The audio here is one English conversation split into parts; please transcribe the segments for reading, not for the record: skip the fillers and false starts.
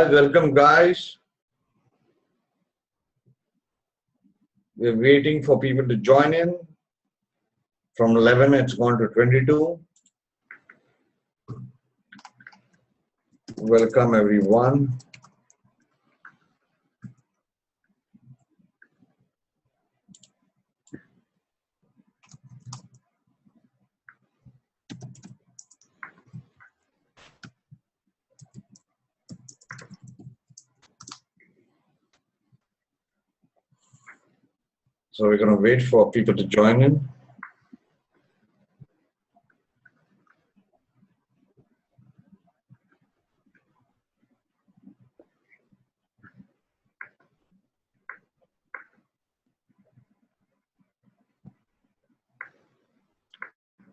Guys, welcome guys. We're waiting for people to join in. From 11, it's gone to 22. Welcome everyone. So we're going to wait for people to join in.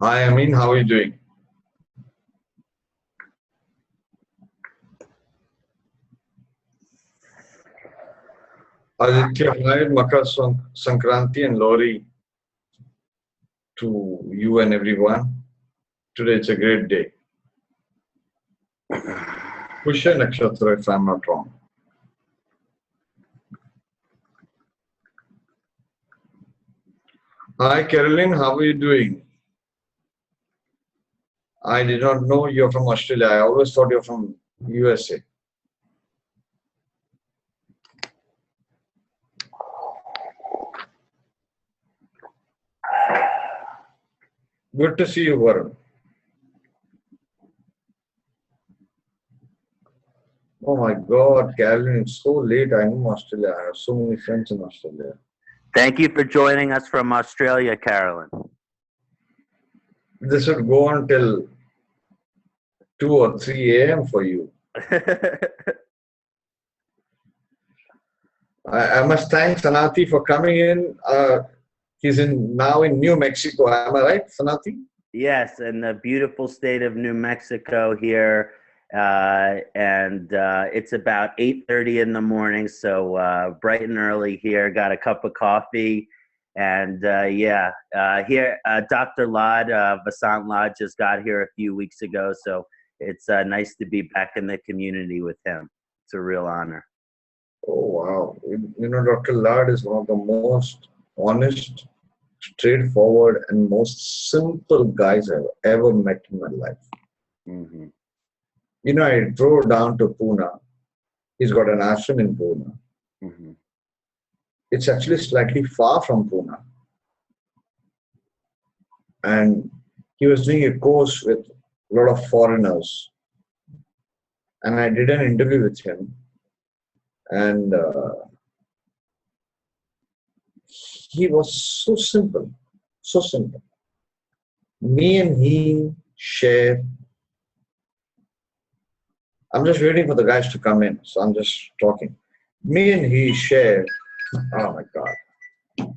Hi, Amin, how are you doing? Aditya, hi, Makar Sankranti and Lori to you and everyone. Today it's a great day. Pusha Nakshatra, if I'm not wrong. Hi, Carolyn, how are you doing? I did not know you're from Australia. I always thought you're from USA. Good to see you, Varun. Oh my God, Carolyn, it's so late. I'm in Australia. I have so many friends in Australia. Thank you for joining us from Australia, Carolyn. This would go on till 2 or 3 a.m. for you. I must thank Kṣaṇāti for coming in. He's now in New Mexico. Am I right, Kṣaṇāti? Yes, in the beautiful state of New Mexico here. It's about 8:30 in the morning, so bright and early here. Got a cup of coffee. And here, Dr. Lad, Vasant Lad, just got here a few weeks ago. So it's nice to be back in the community with him. It's a real honor. Oh, wow. You know, Dr. Lad is one of the most honest, straightforward, and most simple guys I've ever met in my life. Mm-hmm. You know, I drove down to Pune. He's got an ashram in Pune. Mm-hmm. It's actually slightly far from Pune. And he was doing a course with a lot of foreigners. And I did an interview with him. And he was so simple, so simple. Me and he share. I'm just waiting for the guys to come in, so I'm just talking. Me and he share. Oh my God.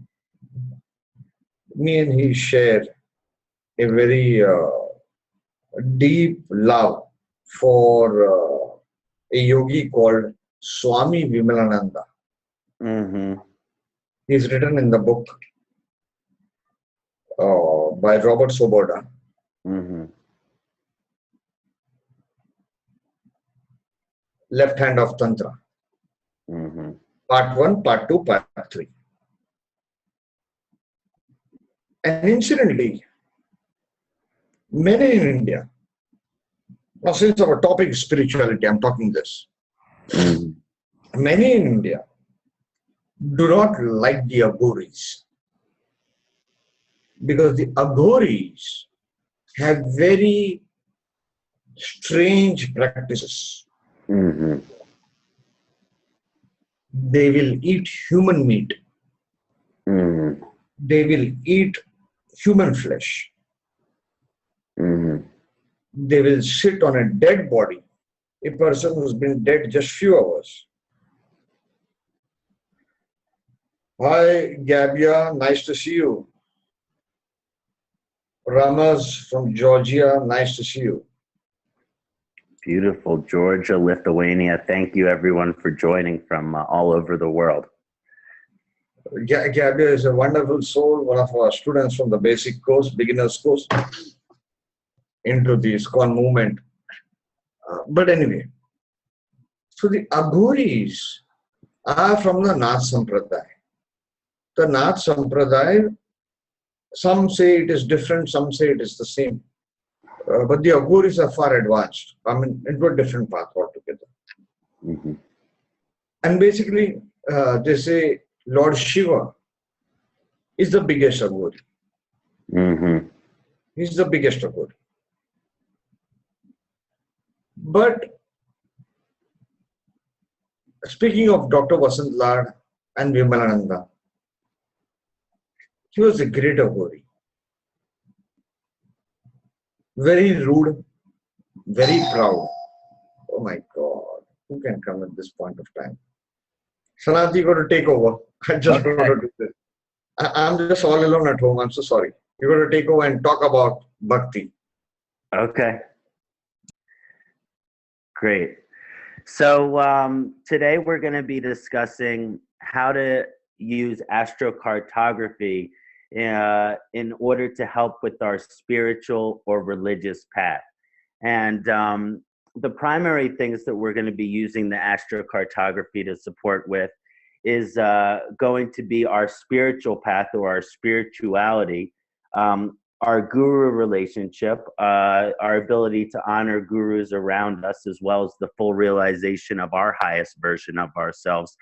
Me and he share a very deep love for a yogi called Swami Vimalananda. Mm-hmm. He's written in the book by Robert Soboda. Mm-hmm. Left Hand of Tantra. Mm-hmm. Part 1, Part 2, Part 3. And incidentally, many in India, now since our topic is spirituality, I'm talking this. Mm-hmm. Many in India do not like the Aghoris because the Aghoris have very strange practices. Mm-hmm. They will eat human meat. Mm-hmm. They will eat human flesh. Mm-hmm. They will sit on a dead body, a person who's been dead just few hours. Hi, Gabia, nice to see you. Ramas from Georgia, nice to see you. Beautiful, Georgia, Lithuania. Thank you, everyone, for joining from all over the world. Gabia is a wonderful soul, one of our students from the basic course, beginner's course, into the ISKCON movement. But anyway, So the Aghoris are from the Nath Sampradaya. The Nath Sampradaya, some say it is different, some say it is the same. But the Aghoris are far advanced. I mean, into a different path altogether. Mm-hmm. And basically, they say Lord Shiva is the biggest Aghori. Mm-hmm. He's the biggest Aghori. But speaking of Dr. Vasant Lad and Vimalananda, he was a great Aghori. Very rude, very proud. Oh my God, who can come at this point of time? Kṣaṇāti got to take over. I just got to do this. I'm just all alone at home. I'm so sorry. You got to take over and talk about bhakti. Okay. Great. So today we're going to be discussing how to use astrocartography in order to help with our spiritual or religious path. And the primary things that we're going to be using the astrocartography to support with is going to be our spiritual path or our spirituality, our guru relationship, our ability to honor gurus around us, as well as the full realization of our highest version of ourselves.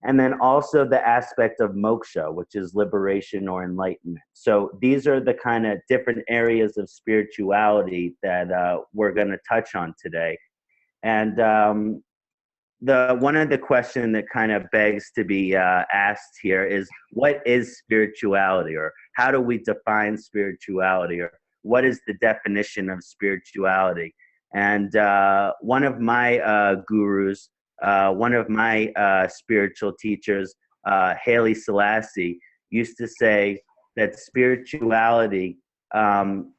And then also the aspect of moksha, which is liberation or enlightenment. So these are the kind of different areas of spirituality that we're going to touch on today. And one of the questions that kind of begs to be asked here is, what is spirituality, or how do we define spirituality, or what is the definition of spirituality? And one of my gurus, one of my spiritual teachers, Haile Selassie, used to say that spirituality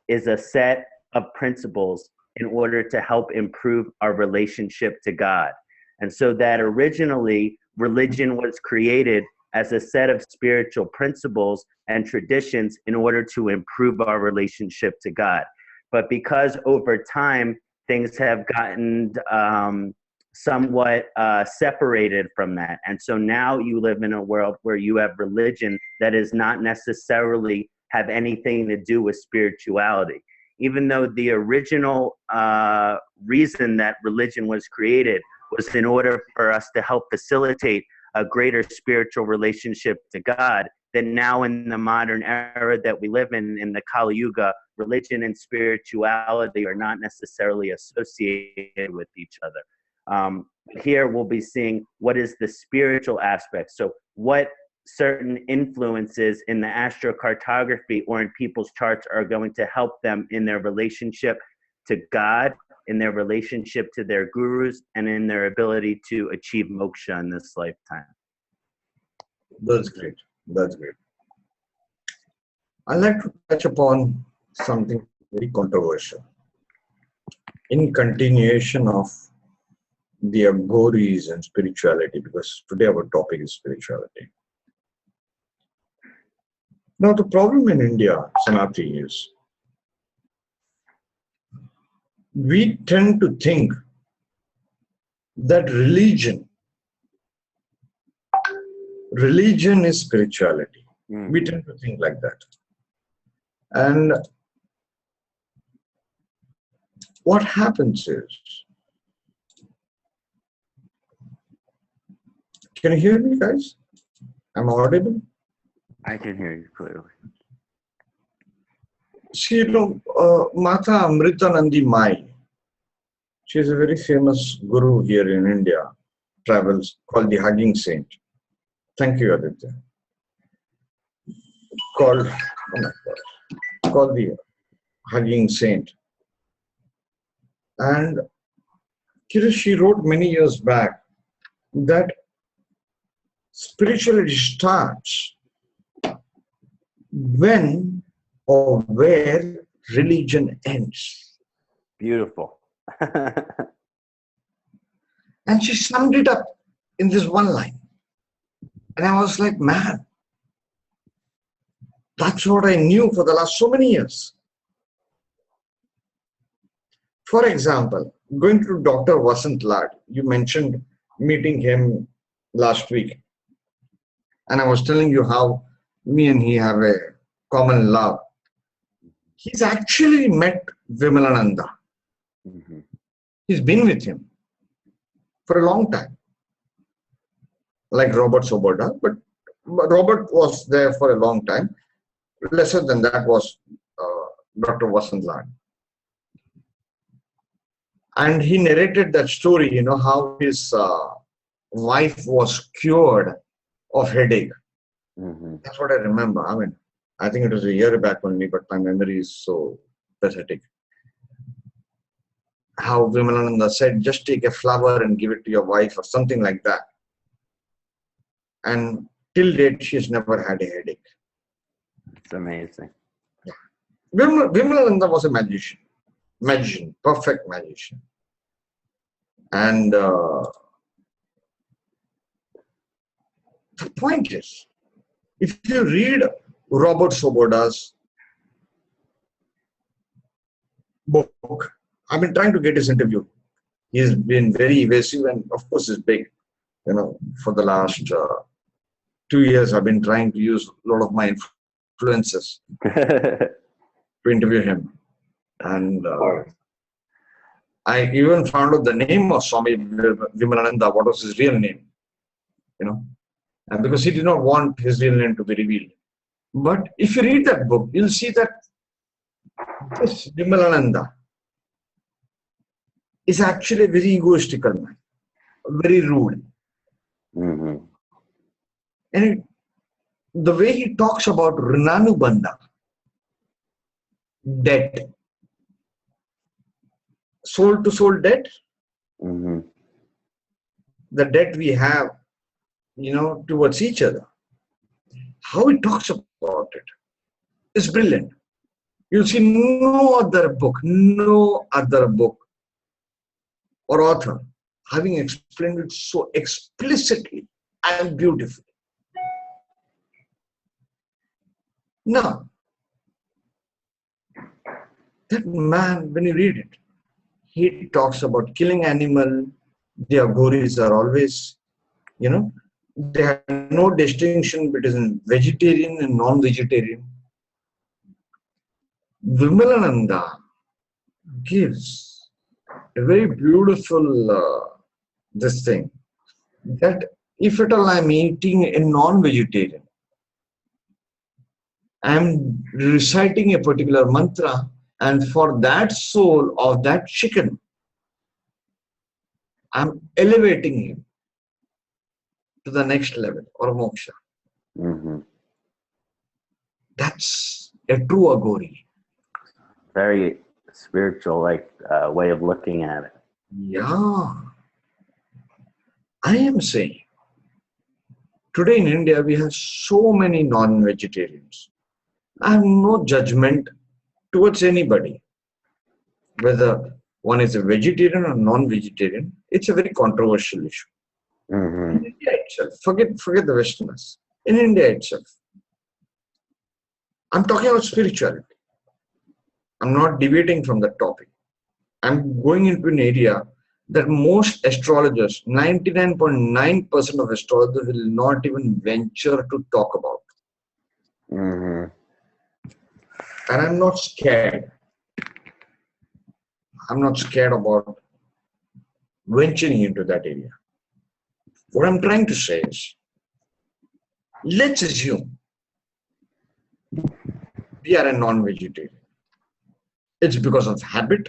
is a set of principles in order to help improve our relationship to God. And so that originally religion was created as a set of spiritual principles and traditions in order to improve our relationship to God. But because over time things have gotten somewhat separated from that, and so now you live in a world where you have religion that does not necessarily have anything to do with spirituality. Even though the original reason that religion was created was in order for us to help facilitate a greater spiritual relationship to God, then now in the modern era that we live in the Kali Yuga, religion and spirituality are not necessarily associated with each other. Here we'll be seeing what is the spiritual aspect. So what certain influences in the astrocartography or in people's charts are going to help them in their relationship to God, in their relationship to their gurus, and in their ability to achieve moksha in this lifetime. That's great. That's great. I'd like to touch upon something very controversial. In continuation of the Aghoris and spirituality, because today our topic is spirituality. Now the problem in India, Kṣaṇāti, is we tend to think that religion is spirituality. Mm. We tend to think like that. And what happens is, can you hear me, guys? Am I audible? I can hear you clearly. See, Mata Amritanandi Mai, she is a very famous guru here in India, travels, called the Hugging Saint. Thank you, Aditya. Called the Hugging Saint. And she wrote many years back that spirituality starts when or where religion ends. Beautiful. And she summed it up in this one line. And I was like, man, that's what I knew for the last so many years. For example, going to Dr. Vasant Lad, you mentioned meeting him last week. And I was telling you how me and he have a common love. He's actually met Vimalananda. Mm-hmm. He's been with him for a long time. Like Robert Soboda, but Robert was there for a long time. Lesser than that was Dr. Vasant Lad. And he narrated that story, you know, how his wife was cured of headache. Mm-hmm. That's what I remember. I mean, I think it was a year back only, but my memory is so pathetic. How Vimalananda said, just take a flower and give it to your wife or something like that. And till date, she's never had a headache. It's amazing. Yeah. Vimalananda was a magician, perfect magician. And the point is, if you read Robert Soboda's book, I've been trying to get his interview. He's been very evasive and of course is big. You know, for the last 2 years, I've been trying to use a lot of my influences to interview him. And I even found out the name of Swami Vimalananda, what was his real name, you know, and because he did not want his real name to be revealed. But if you read that book, you'll see that this Vimalananda is actually a very egoistical man, very rude. Mm-hmm. And the way he talks about Rinanubandha, debt, soul to soul debt, Mm-hmm. the debt we have, you know, towards each other, how he talks about it is brilliant. You'll see no other book or author having explained it so explicitly and beautifully. Now, that man, when you read it, he talks about killing animal. The Aghoris are always, you know, they have no distinction between vegetarian and non-vegetarian. Vimalananda gives a very beautiful this thing, that if at all I'm eating a non-vegetarian, I'm reciting a particular mantra, and for that soul of that chicken, I'm elevating him to the next level or moksha. Mm-hmm. That's a true Aghori. Very spiritual, like way of looking at it. Yeah. I am saying, today in India, we have so many non-vegetarians. I have no judgment towards anybody. Whether one is a vegetarian or non-vegetarian, it's a very controversial issue. Mm-hmm. In India itself, forget the Westerners. In India itself, I'm talking about spirituality. I'm not deviating from the topic. I'm going into an area that most astrologers, 99.9% of astrologers will not even venture to talk about. Mm-hmm. And I'm not scared. I'm not scared about venturing into that area. What I'm trying to say is, let's assume we are a non-vegetarian. It's because of habit.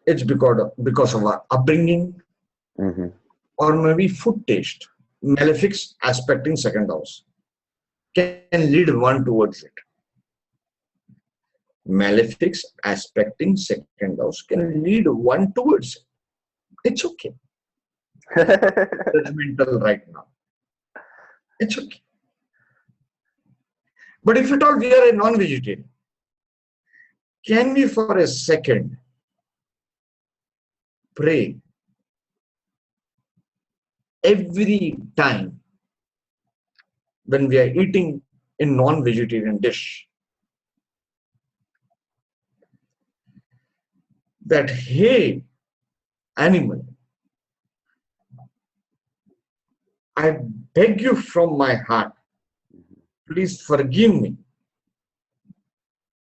It's because of our upbringing, Mm-hmm. or maybe food taste. Malefics aspecting second house can lead one towards it. Malefics aspecting second house can lead one towards it. It's okay. Judgmental right now. It's okay. But if at all we are a non-vegetarian, can we for a second pray every time when we are eating a non-vegetarian dish? that, hey, animal, I beg you from my heart, please forgive me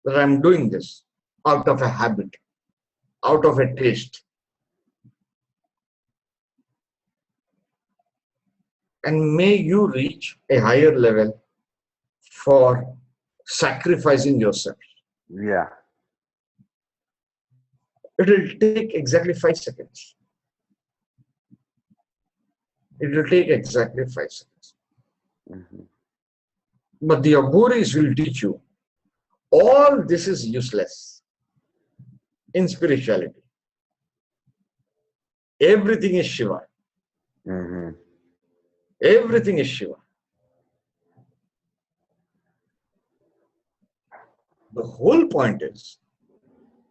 that I'm doing this out of a habit, out of a taste. And may you reach a higher level for sacrificing yourself. Yeah. It will take exactly 5 seconds. It will take exactly 5 seconds. Mm-hmm. But the Aghoris will teach you all this is useless in spirituality. Everything is Shiva. Mm-hmm. Everything is Shiva. The whole point is,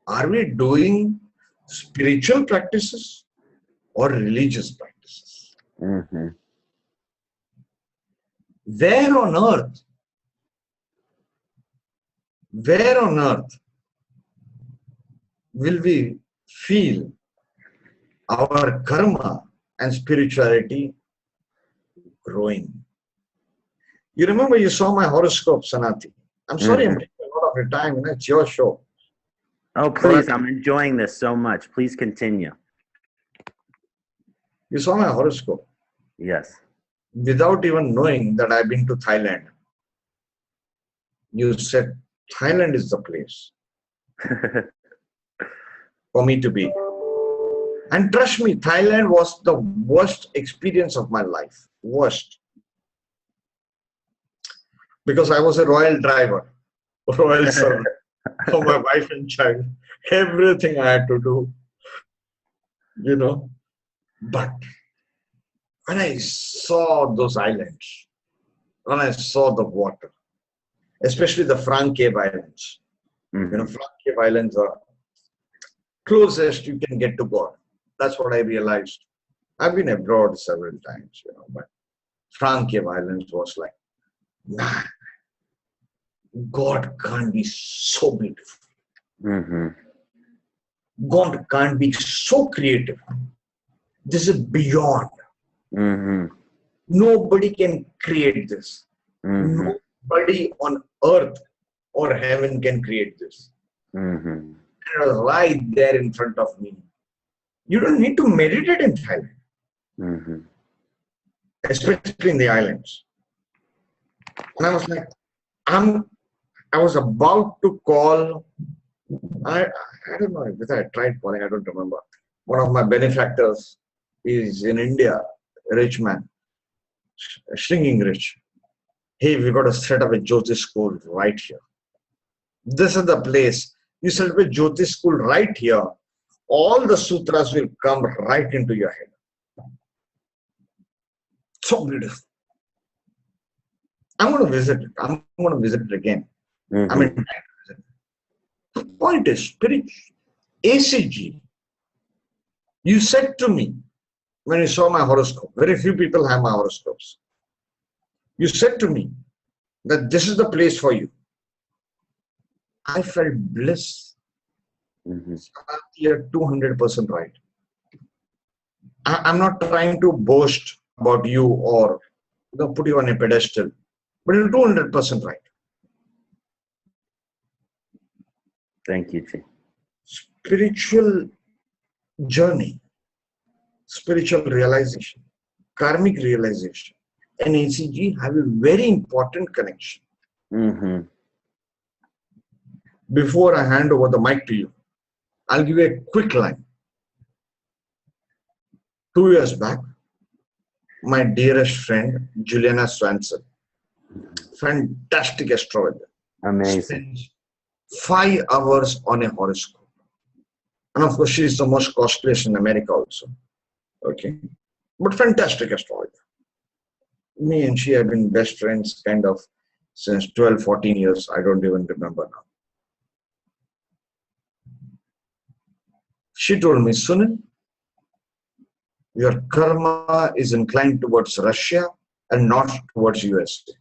are we doing spiritual practices or religious practices? Mm-hmm. Where on earth will we feel our karma and spirituality growing? You remember you saw my horoscope, Kṣaṇāti. I'm sorry I'm taking a lot of your time. It's your show. Oh, please. I'm enjoying this so much. Please continue. You saw my horoscope Yes. without even knowing that I've been to Thailand. You said Thailand is the place for me to be. And trust me, Thailand was the worst experience of my life. Worst. Because I was a royal driver, royal servant for my wife and child. Everything I had to do, you know. But when I saw those islands, when I saw the water, especially the Franque Islands, Mm-hmm. you know, Franque Islands are closest you can get to God. That's what I realized. I've been abroad several times, you know, but Franque Islands was like, man, God can't be so beautiful. Mm-hmm. God can't be so creative. This is beyond. Mm-hmm. Nobody can create this. Mm-hmm. Nobody on earth or heaven can create this. Mm-hmm. It was right there in front of me. You don't need to meditate in Thailand, Mm-hmm. especially in the islands. And I was like, I was about to call, I don't know whether I tried calling, I don't remember. One of my benefactors is in India, a rich man, shrinking rich. Hey, we got to set up a Jyotish school right here. This is the place. You set up a Jyotish school right here. All the sutras will come right into your head. So beautiful. I'm going to visit it. I'm going to visit it again. Mm-hmm. I mean, the point is, spiritual ACG. You said to me when you saw my horoscope, very few people have my horoscopes. You said to me that this is the place for you. I felt bliss. Mm-hmm. You're 200% right. I'm not trying to boast about you or put you on a pedestal, but you're 200% right. Thank you, G. Spiritual journey, spiritual realization, karmic realization, and ACG have a very important connection. Mm-hmm. Before I hand over the mic to you, I'll give you a quick line. 2 years back, my dearest friend, Juliana Swanson, fantastic astrologer, Amazing. spends 5 hours on a horoscope. And of course, she is the most costliest in America also. Okay. But fantastic astrologer. Me and she have been best friends kind of since 12, 14 years. I don't even remember now. She told me, Sunil, your karma is inclined towards Russia and not towards USA.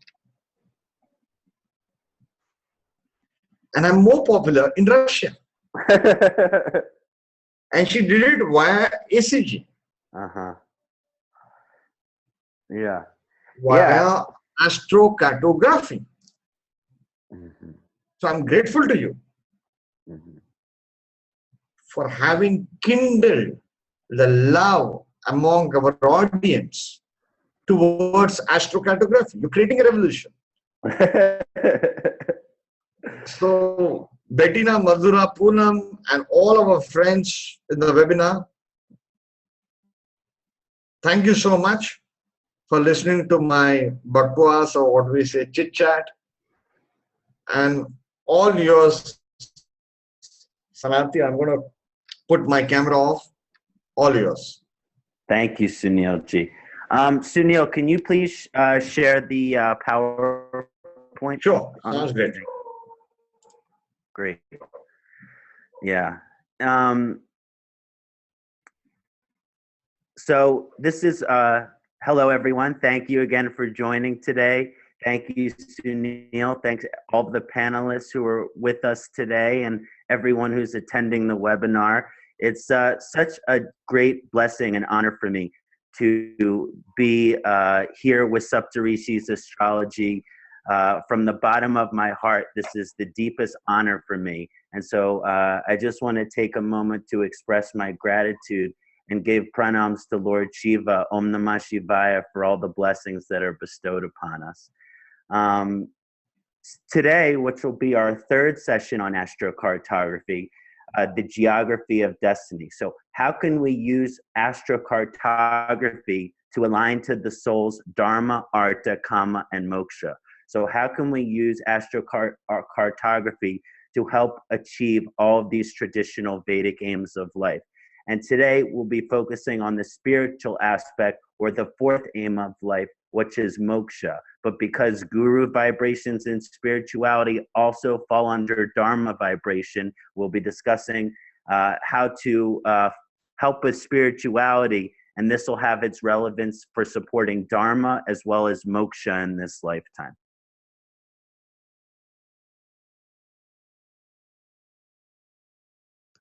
And I'm more popular in Russia. And she did it via ECG, Uh-huh. Yeah. via astrocartography. Mm-hmm. So I'm grateful to you Mm-hmm. for having kindled the love among our audience towards astrocartography. You're creating a revolution. So, Bettina, Madhura, Poonam, and all our friends in the webinar, thank you so much for listening to my bakwas, or what we say, chit chat. And all yours, Kṣaṇāti, I'm going to put my camera off. All yours. Thank you, Sunilji. Sunil, can you please share the PowerPoint? Sure, sounds great. Great. Yeah. So this is, hello everyone. Thank you again for joining today. Thank you, Sunil. Thanks all the panelists who are with us today and everyone who's attending the webinar. It's such a great blessing and honor for me to be here with Saptarishis Astrology. From the bottom of my heart, this is the deepest honor for me. And so I just want to take a moment to express my gratitude and give pranams to Lord Shiva, Om Namah Shivaya, for all the blessings that are bestowed upon us. Today, which will be our third session on astrocartography, the geography of destiny. So how can we use astrocartography to align to the soul's dharma, artha, kama, and moksha? So how can we use astrocartography to help achieve all of these traditional Vedic aims of life? And today we'll be focusing on the spiritual aspect, or the fourth aim of life, which is moksha. But because guru vibrations and spirituality also fall under dharma vibration, we'll be discussing how to help with spirituality, and this will have its relevance for supporting dharma as well as moksha in this lifetime.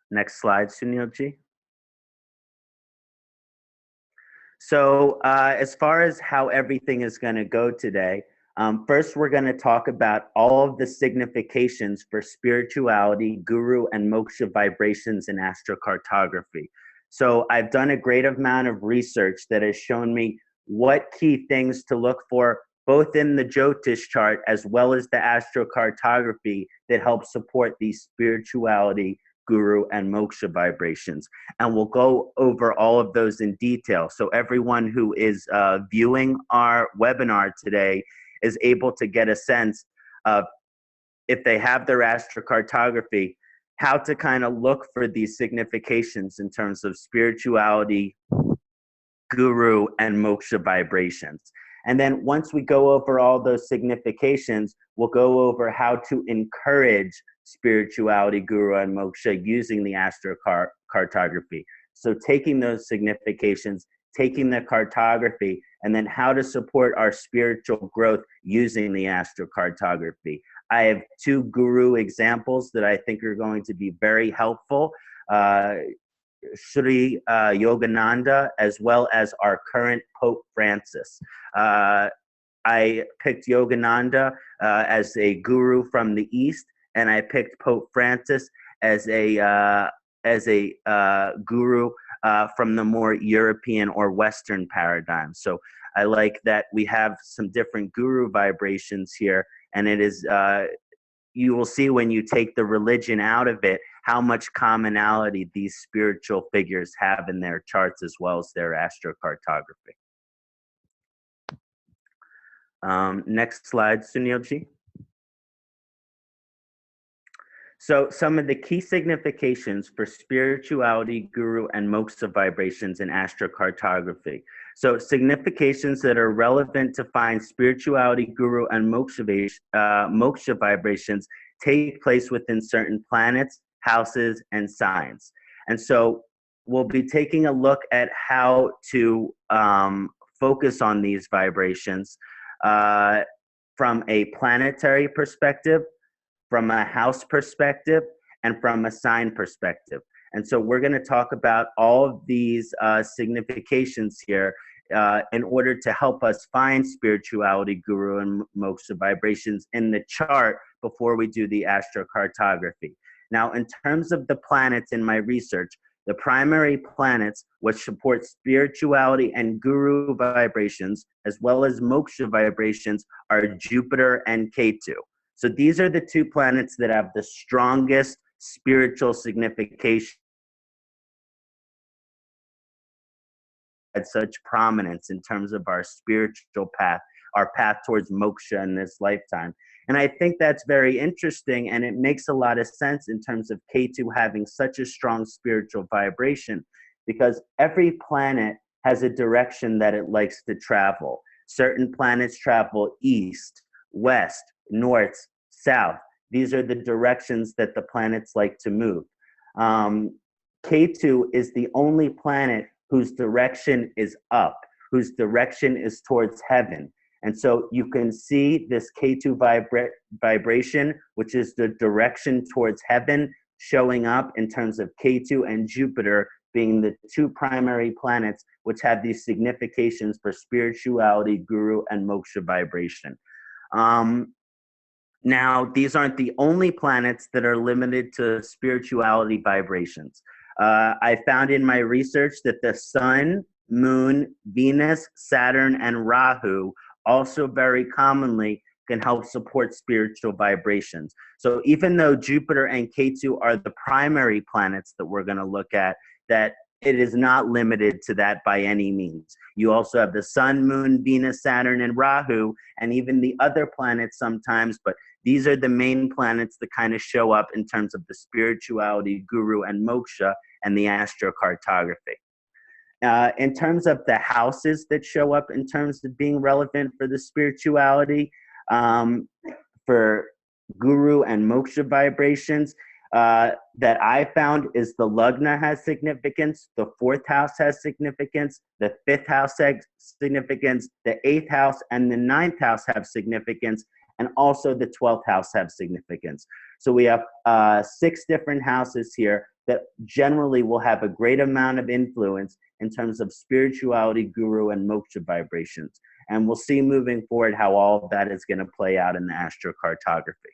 Next slide, Sunilji. So as far as how everything is going to go today, first we're going to talk about all of the significations for spirituality, guru, and moksha vibrations in astrocartography. So I've done a great amount of research that has shown me what key things to look for, both in the Jyotish chart as well as the astrocartography, that help support these spirituality, guru, and moksha vibrations. And we'll go over all of those in detail. So everyone who is viewing our webinar today is able to get a sense of, if they have their astrocartography, how to kind of look for these significations in terms of spirituality, guru, and moksha vibrations. And then once we go over all those significations, we'll go over how to encourage spirituality, guru, and moksha using the astrocartography. So taking those significations, taking the cartography, and then how to support our spiritual growth using the astrocartography. I have two guru examples that I think are going to be very helpful. Sri Yogananda, as well as our current Pope Francis. I picked Yogananda as a guru from the East, and I picked Pope Francis as a guru from the more European or Western paradigm. So I like that we have some different guru vibrations here, and it is you will see when you take the religion out of it how much commonality these spiritual figures have in their charts as well as their astrocartography. Next slide, Sunilji. So some of the key significations for spirituality, guru, and moksha vibrations in astrocartography. So significations that are relevant to find spirituality, guru, and moksha vibrations take place within certain planets, houses, and signs. And so we'll be taking a look at how to focus on these vibrations from a planetary perspective, from a house perspective, and from a sign perspective. And so we're going to talk about all of these significations here in order to help us find spirituality, guru, and moksha vibrations in the chart before we do the astrocartography. Now, in terms of the planets in my research, the primary planets which support spirituality and guru vibrations, as well as moksha vibrations, are Jupiter and Ketu. So these are the two planets that have the strongest spiritual signification at such prominence in terms of our spiritual path, our path towards moksha in this lifetime. And I think that's very interesting, and it makes a lot of sense in terms of Ketu having such a strong spiritual vibration, because every planet has a direction that it likes to travel. Certain planets travel east, west, north, south. These are the directions that the planets like to move. Ketu is the only planet whose direction is up, whose direction is towards heaven. And so you can see this Ketu vibration, which is the direction towards heaven, showing up in terms of Ketu and Jupiter being the two primary planets which have these significations for spirituality, guru, and moksha vibration. Now, these aren't the only planets that are limited to spirituality vibrations. I found in my research that the Sun, Moon, Venus, Saturn, and Rahu also very commonly can help support spiritual vibrations. So even though Jupiter and Ketu are the primary planets that we're going to look at, that it is not limited to that by any means. You also have the Sun, Moon, Venus, Saturn, and Rahu, and even the other planets sometimes, but these are the main planets that kind of show up in terms of the spirituality, guru, and moksha, and the astrocartography. In terms of the houses that show up in terms of being relevant for the spirituality, for guru and moksha vibrations, that I found is the Lagna has significance, the 4th house has significance, the 5th house has significance, the 8th house and the 9th house have significance, and also the 12th house have significance. So we have 6 different houses here that generally will have a great amount of influence in terms of spirituality, guru, and moksha vibrations. And we'll see moving forward how all of that is going to play out in the astrocartography.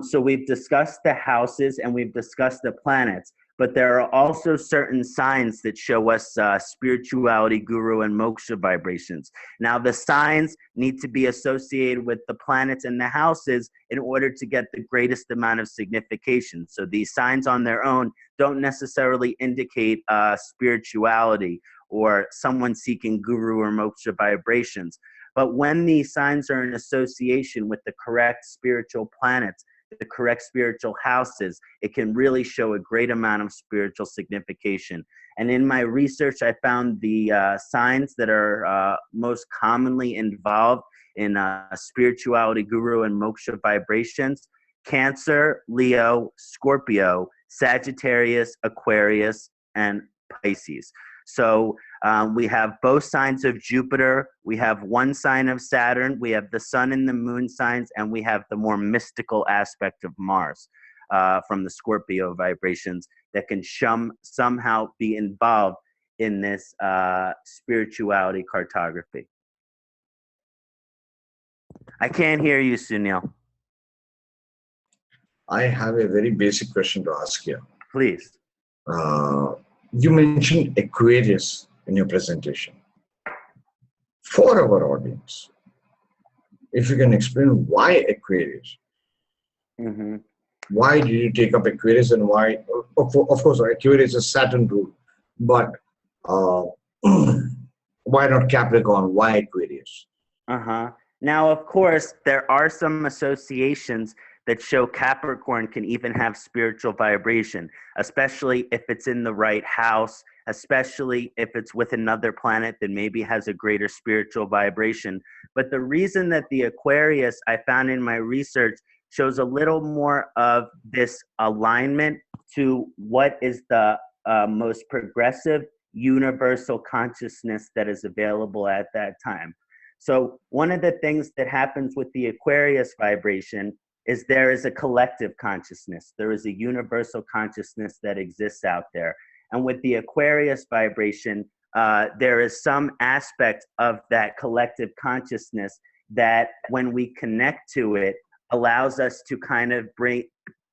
So we've discussed the houses and we've discussed the planets, but there are also certain signs that show us spirituality, guru, and moksha vibrations. Now, the signs need to be associated with the planets and the houses in order to get the greatest amount of signification. So these signs on their own don't necessarily indicate spirituality or someone seeking guru or moksha vibrations. But when these signs are in association with the correct spiritual planets, the correct spiritual houses, it can really show a great amount of spiritual signification. And in my research, I found the signs that are most commonly involved in spirituality, guru, and moksha vibrations: Cancer, Leo, Scorpio, Sagittarius, Aquarius, and Pisces. So we have both signs of Jupiter, we have one sign of Saturn, we have the sun and the moon signs, and we have the more mystical aspect of Mars from the Scorpio vibrations that can somehow be involved in this spirituality cartography. I can't hear you, Sunil. I have a very basic question to ask you. Please. You mentioned Aquarius in your presentation. For our audience, if you can explain why Aquarius? Mm-hmm. Why did you take up Aquarius, and why? Of course, Aquarius is Saturn rule, but why not Capricorn? Why Aquarius? Now, of course, there are some associations that show Capricorn can even have spiritual vibration, especially if it's in the right house, especially if it's with another planet that maybe has a greater spiritual vibration. But the reason that the Aquarius I found in my research shows a little more of this alignment to what is the most progressive universal consciousness that is available at that time. So one of the things that happens with the Aquarius vibration is there is a collective consciousness. There is a universal consciousness that exists out there. And with the Aquarius vibration, there is some aspect of that collective consciousness that when we connect to it, allows us to kind of bring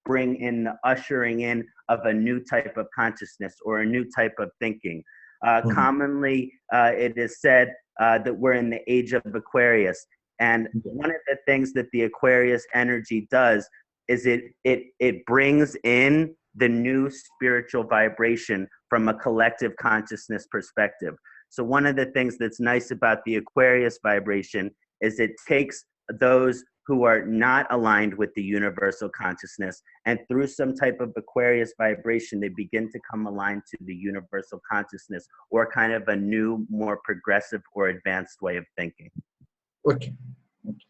in the ushering in of a new type of consciousness or a new type of thinking. Commonly, it is said that we're in the age of Aquarius. And one of the things that the Aquarius energy does is it brings in the new spiritual vibration from a collective consciousness perspective. So one of the things that's nice about the Aquarius vibration is it takes those who are not aligned with the universal consciousness, and through some type of Aquarius vibration, they begin to come aligned to the universal consciousness, or kind of a new, more progressive or advanced way of thinking. Okay.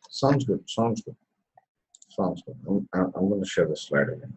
Sounds good. Sounds good. Sounds good. I'm going to share the slide again.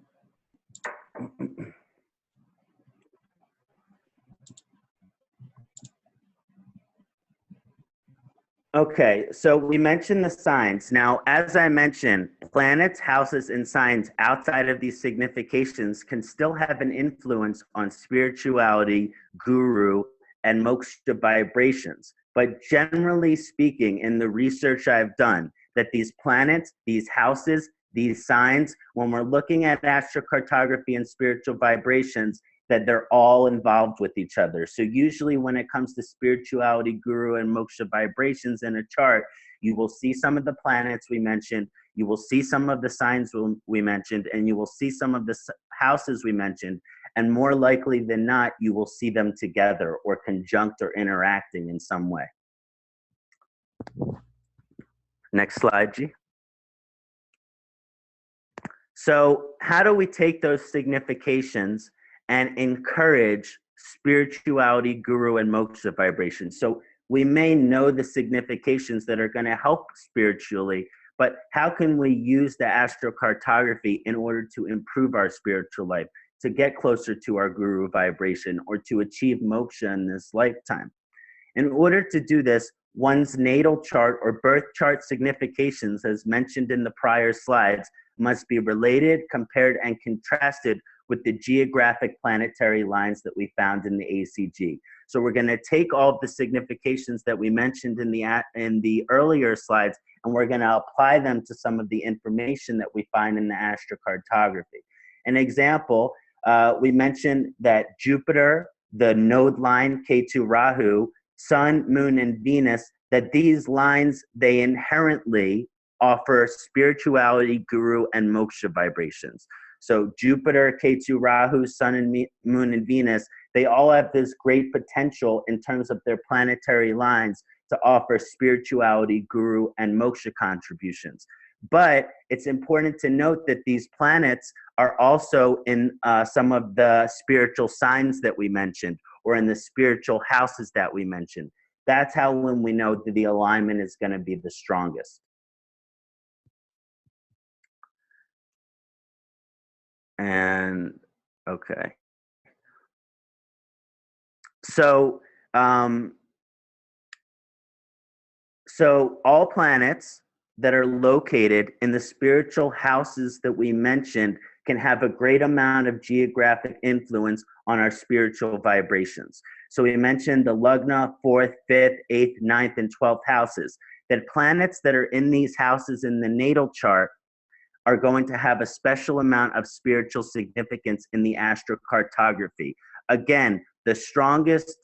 Okay, so we mentioned the signs. Now, as I mentioned, planets, houses, and signs outside of these significations can still have an influence on spirituality, guru, and moksha vibrations. But generally speaking, in the research I've done, that these planets, these houses, these signs, when we're looking at astrocartography and spiritual vibrations, that they're all involved with each other. So usually when it comes to spirituality, guru, and moksha vibrations in a chart, you will see some of the planets we mentioned, you will see some of the signs we mentioned, and you will see some of the houses we mentioned, and more likely than not, you will see them together or conjunct or interacting in some way. Next slide, G. So how do we take those significations and encourage spirituality, guru, and moksha vibrations? So we may know the significations that are going to help spiritually, but how can we use the astrocartography in order to improve our spiritual life, to get closer to our guru vibration, or to achieve moksha in this lifetime? In order to do this, one's natal chart or birth chart significations, as mentioned in the prior slides, must be related, compared, and contrasted with the geographic planetary lines that we found in the ACG. So we're going to take all of the significations that we mentioned in the earlier slides, and we're going to apply them to some of the information that we find in the astrocartography. An example, we mentioned that Jupiter, the node line K2 Rahu, Sun, Moon, and Venus, that these lines, they inherently offer spirituality, guru, and moksha vibrations. So Jupiter, K2 Rahu, Sun, and Moon, and Venus, they all have this great potential in terms of their planetary lines to offer spirituality, guru, and moksha contributions. But it's important to note that these planets are also in some of the spiritual signs that we mentioned, or in the spiritual houses that we mentioned. That's how when we know that the alignment is going to be the strongest. And okay. So, so all planets that are located in the spiritual houses that we mentioned can have a great amount of geographic influence on our spiritual vibrations. So we mentioned the Lagna, 4th, 5th, 8th, 9th, and 12th houses. That planets that are in these houses in the natal chart are going to have a special amount of spiritual significance in the astrocartography. Again, the strongest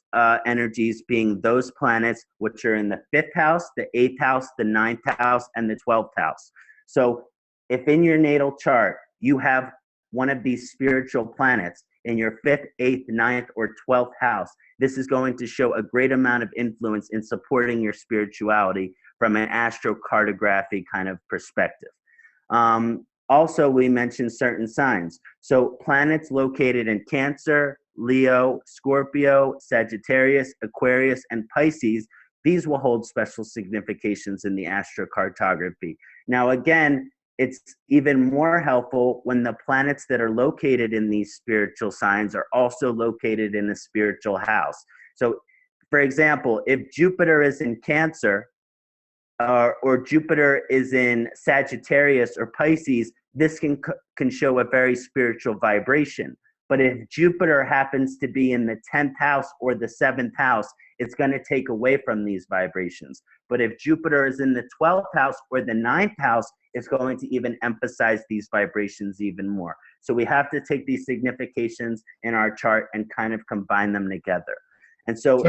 energies being those planets which are in the 5th house, the 8th house, the 9th house, and the 12th house. So if in your natal chart you have one of these spiritual planets in your 5th, 8th, 9th, or 12th house, this is going to show a great amount of influence in supporting your spirituality from an astrocartography kind of perspective. Also, we mentioned certain signs. So planets located in Cancer, Leo, Scorpio, Sagittarius, Aquarius, and Pisces, these will hold special significations in the astrocartography. Now, again, it's even more helpful when the planets that are located in these spiritual signs are also located in a spiritual house. So, for example, if Jupiter is in Cancer, or Jupiter is in Sagittarius or Pisces, this can show a very spiritual vibration. But if Jupiter happens to be in the 10th house or the 7th house, it's going to take away from these vibrations. But if Jupiter is in the 12th house or the 9th house, it's going to even emphasize these vibrations even more. So we have to take these significations in our chart and kind of combine them together. And so,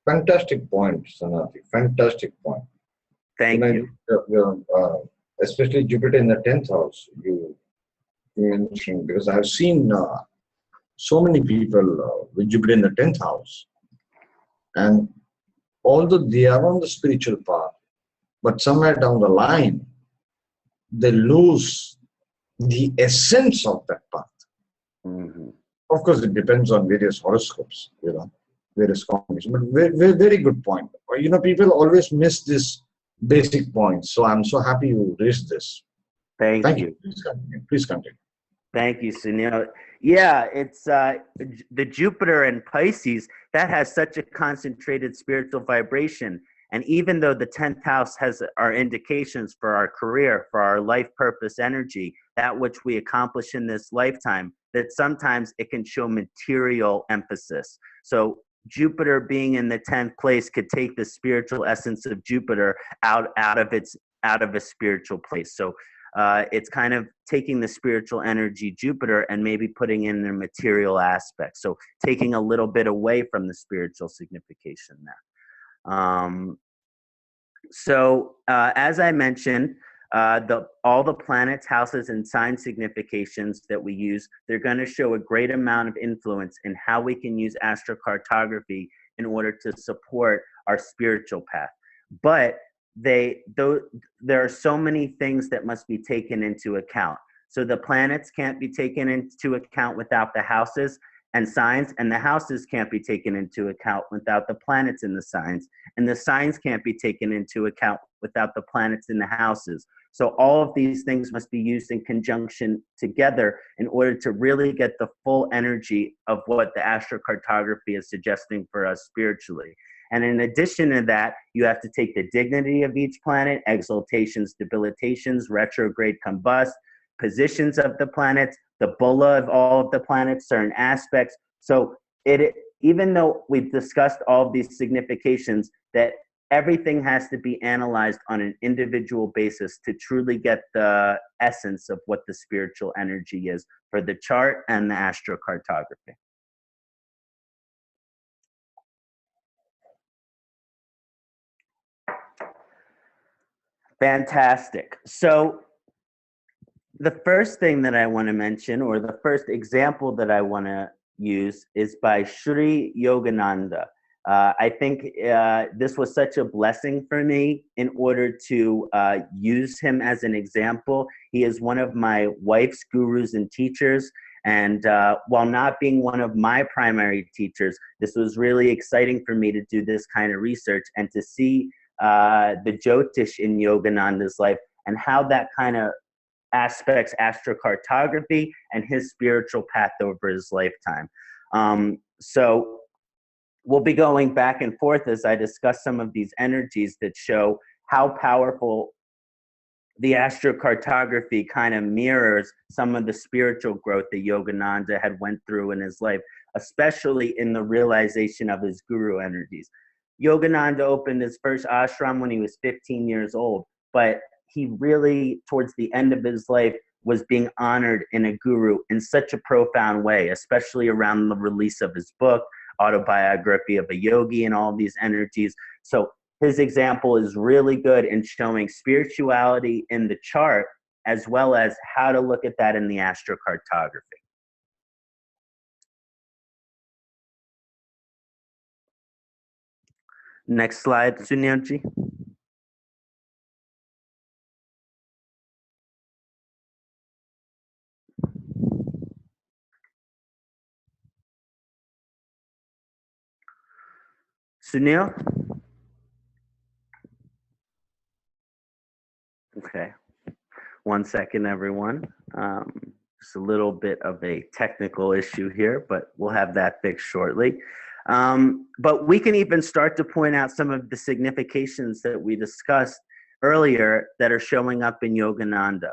fantastic point, Kṣaṇāti. Fantastic point. Thank you. Especially Jupiter in the 10th house, you mentioned, because I've seen so many people with Jupiter in the 10th house, and although they are on the spiritual path, but somewhere down the line, they lose the essence of that path. Mm-hmm. Of course, it depends on various horoscopes, various combinations. But very, very good point. People always miss this basic point. So I'm so happy you raised this. Thank you. Please continue. Thank you, Sunil. Yeah, it's the Jupiter and Pisces, that has such a concentrated spiritual vibration. And even though the 10th house has our indications for our career, for our life purpose energy, that which we accomplish in this lifetime, that sometimes it can show material emphasis. So Jupiter being in the 10th place could take the spiritual essence of Jupiter out of a spiritual place. So it's kind of taking the spiritual energy Jupiter and maybe putting in the material aspect. So taking a little bit away from the spiritual signification there. As I mentioned, all the planets, houses, and sign significations that we use, they're going to show a great amount of influence in how we can use astrocartography in order to support our spiritual path. But there are so many things that must be taken into account. So the planets can't be taken into account without the houses and signs, and the houses can't be taken into account without the planets in the signs, and the signs can't be taken into account without the planets in the houses. So all of these things must be used in conjunction together in order to really get the full energy of what the astrocartography is suggesting for us spiritually. And in addition to that, you have to take the dignity of each planet, exaltations, debilitations, retrograde, combust, positions of the planets, the bulla of all of the planets, certain aspects. So even though we've discussed all of these significations, that everything has to be analyzed on an individual basis to truly get the essence of what the spiritual energy is for the chart and the astrocartography. Fantastic. So the first thing that I want to mention, or the first example that I want to use, is by Sri Yogananda. I think this was such a blessing for me in order to use him as an example. He is one of my wife's gurus and teachers. And while not being one of my primary teachers, this was really exciting for me to do this kind of research and to see the Jyotish in Yogananda's life and how that kind of aspects astrocartography and his spiritual path over his lifetime. So we'll be going back and forth as I discuss some of these energies that show how powerful the astrocartography kind of mirrors some of the spiritual growth that Yogananda had went through in his life, especially in the realization of his guru energies. Yogananda opened his first ashram when he was 15 years old, but he really, towards the end of his life, was being honored in a guru in such a profound way, especially around the release of his book, Autobiography of a Yogi, and all these energies. So his example is really good in showing spirituality in the chart, as well as how to look at that in the astrocartography. Next slide, Sunilji. Sunil? Okay. 1 second, everyone. Just a little bit of a technical issue here, but we'll have that fixed shortly. But we can even start to point out some of the significations that we discussed earlier that are showing up in Yogananda.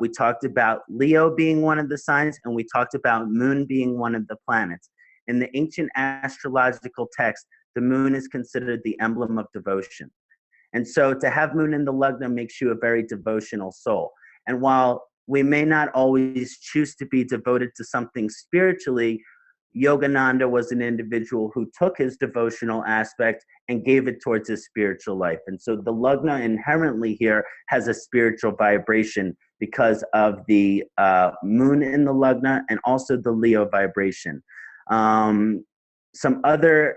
We talked about Leo being one of the signs, and we talked about Moon being one of the planets. In the ancient astrological text, the Moon is considered the emblem of devotion. And so to have Moon in the Lagna makes you a very devotional soul. And while we may not always choose to be devoted to something spiritually, Yogananda was an individual who took his devotional aspect and gave it towards his spiritual life. And so the Lagna inherently here has a spiritual vibration because of the Moon in the Lagna and also the Leo vibration. Some other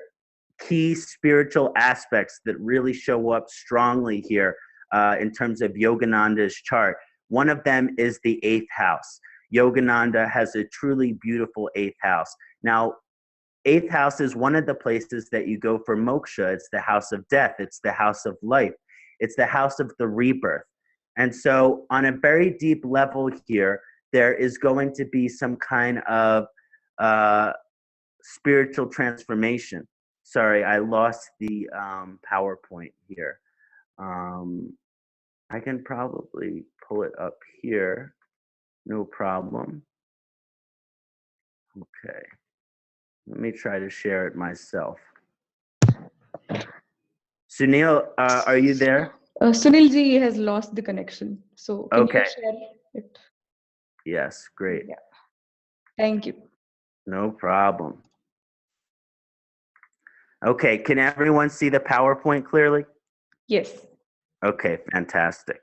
key spiritual aspects that really show up strongly here in terms of Yogananda's chart. One of them is the 8th house. Yogananda has a truly beautiful 8th house. Now, 8th house is one of the places that you go for moksha. It's the house of death. It's the house of life. It's the house of the rebirth. And so on a very deep level here, there is going to be some kind of spiritual transformation. Sorry, I lost the PowerPoint here. I can probably pull it up here. No problem. Okay. Let me try to share it myself. Sunil, are you there? Sunil ji has lost the connection. So can you share it? Yes, great. Yeah. Thank you. No problem. Okay, can everyone see the PowerPoint clearly? Yes. Okay, fantastic.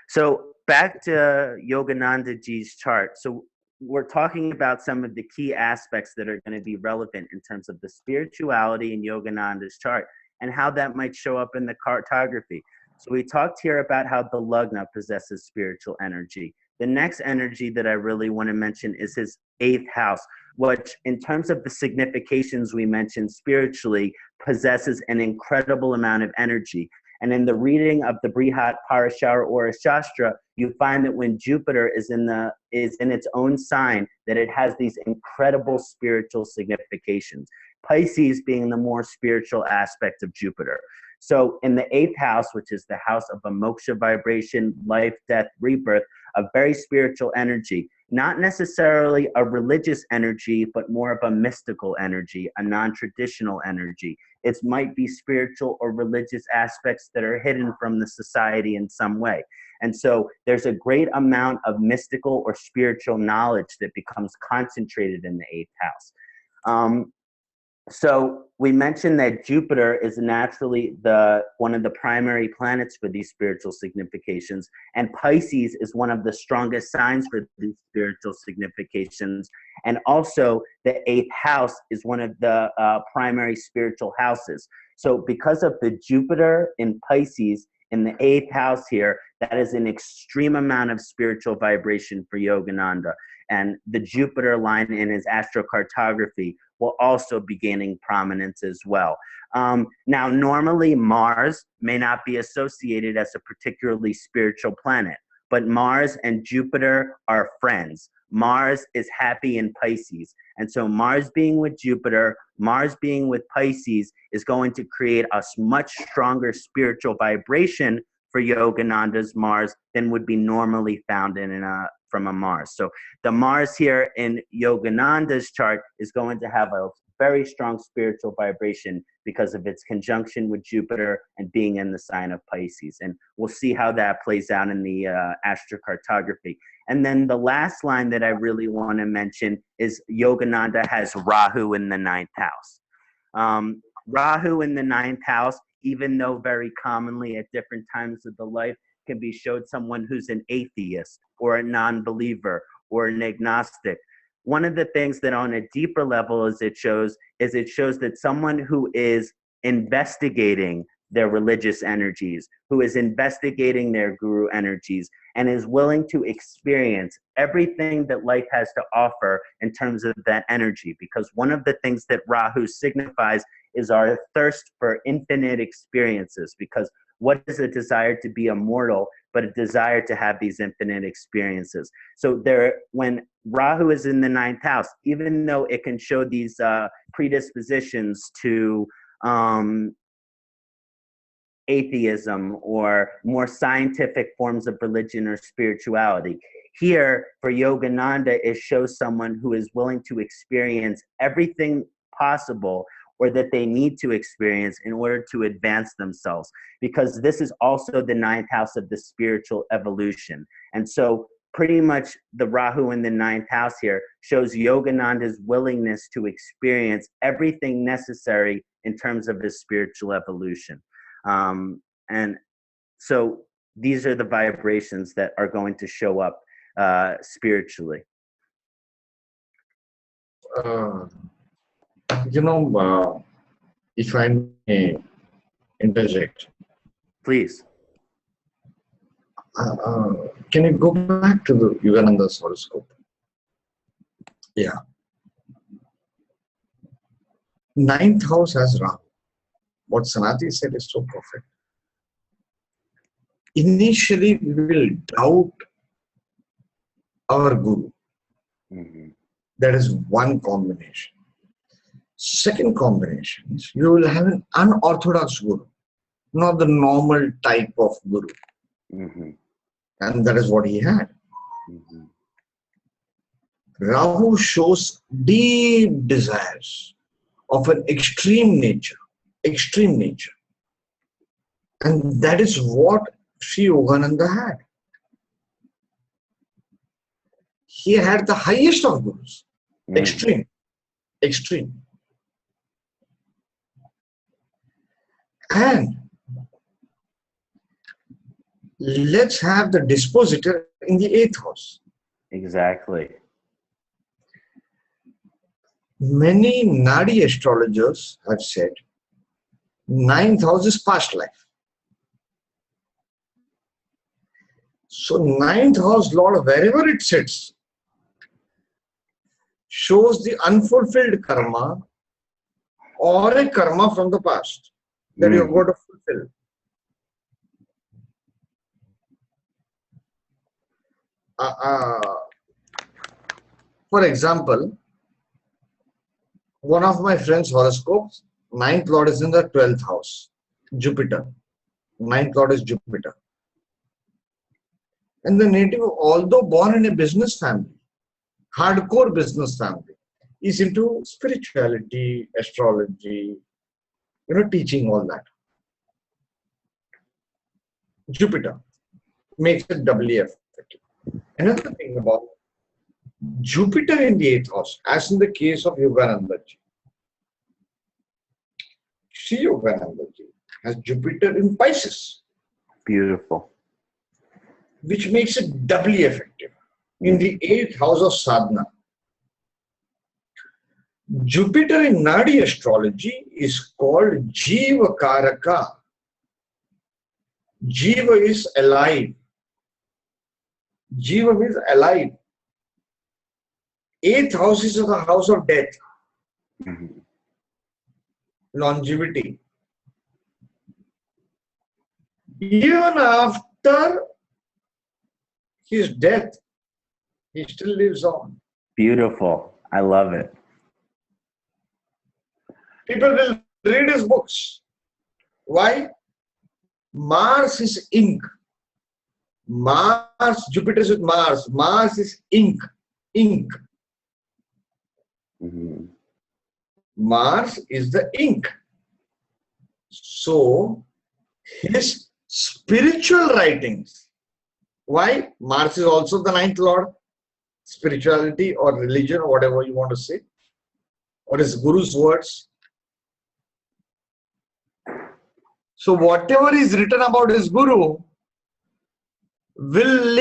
So back to Yogananda ji's chart. So we're talking about some of the key aspects that are going to be relevant in terms of the spirituality in Yogananda's chart and how that might show up in the cartography. So we talked here about how the Lagna possesses spiritual energy. The next energy that I really want to mention is his 8th house, which in terms of the significations we mentioned spiritually possesses an incredible amount of energy. And in the reading of the Brihat Parashara or Shastra, you find that when Jupiter is in its own sign, that it has these incredible spiritual significations. Pisces being the more spiritual aspect of Jupiter. So in the 8th house, which is the house of a moksha vibration, life, death, rebirth, a very spiritual energy, not necessarily a religious energy, but more of a mystical energy, a non-traditional energy. It might be spiritual or religious aspects that are hidden from the society in some way. And so there's a great amount of mystical or spiritual knowledge that becomes concentrated in the 8th house. So we mentioned that Jupiter is naturally one of the primary planets for these spiritual significations, and Pisces is one of the strongest signs for these spiritual significations. And also the 8th house is one of the primary spiritual houses. So because of the Jupiter in Pisces in the 8th house here, that is an extreme amount of spiritual vibration for Yogananda. And the Jupiter line in his astrocartography will also be gaining prominence as well. Now, normally Mars may not be associated as a particularly spiritual planet, but Mars and Jupiter are friends. Mars is happy in Pisces. And so Mars being with Jupiter, Mars being with Pisces is going to create a much stronger spiritual vibration for Yogananda's Mars than would be normally found from a Mars. So the Mars here in Yogananda's chart is going to have a very strong spiritual vibration because of its conjunction with Jupiter and being in the sign of Pisces. And we'll see how that plays out in the astrocartography. And then the last line that I really want to mention is Yogananda has Rahu in the 9th house. Rahu in the 9th house, even though very commonly at different times of the life can be showed someone who's an atheist or a non-believer or an agnostic. One of the things that on a deeper level it shows that someone who is investigating their religious energies, who is investigating their guru energies, and is willing to experience everything that life has to offer in terms of that energy. Because one of the things that Rahu signifies is our thirst for infinite experiences. Because what is a desire to be immortal, but a desire to have these infinite experiences? So when Rahu is in the 9th house, even though it can show these predispositions to atheism or more scientific forms of religion or spirituality, here for Yogananda, it shows someone who is willing to experience everything possible or that they need to experience in order to advance themselves, because this is also the 9th house of the spiritual evolution. And so pretty much the Rahu in the 9th house here shows Yogananda's willingness to experience everything necessary in terms of his spiritual evolution. And so these are the vibrations that are going to show up spiritually. If I may interject. Please. Can you go back to the Yogananda's horoscope? Yeah. 9th house has Rahu. What Kṣaṇāti said is so perfect. Initially, we will doubt our guru. Mm-hmm. That is one combination. Second combination is you will have an unorthodox guru, not the normal type of guru. Mm-hmm. And that is what he had. Mm-hmm. Rahu shows deep desires of an extreme nature. And that is what Sri Yogananda had. He had the highest of gurus. Mm-hmm. Extreme. And let's have the dispositor in the 8th house. Exactly. Many Nadi astrologers have said 9th house is past life. So 9th house Lord, wherever it sits, shows the unfulfilled karma or a karma from the past that you've got to fulfill. For example, one of my friend's horoscopes, 9th Lord is in the 12th house, Jupiter. 9th Lord is Jupiter. And the native, although born in a business family, hardcore business family, is into spirituality, astrology, teaching all that. Jupiter makes it doubly effective. Another thing about Jupiter in the 8th house, as in the case of Yogananda ji. Sri Yogananda ji has Jupiter in Pisces. Beautiful. Which makes it doubly effective in the 8th house of sadhana. Jupiter in Nadi astrology is called Jiva Karaka. Jiva is alive. Jiva means alive. 8th house is the house of death. Mm-hmm. Longevity. Even after his death, he still lives on. Beautiful. I love it. People will read his books. Why? Mars is ink. Jupiter is with Mars. Mars is ink. Mm-hmm. Mars is the ink. So, his spiritual writings. Why? Mars is also the 9th Lord. Spirituality or religion or whatever you want to say. Or his guru's words. So whatever is written about his guru will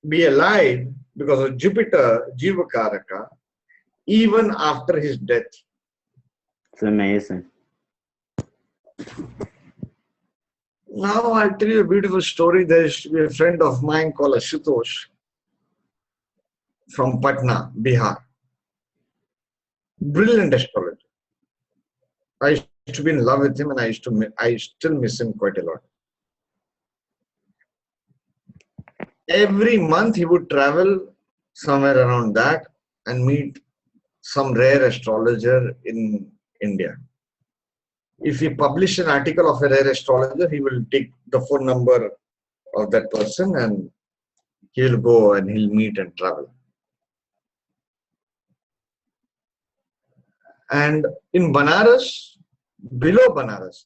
be alive because of Jupiter, Jiva Karaka, even after his death. It's amazing. Now I'll tell you a beautiful story. There used to be a friend of mine called Ashutosh from Patna, Bihar. Brilliant astrologer. I used to be in love with him, and I still miss him quite a lot. Every month he would travel somewhere around that and meet some rare astrologer in India. If he published an article of a rare astrologer, he will take the phone number of that person and he'll go and he'll meet and travel. And in Banaras,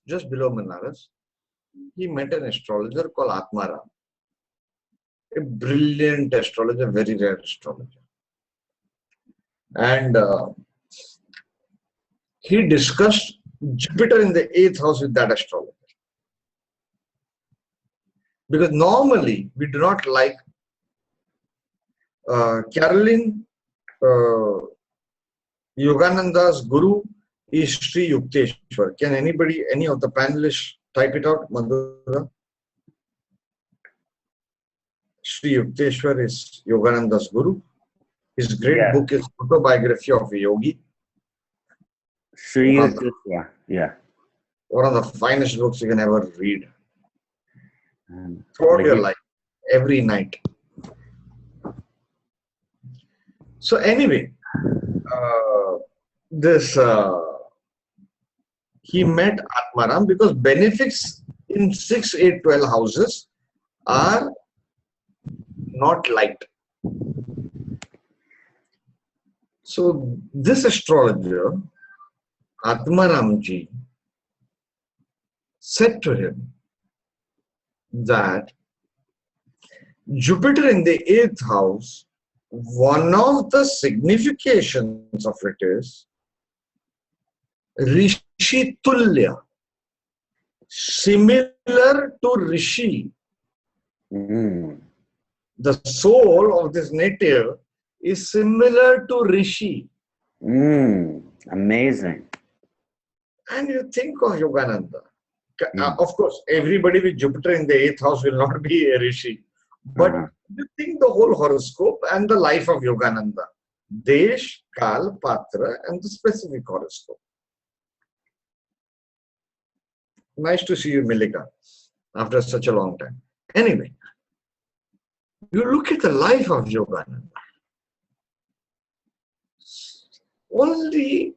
just below Banaras, he met an astrologer called Atmaram. A brilliant astrologer, very rare astrologer. And he discussed Jupiter in the 8th house with that astrologer. Because normally we do not like Caroline Yogananda's guru is Sri Yukteswar. Can anybody, any of the panelists type it out, Madhura? Sri Yukteswar is Yogananda's guru. His great book is Autobiography of a Yogi. Sri Yukteswar, yeah. One of the finest books you can ever read. Throughout your life, every night. So anyway, he met Atmaram because benefics in 6, 8, 12 houses are not liked. So this astrologer, Atmaramji, said to him that Jupiter in the 8th house, one of the significations of it is Rishi Tulya, similar to Rishi. The soul of this native is similar to Rishi. Amazing. And you think of Yogananda. Of course, everybody with Jupiter in the 8th house will not be a Rishi. But you think the whole horoscope and the life of Yogananda. Desh, Kal, Patra, and the specific horoscope. Nice to see you, Milika, after such a long time. Anyway, you look at the life of Yogananda. Only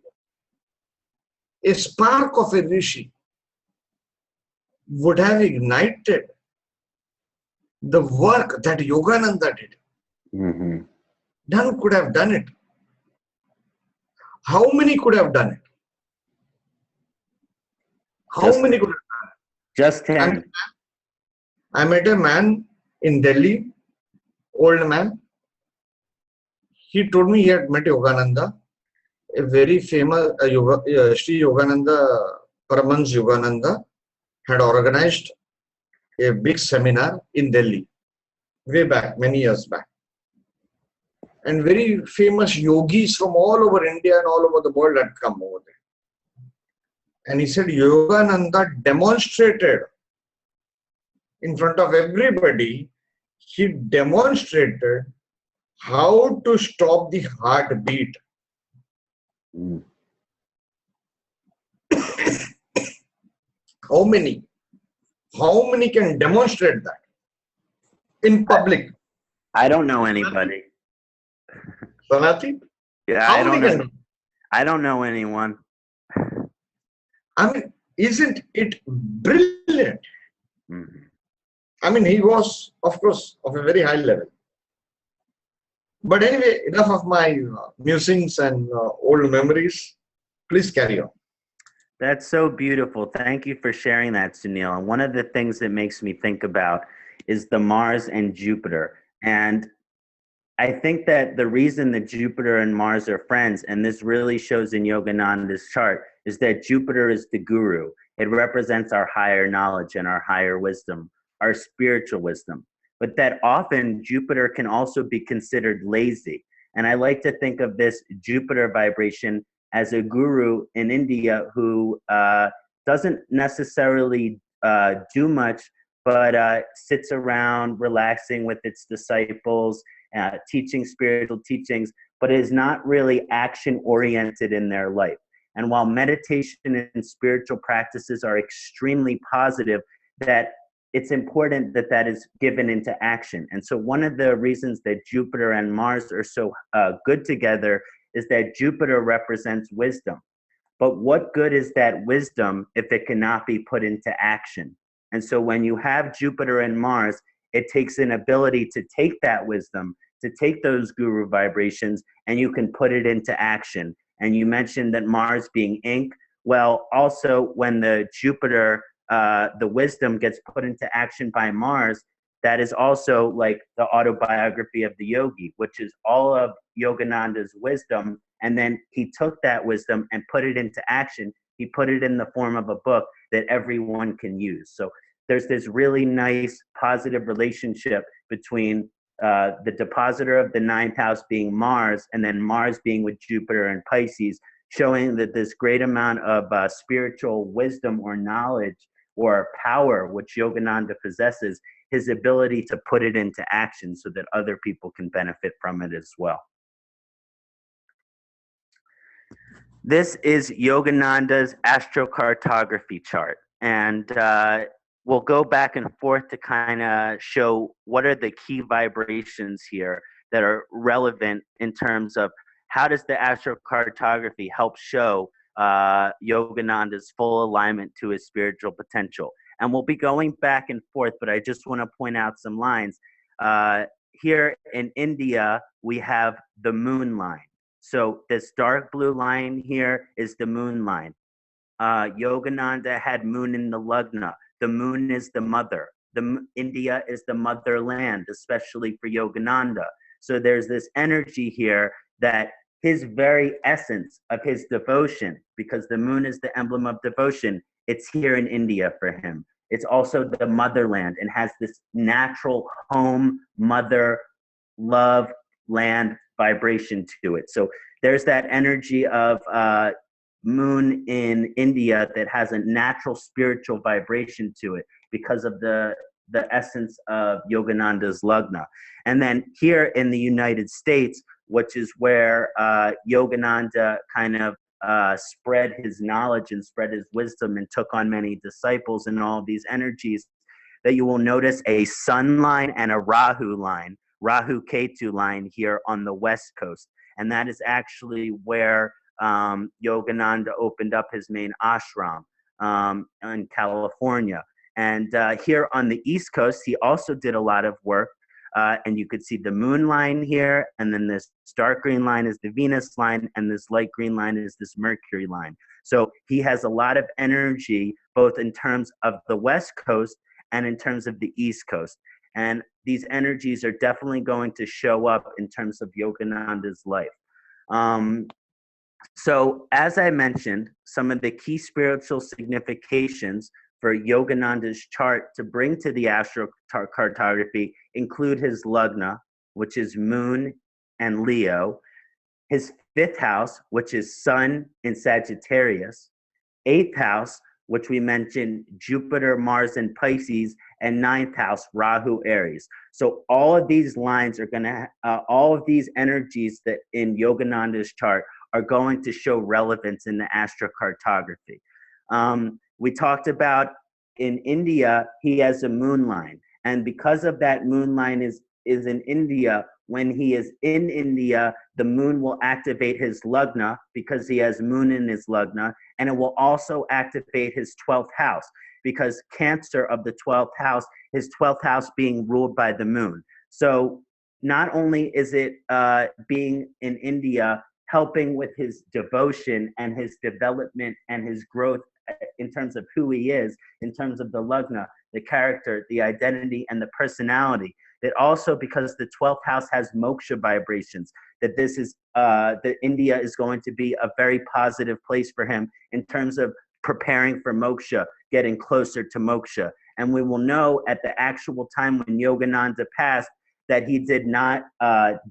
a spark of a Rishi would have ignited the work that Yogananda did. None could have done it. How many could have done it? How many could have done it? Just him. I met a man in Delhi, old man. He told me he had met Yogananda, a very famous Sri Yogananda, Paramans Yogananda had organized a big seminar in Delhi, way back, many years back. And very famous yogis from all over India and all over the world had come over there. And he said Yogananda demonstrated in front of everybody, he demonstrated how to stop the heartbeat. How many can demonstrate that in public? I don't know anybody. Kṣaṇāti? Yeah, I don't know anyone. I mean, isn't it brilliant? I mean, he was, of course, of a very high level. But anyway, enough of my musings and old memories. Please carry on. That's so beautiful. Thank you for sharing that, Sunil. And one of the things that makes me think about is the Mars and Jupiter. And I think that the reason that Jupiter and Mars are friends, and this really shows in Yogananda's chart, is that Jupiter is the guru. It represents our higher knowledge and our higher wisdom, our spiritual wisdom. But that often Jupiter can also be considered lazy. And I like to think of this Jupiter vibration as a guru in India who doesn't necessarily do much, but sits around relaxing with its disciples, teaching spiritual teachings, but is not really action-oriented in their life. And while meditation and spiritual practices are extremely positive, that it's important that that is given into action. And so one of the reasons that Jupiter and Mars are so good together is that Jupiter represents wisdom. But what good is that wisdom if it cannot be put into action? And so when you have Jupiter and Mars, it takes an ability to take that wisdom, to take those guru vibrations, and you can put it into action. And you mentioned that Mars being ink. Well, also when the Jupiter, the wisdom gets put into action by Mars, that is also like the autobiography of the yogi, which is all of Yogananda's wisdom. And then he took that wisdom and put it into action. He put it in the form of a book that everyone can use. So there's this really nice positive relationship between the depositor of the ninth house being Mars, and then Mars being with Jupiter and Pisces, showing that this great amount of spiritual wisdom or knowledge or power which Yogananda possesses, his ability to put it into action so that other people can benefit from it as well. This is Yogananda's astrocartography chart, and we'll go back and forth to kind of show what are the key vibrations here that are relevant in terms of how does the astrocartography help show Yogananda's full alignment to his spiritual potential. And we'll be going back and forth, but I just want to point out some lines. Here in India, we have the moon line. So this dark blue line here is the moon line. Yogananda had moon in the Lagna. The moon is the mother. India is the motherland, especially for Yogananda. So there's this energy here that his very essence of his devotion, because the moon is the emblem of devotion, it's here in India for him. It's also the motherland and has this natural home, mother, love, land vibration to it. So there's that energy of moon in India that has a natural spiritual vibration to it because of the essence of Yogananda's Lagna. And then here in the United States, which is where Yogananda kind of spread his knowledge and spread his wisdom and took on many disciples and all these energies, that you will notice a sun line and a Rahu line, Rahu Ketu line here on the West Coast. And that is actually where Yogananda opened up his main ashram in California. And here on the East Coast, he also did a lot of work. And you could see the moon line here, and then this dark green line is the Venus line, and this light green line is this Mercury line. So he has a lot of energy, both in terms of the West Coast and in terms of the East Coast. And these energies are definitely going to show up in terms of Yogananda's life. So as I mentioned, some of the key spiritual significations for Yogananda's chart to bring to the astrocartography include his Lagna, which is moon and Leo, his 5th house, which is sun in Sagittarius, 8th house, which we mentioned Jupiter, Mars, and Pisces, and 9th house, Rahu, Aries. So all of these lines are going to, all of these energies that in Yogananda's chart are going to show relevance in the astrocartography. We talked about in India, he has a moon line. And because of that moon line is in India, when he is in India, the moon will activate his Lagna because he has moon in his Lagna. And it will also activate his 12th house because Cancer of the 12th house, his 12th house being ruled by the moon. So not only is it being in India, helping with his devotion and his development and his growth in terms of who he is, in terms of the Lagna, the character, the identity, and the personality. That also, because the 12th house has moksha vibrations, that this is, that India is going to be a very positive place for him in terms of preparing for moksha, getting closer to moksha. And we will know at the actual time when Yogananda passed that he did not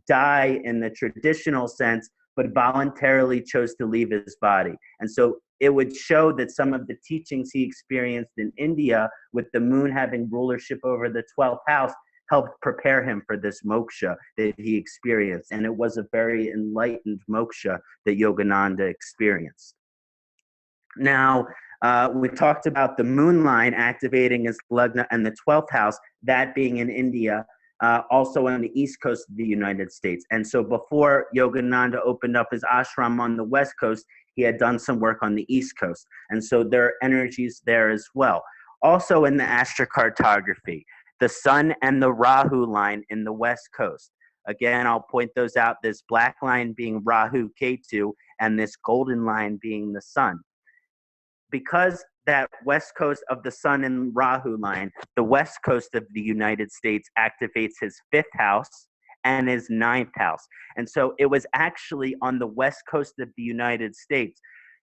die in the traditional sense, but voluntarily chose to leave his body. And so it would show that some of the teachings he experienced in India, with the moon having rulership over the 12th house, helped prepare him for this moksha that he experienced. And it was a very enlightened moksha that Yogananda experienced. Now, we talked about the moon line activating his lagna and the 12th house, that being in India, also on the east coast of the United States. And so before Yogananda opened up his ashram on the west coast, he had done some work on the east coast. And so there are energies there as well. Also in the AstroCartography, the sun and the Rahu line in the west coast. Again, I'll point those out, this black line being Rahu Ketu and this golden line being the sun. Because that west coast of the sun and Rahu line, the west coast of the United States activates his 5th house and his 9th house. And so it was actually on the west coast of the United States.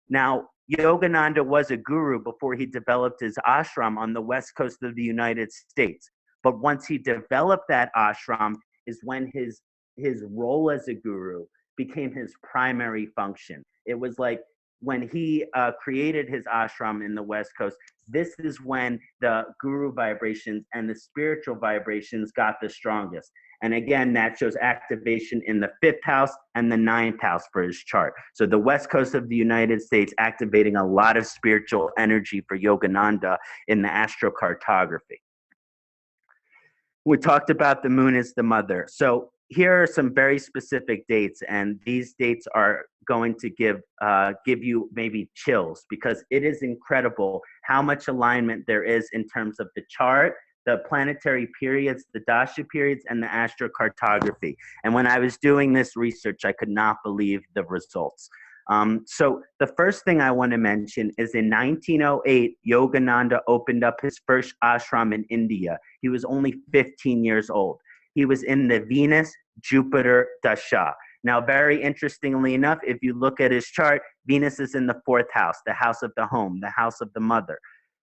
Now, Yogananda was a guru before he developed his ashram on the west coast of the United States. But once he developed that ashram is when his role as a guru became his primary function. It was like when he created his ashram in the West Coast, this is when the guru vibrations and the spiritual vibrations got the strongest. And again, that shows activation in the 5th house and the 9th house for his chart. So the West Coast of the United States activating a lot of spiritual energy for Yogananda in the astrocartography. We talked about the moon as the mother. So here are some very specific dates, and these dates are going to give you maybe chills, because it is incredible how much alignment there is in terms of the chart, the planetary periods, the dasha periods, and the astrocartography. And when I was doing this research, I could not believe the results. So the first thing I want to mention is in 1908, Yogananda opened up his first ashram in India. He was only 15 years old. He was in the Venus-Jupiter dasha. Now, very interestingly enough, if you look at his chart, Venus is in the 4th house, the house of the home, the house of the mother.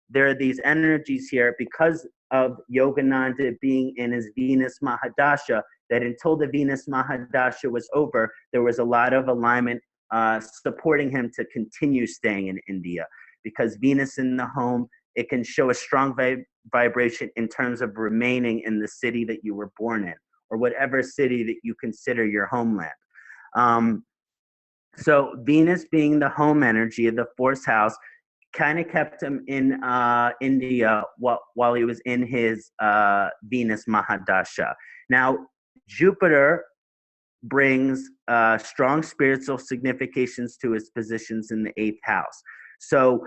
There are these energies here because of Yogananda being in his Venus Mahadasha, that until the Venus Mahadasha was over, there was a lot of alignment supporting him to continue staying in India. Because Venus in the home, it can show a strong vibration in terms of remaining in the city that you were born in, or whatever city that you consider your homeland. So Venus being the home energy of the 4th house kind of kept him in India while he was in his Venus Mahadasha. Now, Jupiter brings strong spiritual significations to his positions in the 8th house. So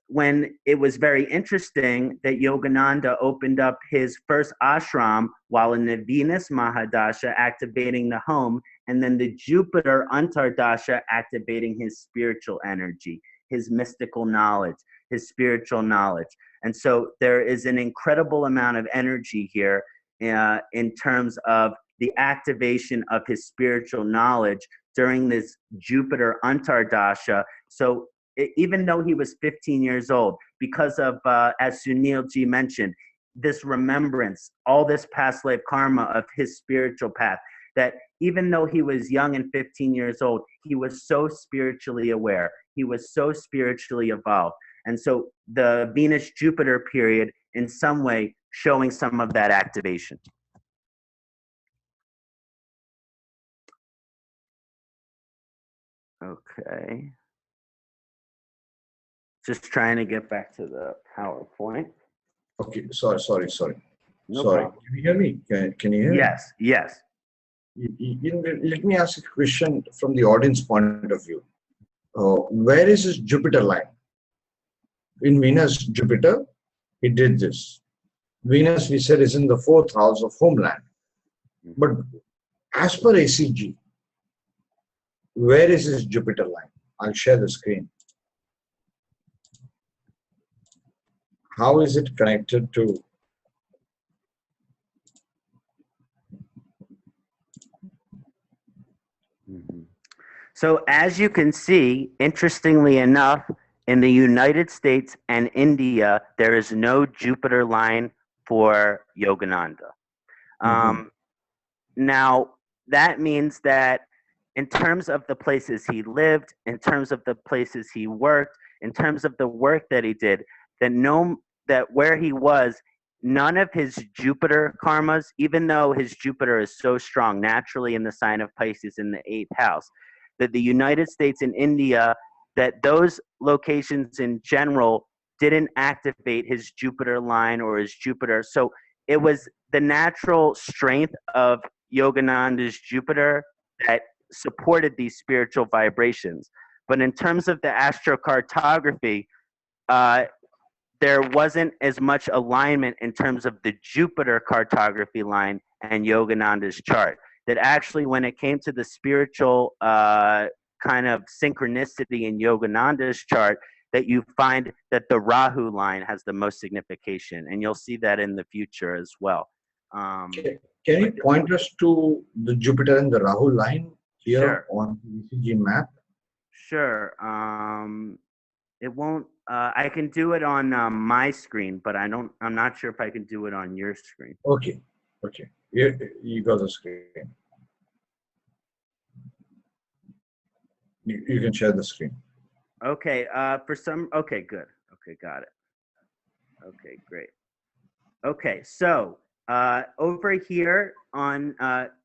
when it was very interesting that Yogananda opened up his first ashram while in the Venus Mahadasha, activating the home, and then the Jupiter Antardasha activating his spiritual energy, his mystical knowledge, his spiritual knowledge. And so there is an incredible amount of energy here in terms of the activation of his spiritual knowledge during this Jupiter Antardasha. So even though he was 15 years old, because of, as Sunil Ji mentioned, this remembrance, all this past life karma of his spiritual path, that even though he was young and 15 years old, he was so spiritually aware. He was so spiritually evolved. And so the Venus-Jupiter period, in some way, showing some of that activation. Okay. Just trying to get back to the PowerPoint. Okay, sorry. No Sorry. problem. Can you hear me? Can you hear me? Yes. Let me ask a question from the audience point of view. Where is his Jupiter line? In Venus, Jupiter, he did this. Venus, we said, is in the 4th house of homeland. But as per ACG, where is his Jupiter line? I'll share the screen. How is it connected to? So as you can see, interestingly enough, in the United States and India, there is no Jupiter line for Yogananda. Now, that means that in terms of the places he lived, in terms of the places he worked, in terms of the work that he did, that where he was, none of his Jupiter karmas, even though his Jupiter is so strong naturally in the sign of Pisces in the 8th house, that the United States and India, that those locations in general didn't activate his Jupiter line or his Jupiter. So it was the natural strength of Yogananda's Jupiter that supported these spiritual vibrations. But in terms of the astrocartography, there wasn't as much alignment in terms of the Jupiter cartography line and Yogananda's chart. That actually, when it came to the spiritual kind of synchronicity in Yogananda's chart, that you find that the Rahu line has the most signification, and you'll see that in the future as well. Can you point us to the Jupiter and the Rahu line here Sure. on the ECG map? Sure. It won't. I can do it on my screen, but I'm not sure if I can do it on your screen. Okay. Okay. You got the screen. You can share the screen. Okay. Okay. Good. Okay. Got it. Okay. Great. Okay. So over here on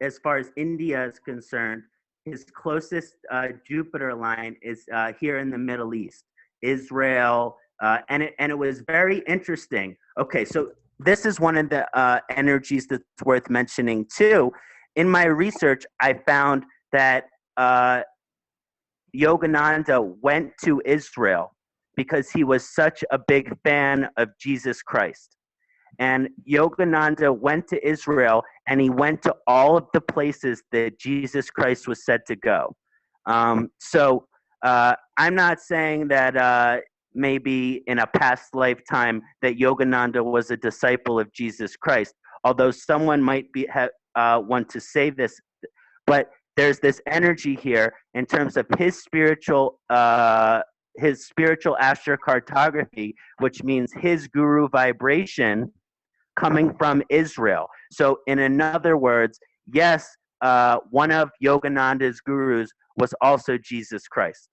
as far as India is concerned, his closest Jupiter line is here in the Middle East. Israel, and it was very interesting. Okay, so this is one of the energies that's worth mentioning too. In my research, I found that Yogananda went to Israel because he was such a big fan of Jesus Christ. And Yogananda went to Israel, and he went to all of the places that Jesus Christ was said to go. So I'm not saying that maybe in a past lifetime that Yogananda was a disciple of Jesus Christ, although someone might want to say this, but there's this energy here in terms of his spiritual astrocartography, which means his guru vibration coming from Israel. So in other words, yes, one of Yogananda's gurus was also Jesus Christ.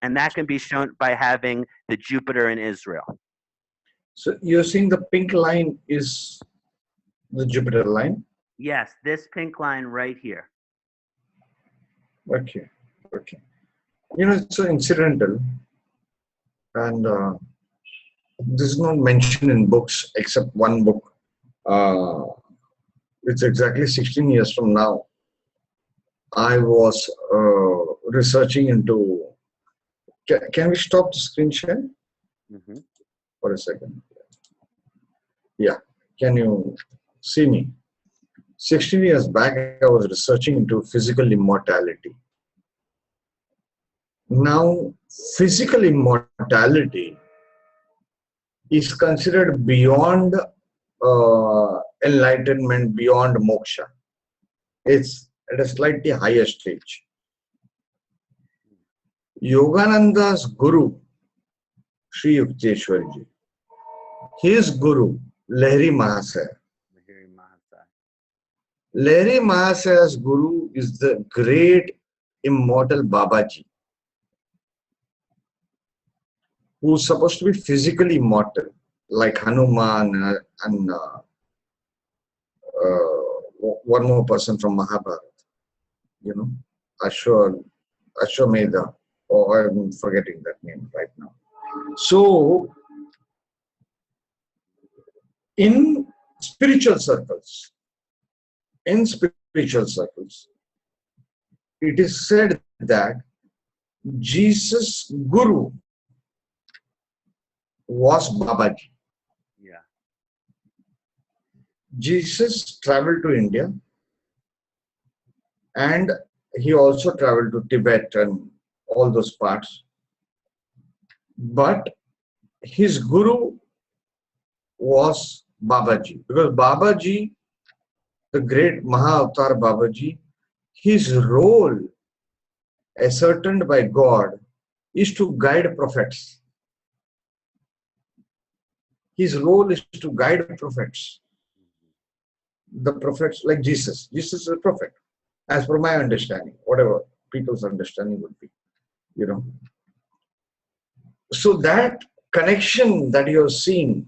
And that can be shown by having the Jupiter in Israel. So you're saying the pink line is the Jupiter line? Yes, this pink line right here. Okay. Okay. You know, it's so incidental. And this is not mentioned in books except one book. It's exactly 16 years from now. I was researching into. Can we stop the screen share for a second? Yeah. Can you see me? 16 years back, I was researching into physical immortality. Now, physical immortality is considered beyond enlightenment, beyond moksha. It's at a slightly higher stage. Yogananda's guru, Sri Yukteswarji, his guru, Lahiri Mahasaya. Lahiri Mahasaya's guru is the great immortal Babaji, who's supposed to be physically immortal, like Hanuman and one more person from Mahabharata, you know, Ashwamedha, or I'm forgetting that name right now. So, in spiritual circles, it is said that Jesus' guru was Babaji. Yeah. Jesus traveled to India, and he also traveled to Tibet and all those parts. But his guru was Babaji, because Babaji, the great Maha-Avatar Babaji, his role ascertained by God is to guide prophets. His role is to guide prophets. The prophets like Jesus. Jesus is a prophet. as per my understanding, whatever people's understanding would be, you know. So that connection that you're seeing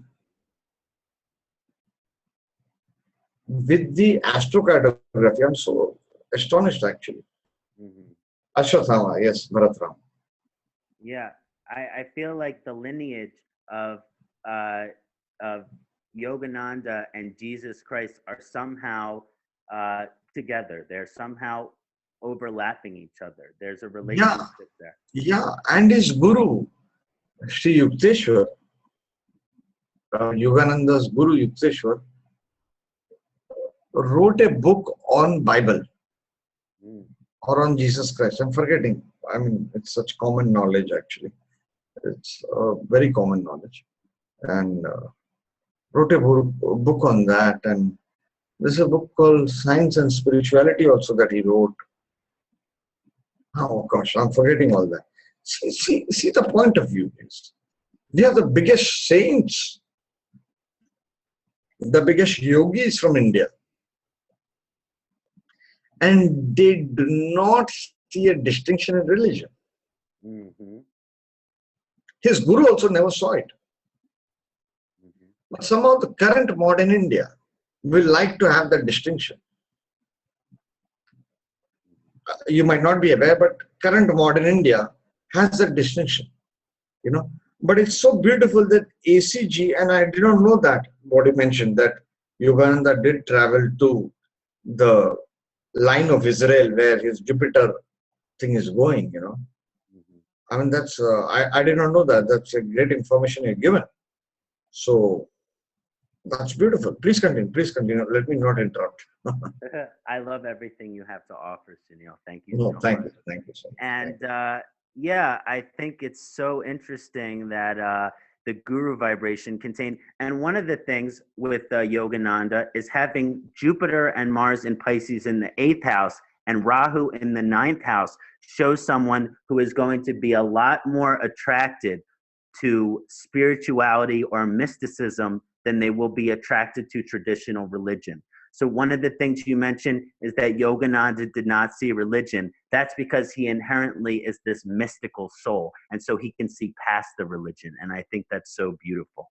with the astrocartography, I'm so astonished actually. Mm-hmm. Ashwatthama, yes, Bharatram. Yeah, I feel like the lineage of uh, of Yogananda and Jesus Christ are somehow together. They're somehow overlapping each other. There's a relationship there. Yeah, and his guru, Sri Yukteswar, Yogananda's guru Yukteswar, wrote a book on Bible or on Jesus Christ. I'm forgetting. I mean, it's such common knowledge actually. It's very common knowledge. And wrote a book on that. And there's a book called Science and Spirituality also that he wrote. Oh gosh, I'm forgetting all that. See the point of view is, we are the biggest saints, the biggest yogis from India. And they do not see a distinction in religion. Mm-hmm. His guru also never saw it. Mm-hmm. But somehow the current modern India will like to have that distinction. You might not be aware, but current modern India has that distinction, you know. But it's so beautiful that ACG, and I did not know that, what you mentioned, that Yogananda did travel to the line of Israel where his Jupiter thing is going, you know. Mm-hmm. I mean, that's, I did not know that. That's a great information you're given. So, that's beautiful. Please continue. Please continue. Let me not interrupt. I love everything you have to offer, Sunil. Thank you No, so thank much. you. Thank you so much. And yeah, I think it's so interesting that the guru vibration contained. And one of the things with Yogananda is having Jupiter and Mars in Pisces in the 8th house and Rahu in the 9th house shows someone who is going to be a lot more attracted to spirituality or mysticism than they will be attracted to traditional religion. So one of the things you mentioned is that Yogananda did not see religion. That's because he inherently is this mystical soul. And so he can see past the religion. And I think that's so beautiful.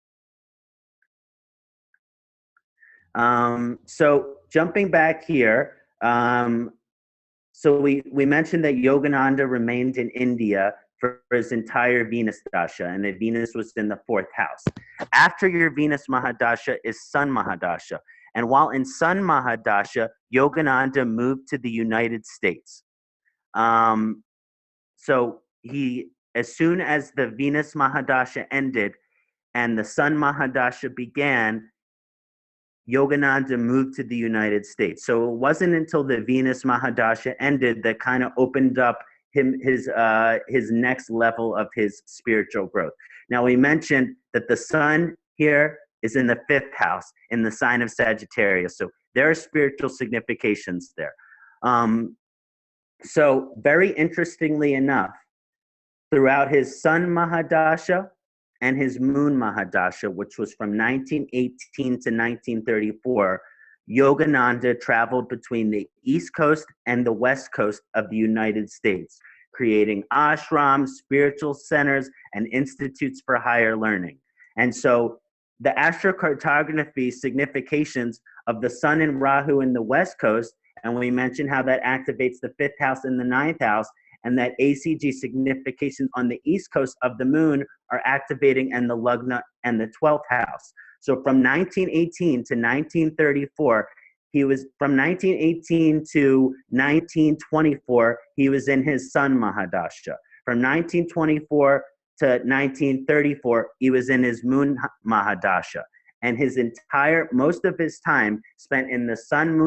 So jumping back here, so we mentioned that Yogananda remained in India for his entire Venus dasha, and that Venus was in the 4th house. After your Venus Mahadasha is Sun Mahadasha. And while in Sun Mahadasha, Yogananda moved to the United States. So he, as soon as the Venus Mahadasha ended and the Sun Mahadasha began, Yogananda moved to the United States. So it wasn't until the Venus Mahadasha ended that kind of opened up his next level of his spiritual growth. Now we mentioned that the Sun here is in the 5th house in the sign of Sagittarius. So there are spiritual significations there. So very interestingly enough, throughout his Sun Mahadasha and his Moon Mahadasha, which was from 1918 to 1934, Yogananda traveled between the East Coast and the West Coast of the United States, creating ashrams, spiritual centers, and institutes for higher learning. And so the astrocartography significations of the Sun and Rahu in the West Coast, and we mentioned how that activates the 5th house and the 9th house, and that ACG significations on the East Coast of the Moon are activating in the Lagna and the 12th house. So from 1918 to 1934, from 1918 to 1924, he was in his Sun Mahadasha. From 1924 to 1934, he was in his Moon Mahadasha. And most of his time spent in the Sun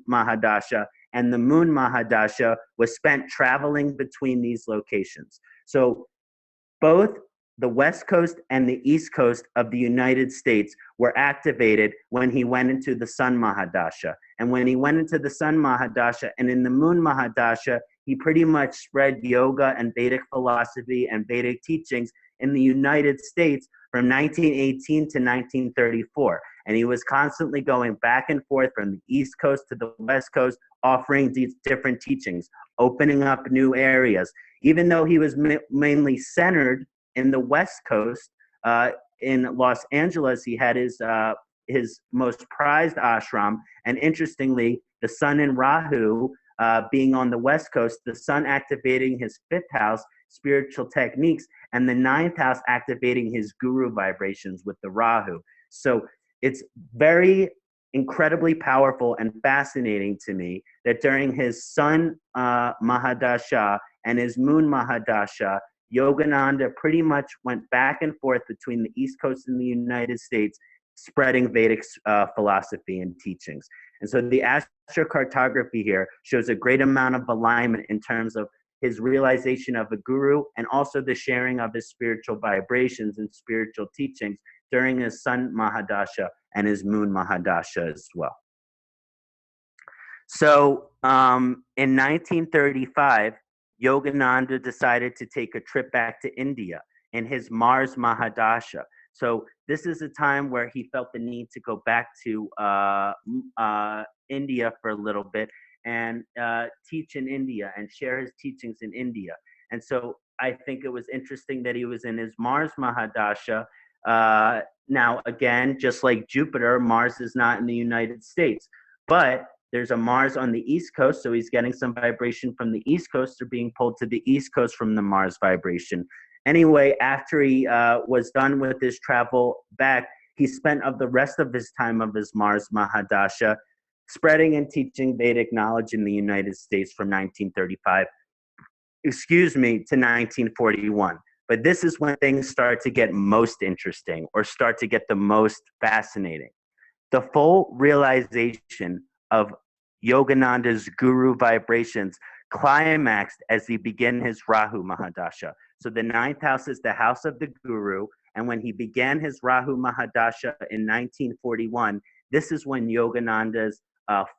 Mahadasha, and the Moon Mahadasha was spent traveling between these locations. So both the West Coast and the East Coast of the United States were activated when he went into the Sun Mahadasha. And when he went into the Sun Mahadasha and in the Moon Mahadasha, he pretty much spread yoga and Vedic philosophy and Vedic teachings in the United States from 1918 to 1934. And he was constantly going back and forth from the East Coast to the West Coast, offering these different teachings, opening up new areas. Even though he was mainly centered in the West Coast, in Los Angeles, he had his most prized ashram. And interestingly, the sun in Rahu, being on the West Coast, the sun activating his 5th house, spiritual techniques, and the 9th house activating his guru vibrations with the Rahu. So it's very incredibly powerful and fascinating to me that during his sun Mahadasha and his moon Mahadasha, Yogananda pretty much went back and forth between the East Coast and the United States, spreading Vedic philosophy and teachings. And so the astrocartography here shows a great amount of alignment in terms of his realization of a guru and also the sharing of his spiritual vibrations and spiritual teachings during his sun Mahadasha and his moon Mahadasha as well. So in 1935, Yogananda decided to take a trip back to India in his Mars Mahadasha. So this is a time where he felt the need to go back to India for a little bit and teach in India and share his teachings in India. And so I think it was interesting that he was in his Mars Mahadasha. Now, again, just like Jupiter, Mars is not in the United States, but there's a Mars on the East Coast, so he's getting some vibration from the East Coast. They're being pulled to the East Coast from the Mars vibration. Anyway, after he was done with his travel back, he spent the rest of his time of his Mars Mahadasha spreading and teaching Vedic knowledge in the United States from 1935, to 1941. But this is when things start to get most interesting or start to get the most fascinating. The full realization of Yogananda's guru vibrations climaxed as he began his Rahu Mahadasha. So the 9th house is the house of the guru. And when he began his Rahu Mahadasha in 1941, this is when Yogananda's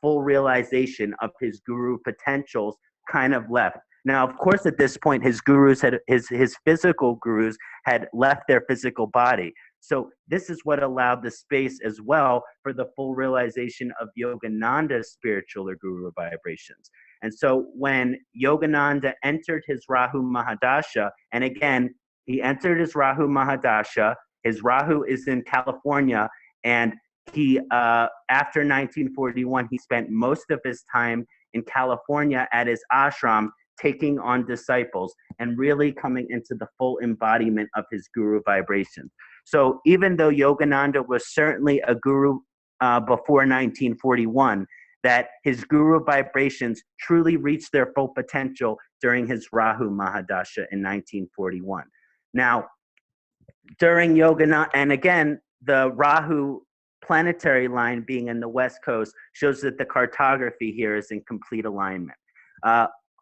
full realization of his guru potentials kind of left. Now, of course, at this point, his gurus had his physical gurus had left their physical body. So this is what allowed the space as well for the full realization of Yogananda's spiritual or guru vibrations. And so when Yogananda entered his Rahu Mahadasha, and again, he entered his Rahu Mahadasha, his Rahu is in California, and he, after 1941, he spent most of his time in California at his ashram, taking on disciples and really coming into the full embodiment of his guru vibrations. So even though Yogananda was certainly a guru before 1941, that his guru vibrations truly reached their full potential during his Rahu Mahadasha in 1941. Now, during Yogananda, and again, the Rahu planetary line being in the West Coast shows that the cartography here is in complete alignment.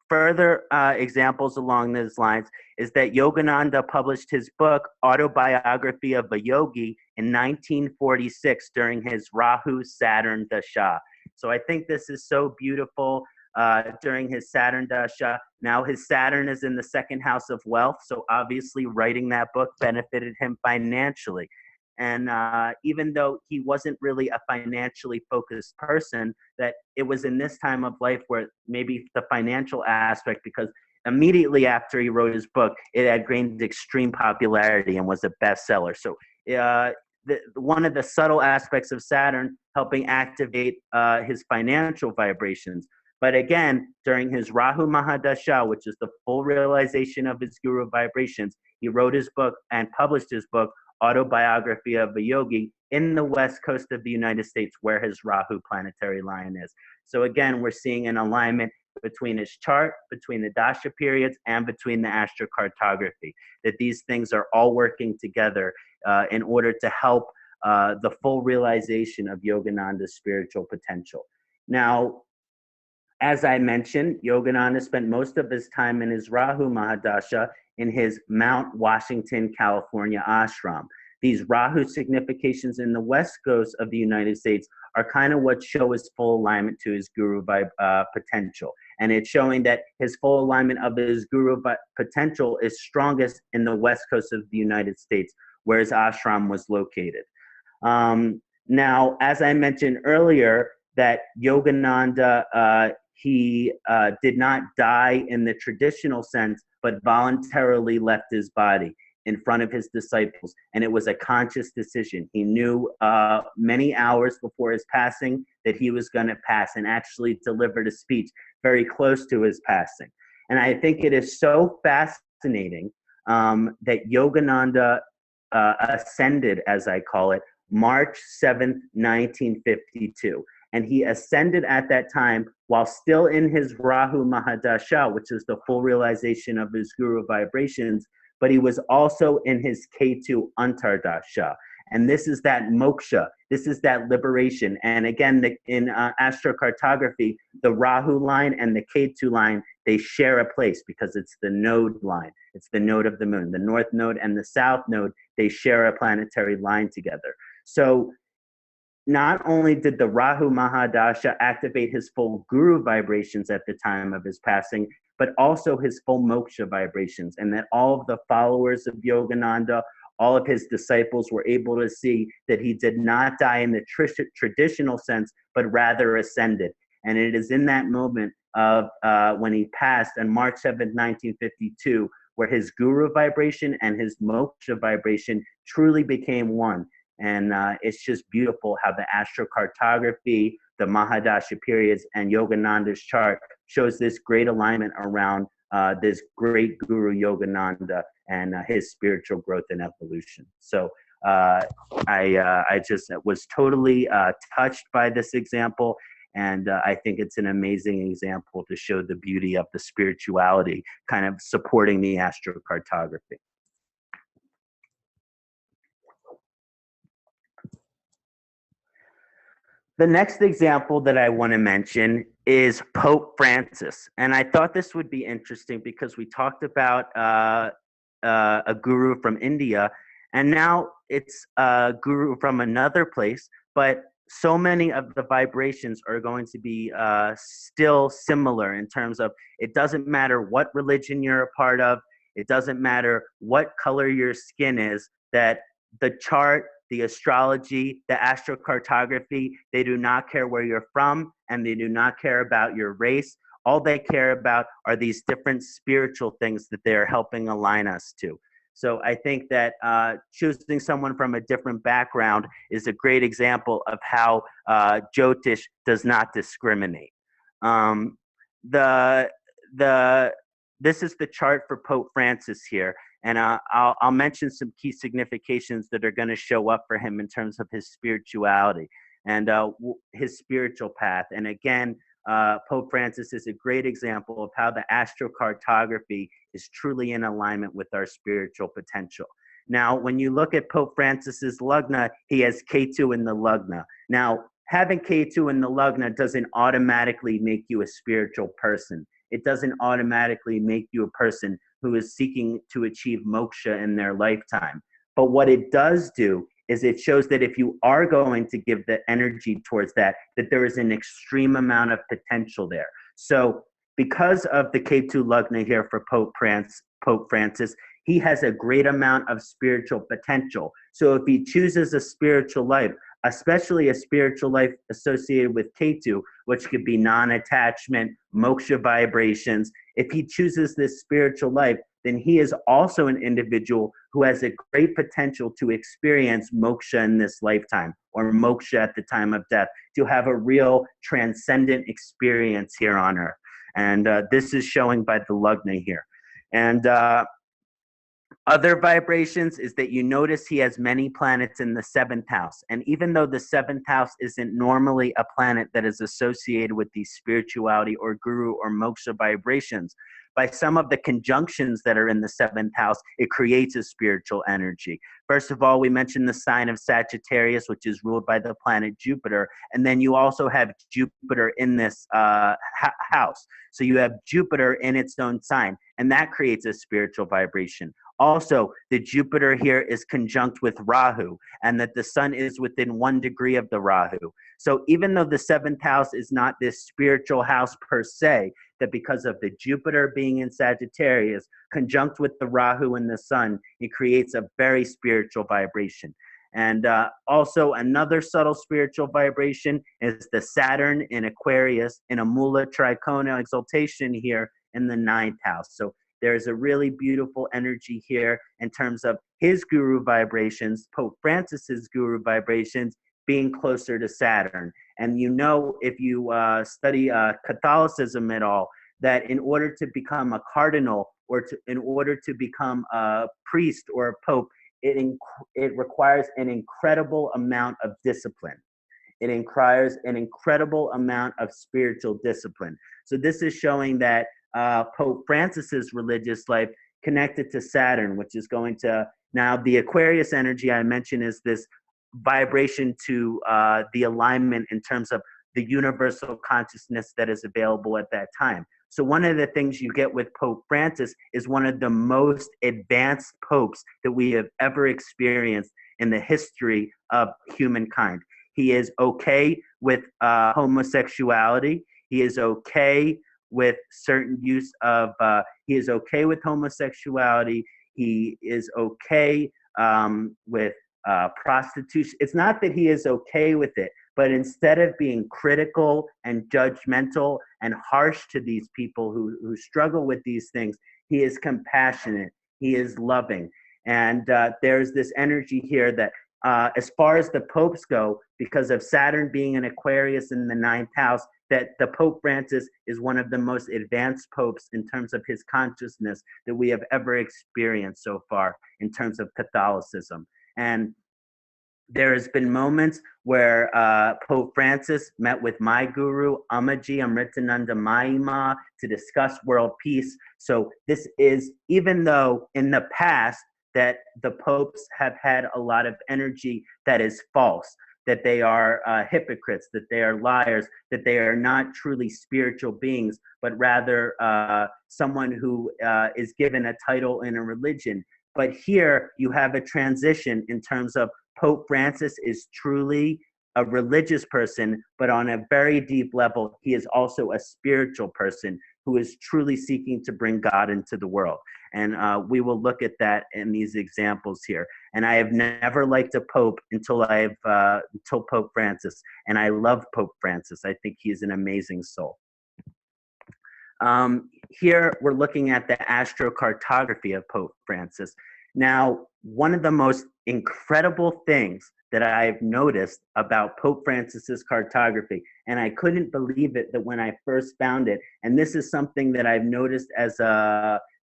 Further examples along those lines is that Yogananda published his book, Autobiography of a Yogi, in 1946 during his Rahu Saturn Dasha. So I think this is so beautiful during his Saturn Dasha. Now his Saturn is in the 2nd house of wealth, so obviously writing that book benefited him financially. And even though he wasn't really a financially focused person, that it was in this time of life where maybe the financial aspect, because immediately after he wrote his book, it had gained extreme popularity and was a bestseller. So one of the subtle aspects of Saturn helping activate his financial vibrations. But again, during his Rahu Mahadasha, which is the full realization of his guru vibrations, he wrote his book and published his book, Autobiography of a Yogi, in the West Coast of the United States, where his Rahu planetary line is. So again, we're seeing an alignment between his chart, between the dasha periods, and between the astrocartography, that these things are all working together in order to help the full realization of Yogananda's spiritual potential. Now, as I mentioned, Yogananda spent most of his time in his Rahu Mahadasha in his Mount Washington, California ashram. These Rahu significations in the West Coast of the United States are kind of what show his full alignment to his guru potential. And it's showing that his full alignment of his guru potential is strongest in the West Coast of the United States, where his ashram was located. Now, as I mentioned earlier, that Yogananda, he did not die in the traditional sense, but voluntarily left his body in front of his disciples. And it was a conscious decision. He knew many hours before his passing that he was going to pass, and actually delivered a speech very close to his passing. And I think it is so fascinating that Yogananda ascended, as I call it, March 7th, 1952. And he ascended at that time while still in his Rahu Mahadasha, which is the full realization of his guru vibrations, but he was also in his Ketu Antardasha. And this is that moksha, this is that liberation. And again, in AstroCartography, the Rahu line and the Ketu line, they share a place because it's the node line. It's the node of the moon. The north node and the south node, they share a planetary line together. So not only did the Rahu Mahadasha activate his full guru vibrations at the time of his passing, but also his full moksha vibrations, and that all of the followers of Yogananda, all of his disciples were able to see that he did not die in the traditional sense, but rather ascended. And it is in that moment of when he passed on March 7th, 1952, where his guru vibration and his moksha vibration truly became one. And it's just beautiful how the astrocartography, the Mahadasha periods, and Yogananda's chart shows this great alignment around this great guru Yogananda and his spiritual growth and evolution. So I just was totally touched by this example. And I think it's an amazing example to show the beauty of the spirituality kind of supporting the astrocartography. The next example that I want to mention is Pope Francis. And I thought this would be interesting because we talked about a guru from India, and now it's a guru from another place, but so many of the vibrations are going to be still similar in terms of it doesn't matter what religion you're a part of, it doesn't matter what color your skin is, that the chart, the astrology, the astrocartography, they do not care where you're from, and they do not care about your race. All they care about are these different spiritual things that they're helping align us to. So I think that choosing someone from a different background is a great example of how Jyotish does not discriminate. This is the chart for Pope Francis here. And I'll mention some key significations that are going to show up for him in terms of his spirituality and his spiritual path. And again, Pope Francis is a great example of how the astrocartography is truly in alignment with our spiritual potential. Now, when you look at Pope Francis's Lagna, he has Ketu in the Lagna. Now, having Ketu in the Lagna doesn't automatically make you a spiritual person. It doesn't automatically make you a person who is seeking to achieve moksha in their lifetime. But what it does do is it shows that if you are going to give the energy towards that, that there is an extreme amount of potential there. So because of the Ketu Lagna here for Pope Francis, he has a great amount of spiritual potential. So if he chooses a spiritual life, especially a spiritual life associated with Ketu, which could be non-attachment, moksha vibrations, if he chooses this spiritual life, then he is also an individual who has a great potential to experience moksha in this lifetime, or moksha at the time of death, to have a real transcendent experience here on earth. And this is showing by the Lagna here. And other vibrations is that you notice he has many planets in the 7th house. And even though the 7th house isn't normally a planet that is associated with these spirituality or guru or moksha vibrations, by some of the conjunctions that are in the 7th house, it creates a spiritual energy. First of all, we mentioned the sign of Sagittarius, which is ruled by the planet Jupiter. And then you also have Jupiter in this house. So you have Jupiter in its own sign, and that creates a spiritual vibration. Also, the Jupiter here is conjunct with Rahu, and that the sun is within 1 degree of the Rahu. So even though the 7th house is not this spiritual house per se, that because of the Jupiter being in Sagittarius, conjunct with the Rahu and the sun, it creates a very spiritual vibration. And also another subtle spiritual vibration is the Saturn in Aquarius in a Mula Tricona exaltation here in the 9th house. So there's a really beautiful energy here in terms of his guru vibrations, Pope Francis's guru vibrations being closer to Saturn. And you know, if you study Catholicism at all, that in order to become a cardinal or in order to become a priest or a pope, it requires an incredible amount of discipline. It requires an incredible amount of spiritual discipline. So this is showing that Pope Francis's religious life connected to Saturn, which is going to, now the Aquarius energy I mentioned is this vibration to the alignment in terms of the universal consciousness that is available at that time. So one of the things you get with Pope Francis is one of the most advanced popes that we have ever experienced in the history of humankind. He is okay with homosexuality. He is okay with certain use of, he is okay with homosexuality. He is okay with prostitution. It's not that he is okay with it, but instead of being critical and judgmental and harsh to these people who struggle with these things, he is compassionate, he is loving. And there's this energy here that as far as the popes go, because of Saturn being in Aquarius in the 9th house, that the Pope Francis is one of the most advanced popes in terms of his consciousness that we have ever experienced so far in terms of Catholicism. And there has been moments where Pope Francis met with my guru, Amaji Amritananda Mahima, to discuss world peace. So this is, even though in the past that the popes have had a lot of energy that is false, that they are hypocrites, that they are liars, that they are not truly spiritual beings, but rather someone who is given a title in a religion. But here you have a transition in terms of Pope Francis is truly a religious person, but on a very deep level, he is also a spiritual person who is truly seeking to bring God into the world. And we will look at that in these examples here. And I have never liked a pope until Pope Francis. And I love Pope Francis. I think he's an amazing soul. Here we're looking at the astrocartography of Pope Francis. Now, one of the most incredible things that I've noticed about Pope Francis's cartography, and I couldn't believe it that when I first found it, and this is something that I've noticed as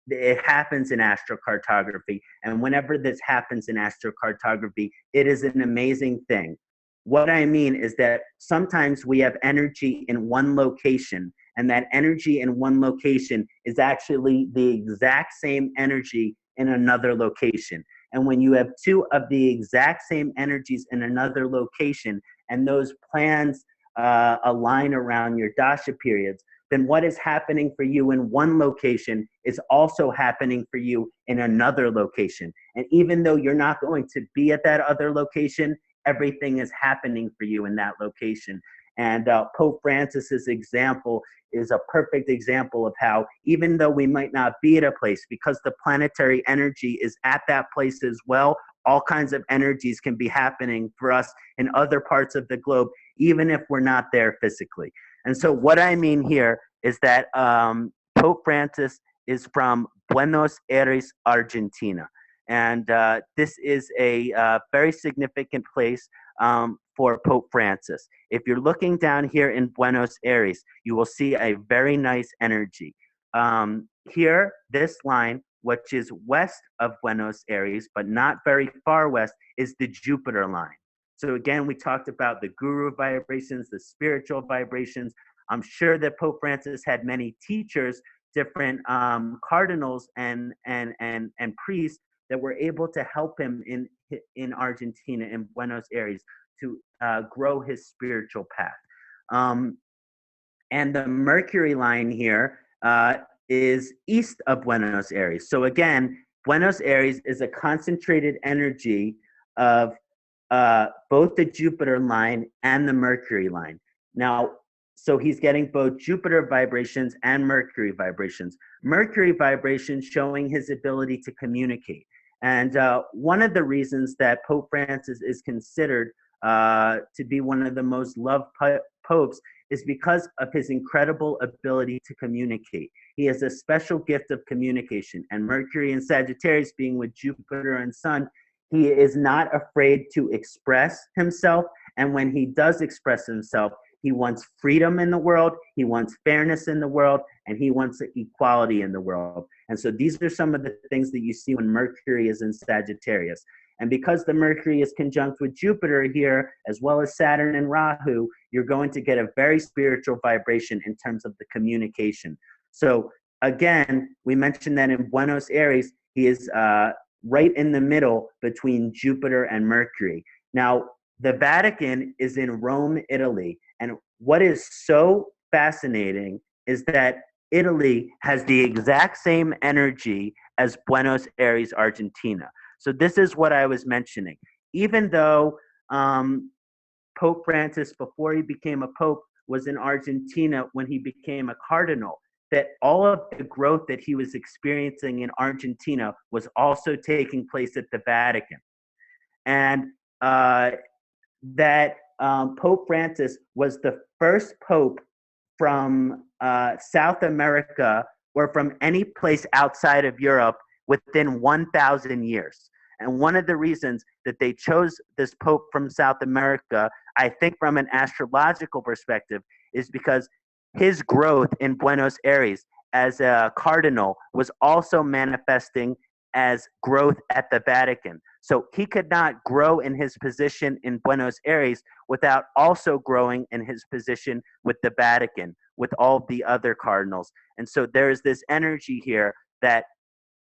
it happens in astrocartography, and whenever this happens in astrocartography, it is an amazing thing. What I mean is that sometimes we have energy in one location, and that energy in one location is actually the exact same energy in another location. And when you have two of the exact same energies in another location, and those plans align around your dasha periods, then what is happening for you in one location is also happening for you in another location. And even though you're not going to be at that other location, everything is happening for you in that location. And Pope Francis's example is a perfect example of how, even though we might not be at a place, because the planetary energy is at that place as well, all kinds of energies can be happening for us in other parts of the globe, even if we're not there physically. And so what I mean here is that Pope Francis is from Buenos Aires, Argentina. And this is a very significant place for Pope Francis. If you're looking down here in Buenos Aires, you will see a very nice energy. Here, this line, which is west of Buenos Aires, but not very far west, is the Jupiter line. So again, we talked about the guru vibrations, the spiritual vibrations. I'm sure that Pope Francis had many teachers, different cardinals and priests that were able to help him in Argentina, in Buenos Aires, to grow his spiritual path. And the Mercury line here is east of Buenos Aires. So again, Buenos Aires is a concentrated energy of both the Jupiter line and the Mercury line. Now, so he's getting both Jupiter vibrations and Mercury vibrations. Mercury vibrations showing his ability to communicate. And one of the reasons that Pope Francis is considered to be one of the most loved popes is because of his incredible ability to communicate. He has a special gift of communication, and Mercury and Sagittarius being with Jupiter and Sun, he is not afraid to express himself. And when he does express himself, he wants freedom in the world, he wants fairness in the world, and he wants equality in the world. And so these are some of the things that you see when Mercury is in Sagittarius. And because the Mercury is conjunct with Jupiter here, as well as Saturn and Rahu, you're going to get a very spiritual vibration in terms of the communication. So again, we mentioned that in Buenos Aires, he is right in the middle between Jupiter and Mercury. Now, the Vatican is in Rome, Italy. And what is so fascinating is that Italy has the exact same energy as Buenos Aires, Argentina. So this is what I was mentioning. Even though Pope Francis, before he became a pope, was in Argentina when he became a cardinal, that all of the growth that he was experiencing in Argentina was also taking place at the Vatican. And that Pope Francis was the first pope from South America or from any place outside of Europe within 1,000 years. And one of the reasons that they chose this pope from South America, I think from an astrological perspective, is because his growth in Buenos Aires as a cardinal was also manifesting as growth at the Vatican. So he could not grow in his position in Buenos Aires without also growing in his position with the Vatican, with all the other cardinals. And so there is this energy here that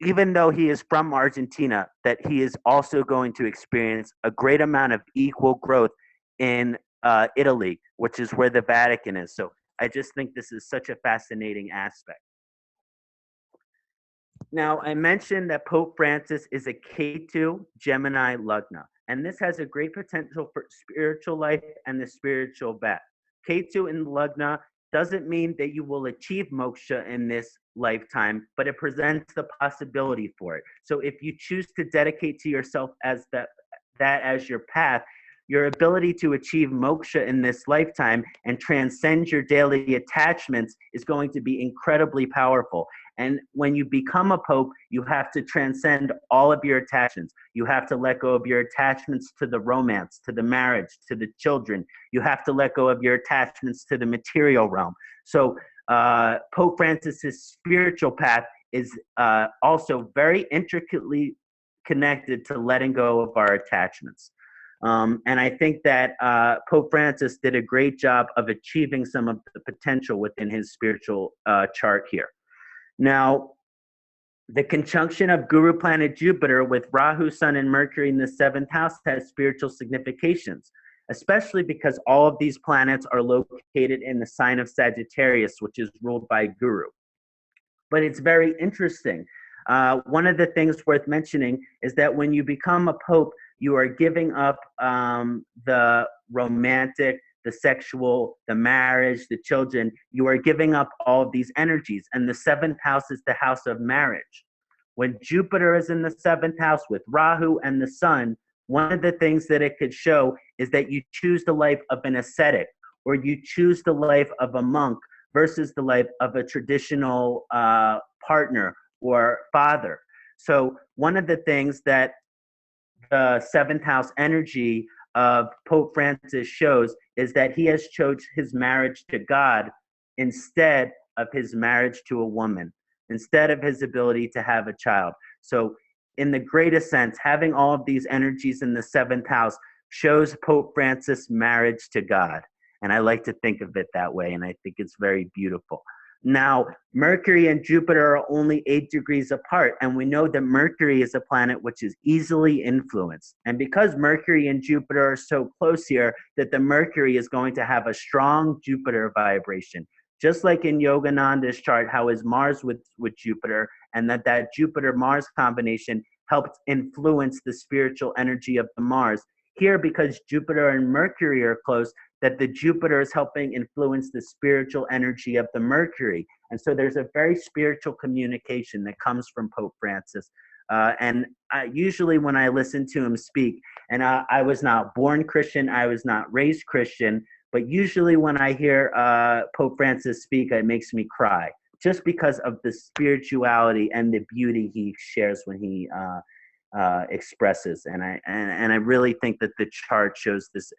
even though he is from Argentina, that he is also going to experience a great amount of equal growth in Italy, which is where the Vatican is. So I just think this is such a fascinating aspect. Now, I mentioned that Pope Francis is a Ketu Gemini Lugna, and this has a great potential for spiritual life and the spiritual path. Ketu in Lugna doesn't mean that you will achieve moksha in this lifetime, but it presents the possibility for it. So if you choose to dedicate to yourself as that as your path, your ability to achieve moksha in this lifetime and transcend your daily attachments is going to be incredibly powerful. And when you become a pope, you have to transcend all of your attachments. You have to let go of your attachments to the romance, to the marriage, to the children. You have to let go of your attachments to the material realm. So Pope Francis's spiritual path is also very intricately connected to letting go of our attachments. And I think that Pope Francis did a great job of achieving some of the potential within his spiritual chart here. Now, the conjunction of Guru planet Jupiter with Rahu, Sun, and Mercury in the 7th house has spiritual significations, especially because all of these planets are located in the sign of Sagittarius, which is ruled by Guru. But it's very interesting. One of the things worth mentioning is that when you become a pope, you are giving up the romantic, the sexual, the marriage, the children. You are giving up all of these energies. And the 7th house is the house of marriage. When Jupiter is in the 7th house with Rahu and the Sun, one of the things that it could show is that you choose the life of an ascetic, or you choose the life of a monk versus the life of a traditional partner or father. So one of the things that the 7th house energy of Pope Francis shows is that he has chosen his marriage to God instead of his marriage to a woman, instead of his ability to have a child. So in the greatest sense, having all of these energies in the 7th house shows Pope Francis' marriage to God. And I like to think of it that way, and I think it's very beautiful. Now, Mercury and Jupiter are only 8 degrees apart, and we know that Mercury is a planet which is easily influenced. And because Mercury and Jupiter are so close here, that the Mercury is going to have a strong Jupiter vibration. Just like in Yogananda's chart, how is Mars with Jupiter, and that Jupiter-Mars combination helped influence the spiritual energy of the Mars. Here, because Jupiter and Mercury are close, that the Jupiter is helping influence the spiritual energy of the Mercury. And so there's a very spiritual communication that comes from Pope Francis Usually when I listen to him speak, and I was not born Christian, I was not raised Christian, but usually when I hear Pope Francis speak, it makes me cry, just because of the spirituality and the beauty he shares when he expresses. And I really think that the chart shows this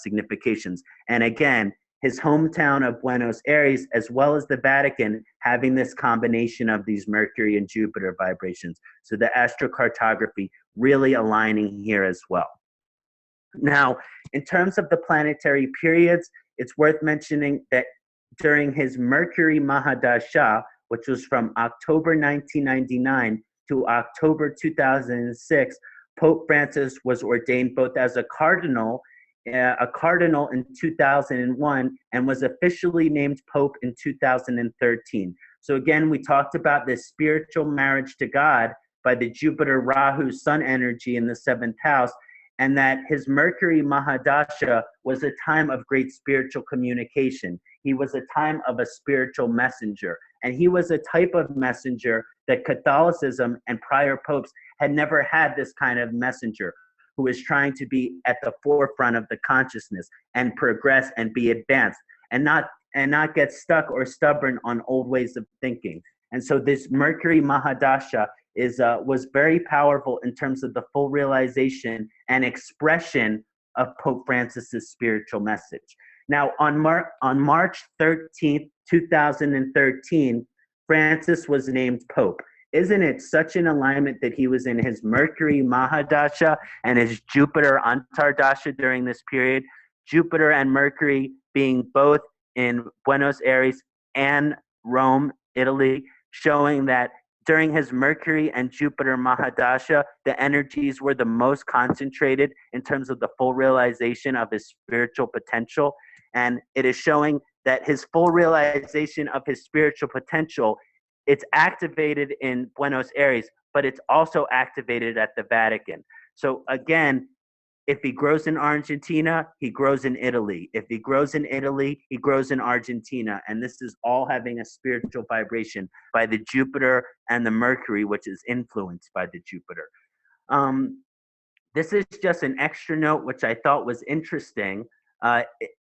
significations. And again, his hometown of Buenos Aires, as well as the Vatican, having this combination of these Mercury and Jupiter vibrations. So the astrocartography really aligning here as well. Now, in terms of the planetary periods, it's worth mentioning that during his Mercury Mahadasha, which was from October 1999 to October 2006, Pope Francis was ordained both as a cardinal in 2001 and was officially named Pope in 2013. So again, we talked about this spiritual marriage to God by the Jupiter Rahu Sun energy in the 7th house, and that his Mercury Mahadasha was a time of great spiritual communication. He was a time of a spiritual messenger, and he was a type of messenger that Catholicism and prior popes had never had. This kind of messenger who is trying to be at the forefront of the consciousness and progress and be advanced, and not get stuck or stubborn on old ways of thinking. And so this Mercury Mahadasha was very powerful in terms of the full realization and expression of Pope Francis's spiritual message. Now, on March 13th, 2013, Francis was named Pope. Isn't it such an alignment that he was in his Mercury Mahadasha and his Jupiter Antardasha during this period? Jupiter and Mercury being both in Buenos Aires and Rome, Italy, showing that during his Mercury and Jupiter Mahadasha, the energies were the most concentrated in terms of the full realization of his spiritual potential. And it is showing that his full realization of his spiritual potential, it's activated in Buenos Aires, but it's also activated at the Vatican. So again, if he grows in Argentina, he grows in Italy. If he grows in Italy, he grows in Argentina. And this is all having a spiritual vibration by the Jupiter and the Mercury, which is influenced by the Jupiter. This is just an extra note, which I thought was interesting.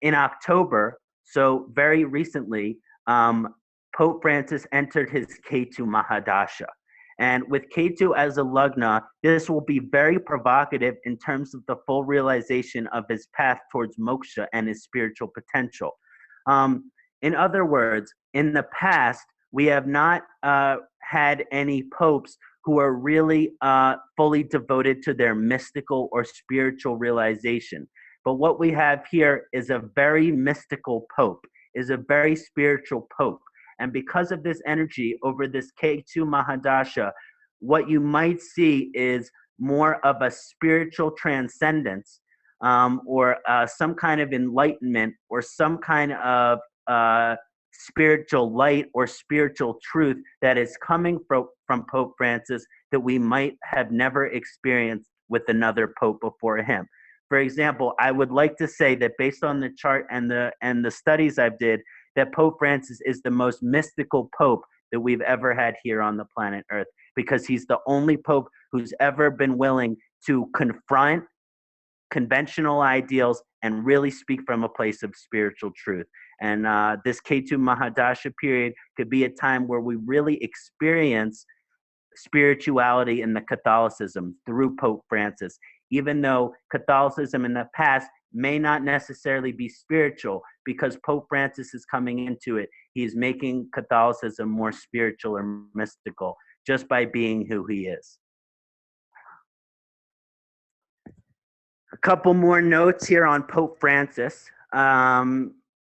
In October, so very recently, Pope Francis entered his Ketu Mahadasha. And with Ketu as a Lagna, this will be very provocative in terms of the full realization of his path towards moksha and his spiritual potential. In other words, in the past, we have not had any popes who are really fully devoted to their mystical or spiritual realization. But what we have here is a very mystical pope, is a very spiritual pope. And because of this energy over this Ketu Mahadasha, what you might see is more of a spiritual transcendence, or some kind of enlightenment, or some kind of spiritual light or spiritual truth that is coming from Pope Francis that we might have never experienced with another pope before him. For example, I would like to say that based on the chart and the studies I've did, that Pope Francis is the most mystical pope that we've ever had here on the planet Earth, because he's the only pope who's ever been willing to confront conventional ideals and really speak from a place of spiritual truth. And this Ketu Mahadasha period could be a time where we really experience spirituality in the Catholicism through Pope Francis, even though Catholicism in the past may not necessarily be spiritual, because Pope Francis is coming into it. He's making Catholicism more spiritual or mystical just by being who he is. A couple more notes here on Pope Francis.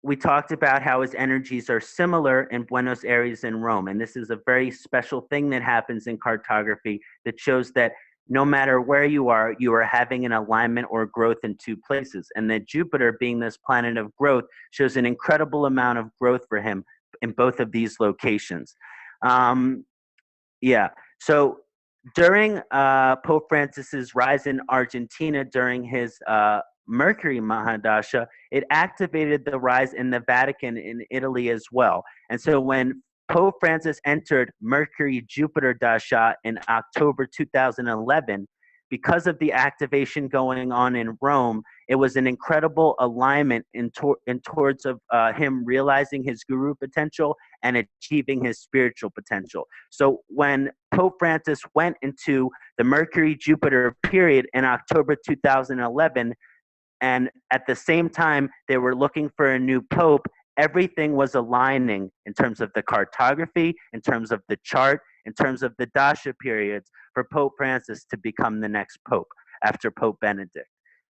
We talked about how his energies are similar in Buenos Aires and Rome, and this is a very special thing that happens in cartography that shows that no matter where you are having an alignment or growth in two places. And that Jupiter, being this planet of growth, shows an incredible amount of growth for him in both of these locations. So during Pope Francis's rise in Argentina during his Mercury Mahadasha, it activated the rise in the Vatican in Italy as well. And so when Pope Francis entered Mercury-Jupiter dasha in October 2011. Because of the activation going on in Rome, it was an incredible alignment towards him realizing his guru potential and achieving his spiritual potential. So when Pope Francis went into the Mercury-Jupiter period in October 2011, and at the same time they were looking for a new pope, everything was aligning in terms of the cartography, in terms of the chart, in terms of the dasha periods for Pope Francis to become the next pope after Pope Benedict.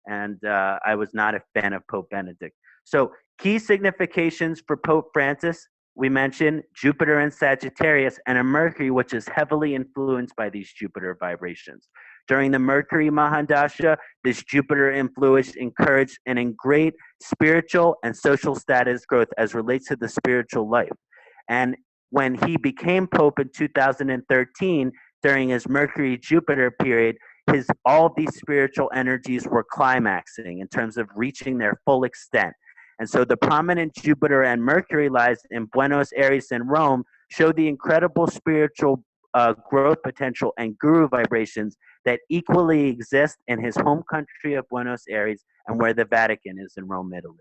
And I was not a fan of Pope Benedict. So key significations for Pope Francis, we mentioned Jupiter in Sagittarius and a Mercury which is heavily influenced by these Jupiter vibrations. During the Mercury Mahadasha, this Jupiter influence encouraged and in great spiritual and social status growth as relates to the spiritual life. And when he became Pope in 2013, during his Mercury-Jupiter period, all of these spiritual energies were climaxing in terms of reaching their full extent. And so the prominent Jupiter and Mercury lines in Buenos Aires and Rome show the incredible spiritual growth potential and guru vibrations that equally exist in his home country of Buenos Aires and where the Vatican is in Rome, Italy.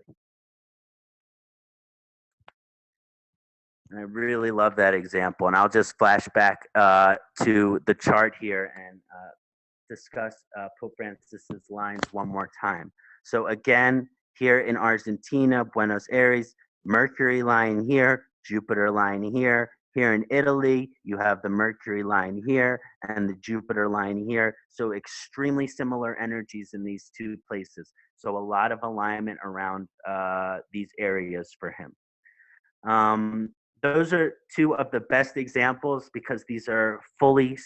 And I really love that example. And I'll just flash back to the chart here and discuss Pope Francis's lines one more time. So again, here in Argentina, Buenos Aires, Mercury line here, Jupiter line here. Here in Italy, you have the Mercury line here and the Jupiter line here. So extremely similar energies in these two places. So a lot of alignment around these areas for him. Those are two of the best examples because these are fully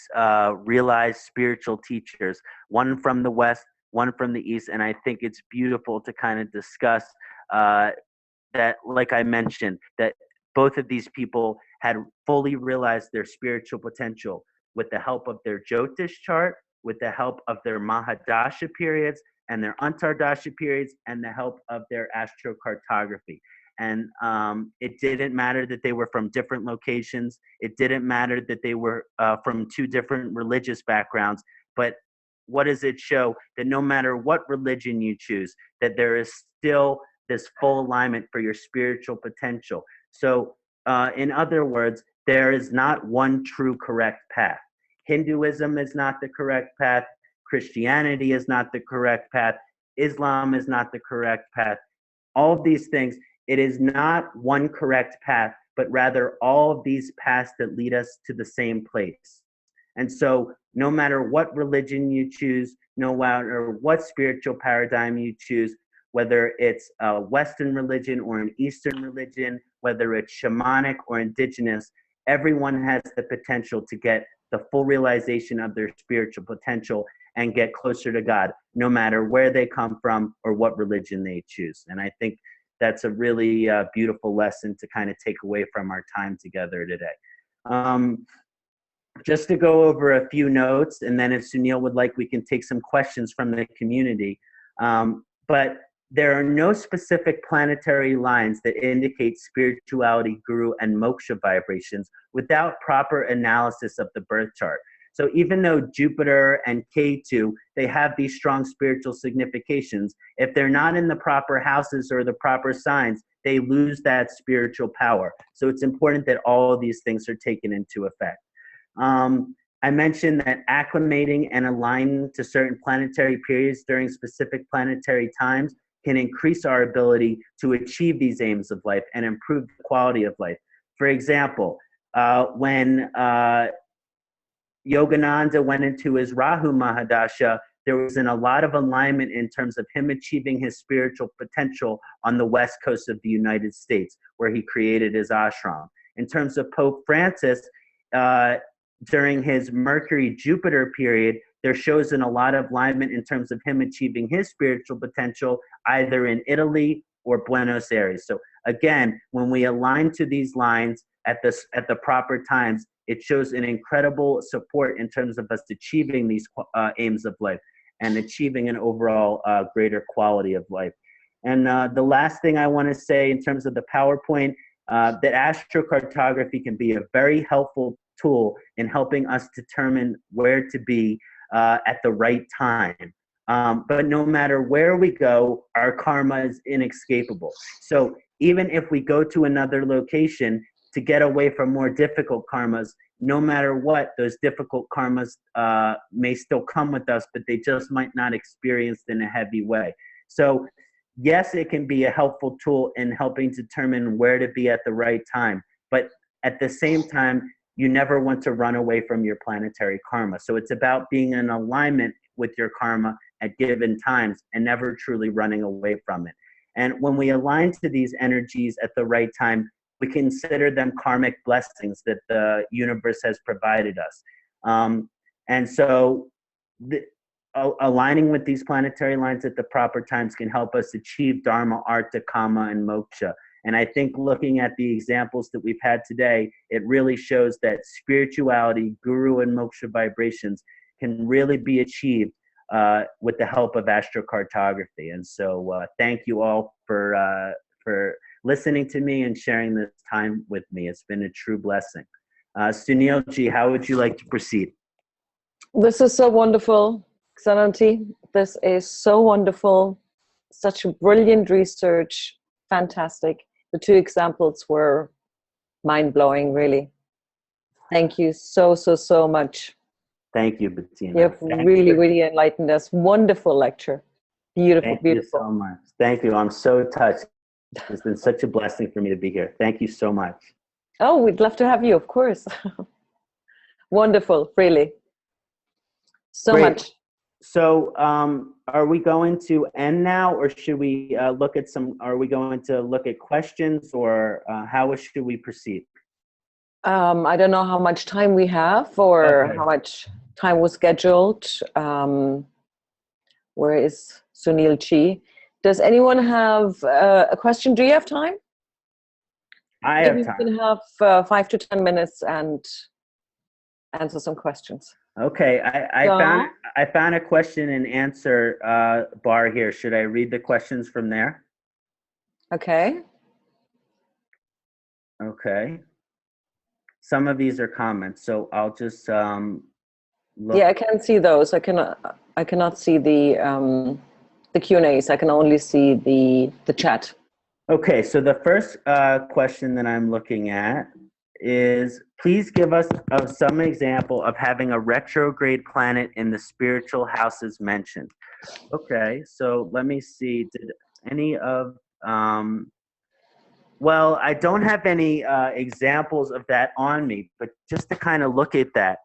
realized spiritual teachers, one from the West, one from the East. And I think it's beautiful to kind of discuss that, like I mentioned, that both of these people had fully realized their spiritual potential with the help of their Jyotish chart, with the help of their Mahadasha periods and their Antardasha periods, and the help of their astrocartography. And it didn't matter that they were from different locations. It didn't matter that they were from two different religious backgrounds. But what does it show? That no matter what religion you choose, that there is still this full alignment for your spiritual potential. So in other words, there is not one true correct path. Hinduism is not the correct path. Christianity is not the correct path. Islam is not the correct path. All of these things, it is not one correct path, but rather all of these paths that lead us to the same place. And so no matter what religion you choose, no matter what spiritual paradigm you choose, whether it's a Western religion or an Eastern religion, whether it's shamanic or indigenous, everyone has the potential to get the full realization of their spiritual potential and get closer to God, no matter where they come from or what religion they choose. And I think that's a really beautiful lesson to kind of take away from our time together today. Just to go over a few notes, and then if Sunil would like, we can take some questions from the community. But there are no specific planetary lines that indicate spirituality, guru, and moksha vibrations without proper analysis of the birth chart. So even though Jupiter and Ketu, they have these strong spiritual significations, if they're not in the proper houses or the proper signs, they lose that spiritual power. So it's important that all of these things are taken into effect. I mentioned that acclimating and aligning to certain planetary periods during specific planetary times can increase our ability to achieve these aims of life and improve the quality of life. For example, when Yogananda went into his Rahu Mahadasha, there was a lot of alignment in terms of him achieving his spiritual potential on the west coast of the United States, where he created his ashram. In terms of Pope Francis, during his Mercury-Jupiter period, there shows a lot of alignment in terms of him achieving his spiritual potential either in Italy or Buenos Aires. So again, when we align to these lines at the proper times, it shows an incredible support in terms of us achieving these aims of life and achieving an overall greater quality of life. And the last thing I want to say in terms of the PowerPoint, that astrocartography can be a very helpful tool in helping us determine where to be at the right time. But no matter where we go, our karma is inescapable. So even if we go to another location to get away from more difficult karmas, no matter what, those difficult karmas may still come with us, but they just might not experience in a heavy way. So yes, it can be a helpful tool in helping determine where to be at the right time. But at the same time, you never want to run away from your planetary karma. So it's about being in alignment with your karma at given times and never truly running away from it. And when we align to these energies at the right time, we consider them karmic blessings that the universe has provided us. And so aligning with these planetary lines at the proper times can help us achieve dharma, artha, kama, and moksha. And I think looking at the examples that we've had today, it really shows that spirituality, guru, and moksha vibrations can really be achieved with the help of astrocartography. And so thank you all for listening to me and sharing this time with me. It's been a true blessing. Sunilji, how would you like to proceed? This is so wonderful, Kṣaṇāti. This is so wonderful. Such brilliant research. Fantastic. The two examples were mind-blowing, really. Thank you so, so, so much. Thank you, Bettina. You have really enlightened us. Wonderful lecture. Beautiful, Thank beautiful. you so much. Thank you. I'm so touched. It's been such a blessing for me to be here. Thank you so much. Oh, we'd love to have you, of course. Wonderful, really. So Great. much. So are we going to end now, or should we look at are we going to look at questions, or how should we proceed? I don't know how much time we have, or Okay. how much time was scheduled. Where is Sunilji? Does anyone have a question? Do you have time? I have Maybe time. we can have 5 to 10 minutes and answer some questions. Okay, I found a question and answer bar here. Should I read the questions from there? Okay. Okay. Some of these are comments, so I'll just look. Yeah, I can see those. I cannot see the Q&As. I can only see the chat. Okay, so the first question that I'm looking at is, please give us some example of having a retrograde planet in the spiritual houses mentioned. Okay, so let me see. Did any of, well, I don't have any examples of that on me, but just to kind of look at that,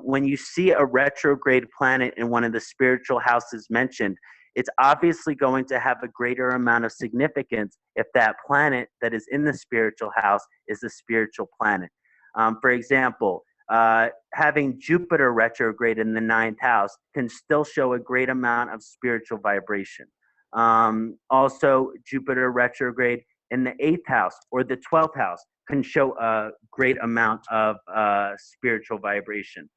when you see a retrograde planet in one of the spiritual houses mentioned, it's obviously going to have a greater amount of significance if that planet that is in the spiritual house is a spiritual planet. For example, having Jupiter retrograde in the 9th house can still show a great amount of spiritual vibration. Also, Jupiter retrograde in the 8th house or the 12th house can show a great amount of spiritual vibration.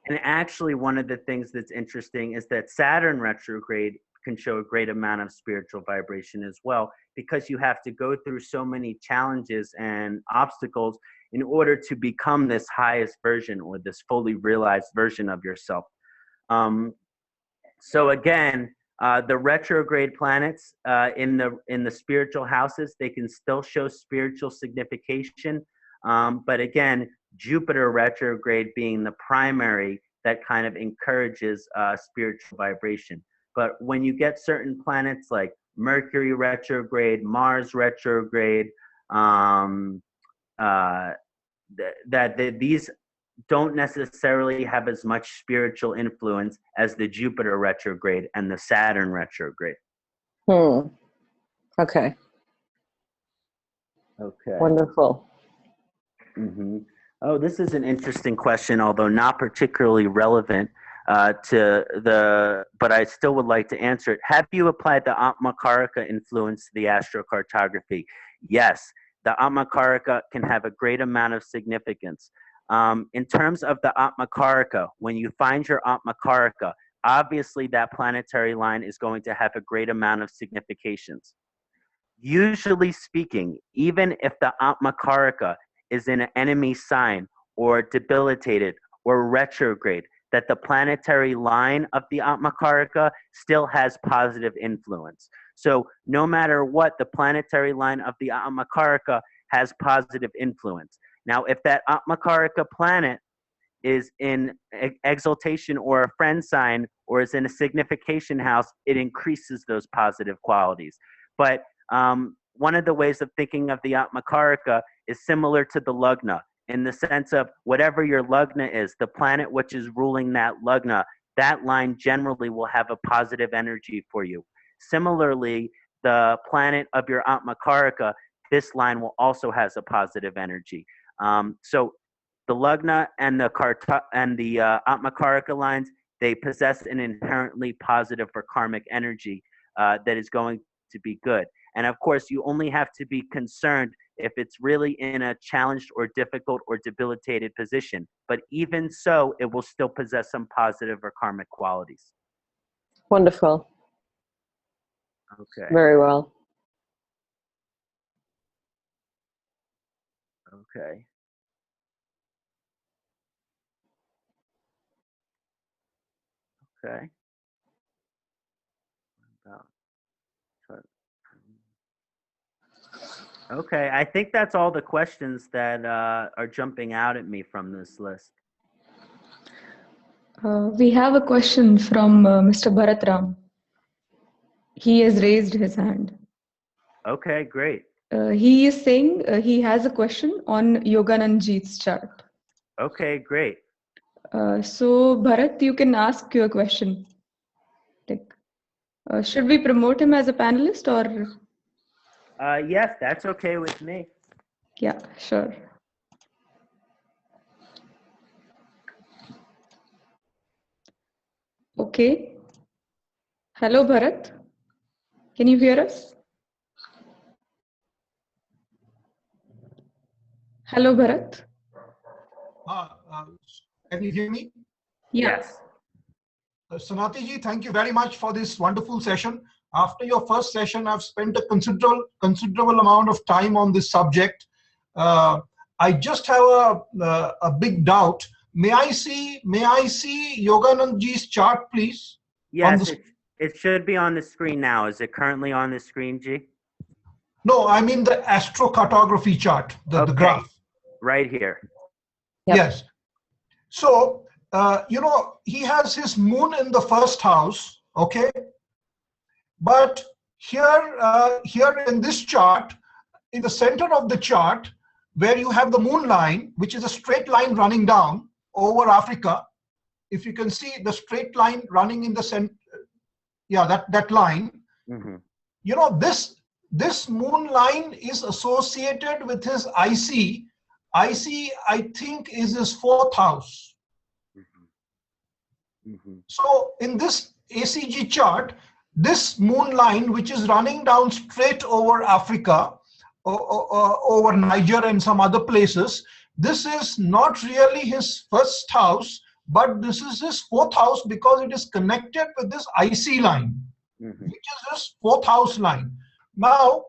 And actually, one of the things that's interesting is that Saturn retrograde can show a great amount of spiritual vibration as well, because you have to go through so many challenges and obstacles in order to become this highest version or this fully realized version of yourself. So again, the retrograde planets in the spiritual houses, they can still show spiritual signification. But again, Jupiter retrograde being the primary that kind of encourages spiritual vibration. But when you get certain planets like Mercury retrograde, Mars retrograde, these don't necessarily have as much spiritual influence as the Jupiter retrograde and the Saturn retrograde. Okay. Okay. Wonderful. Mm-hmm. Oh, this is an interesting question, although not particularly relevant but I still would like to answer it. Have you applied the Atmakarika influence to the astrocartography? Yes, the Atmakarika can have a great amount of significance. In terms of the Atmakarika, when you find your Atmakarika, obviously that planetary line is going to have a great amount of significations. Usually speaking, even if the Atmakaraka is in an enemy sign or debilitated or retrograde, that the planetary line of the Atmakaraka still has positive influence. So no matter what, the planetary line of the Atmakaraka has positive influence. Now, if that Atmakaraka planet is in exaltation or a friend sign or is in a signification house, it increases those positive qualities. But one of the ways of thinking of the Atmakaraka is similar to the Lagna, in the sense of whatever your Lagna is, the planet which is ruling that Lagna, that line generally will have a positive energy for you. Similarly, the planet of your Atmakaraka, this line will also has a positive energy. So the Lagna and the Atmakaraka lines, they possess an inherently positive or karmic energy that is going to be good. And of course, you only have to be concerned if it's really in a challenged or difficult or debilitated position. But even so, it will still possess some positive or karmic qualities. Wonderful. Okay. Very well. Okay. Okay. Okay, I think that's all the questions that are jumping out at me from this list. We have a question from Mr. Bharatram. He has raised his hand. Okay, great. He is saying he has a question on Yoganandji's chart. Okay, great. So Bharat, you can ask your question. Like, should we promote him as a panelist or? Yes, that's okay with me. Yeah, sure. Okay. Hello, Bharat. Can you hear us? Hello, Bharat. Can you hear me? Yes. Kṣaṇāti, thank you very much for this wonderful session. After your first session, I've spent a considerable amount of time on this subject. I just have a big doubt. May I see Yoganandji's chart, please? Yes, it should be on the screen now. Is it currently on the screen, G? No, I mean the astrocartography chart, the graph. Right here. Yep. Yes. So, he has his moon in the first house, okay? But here in this chart, in the center of the chart, where you have the moon line, which is a straight line running down over Africa, if you can see the straight line running in the center, yeah, that line, this moon line is associated with his IC. IC, I think, is his fourth house. So in this ACG chart, this moon line, which is running down straight over Africa, over Niger and some other places, this is not really his first house, but this is his fourth house because it is connected with this IC line, which is his fourth house line. Now,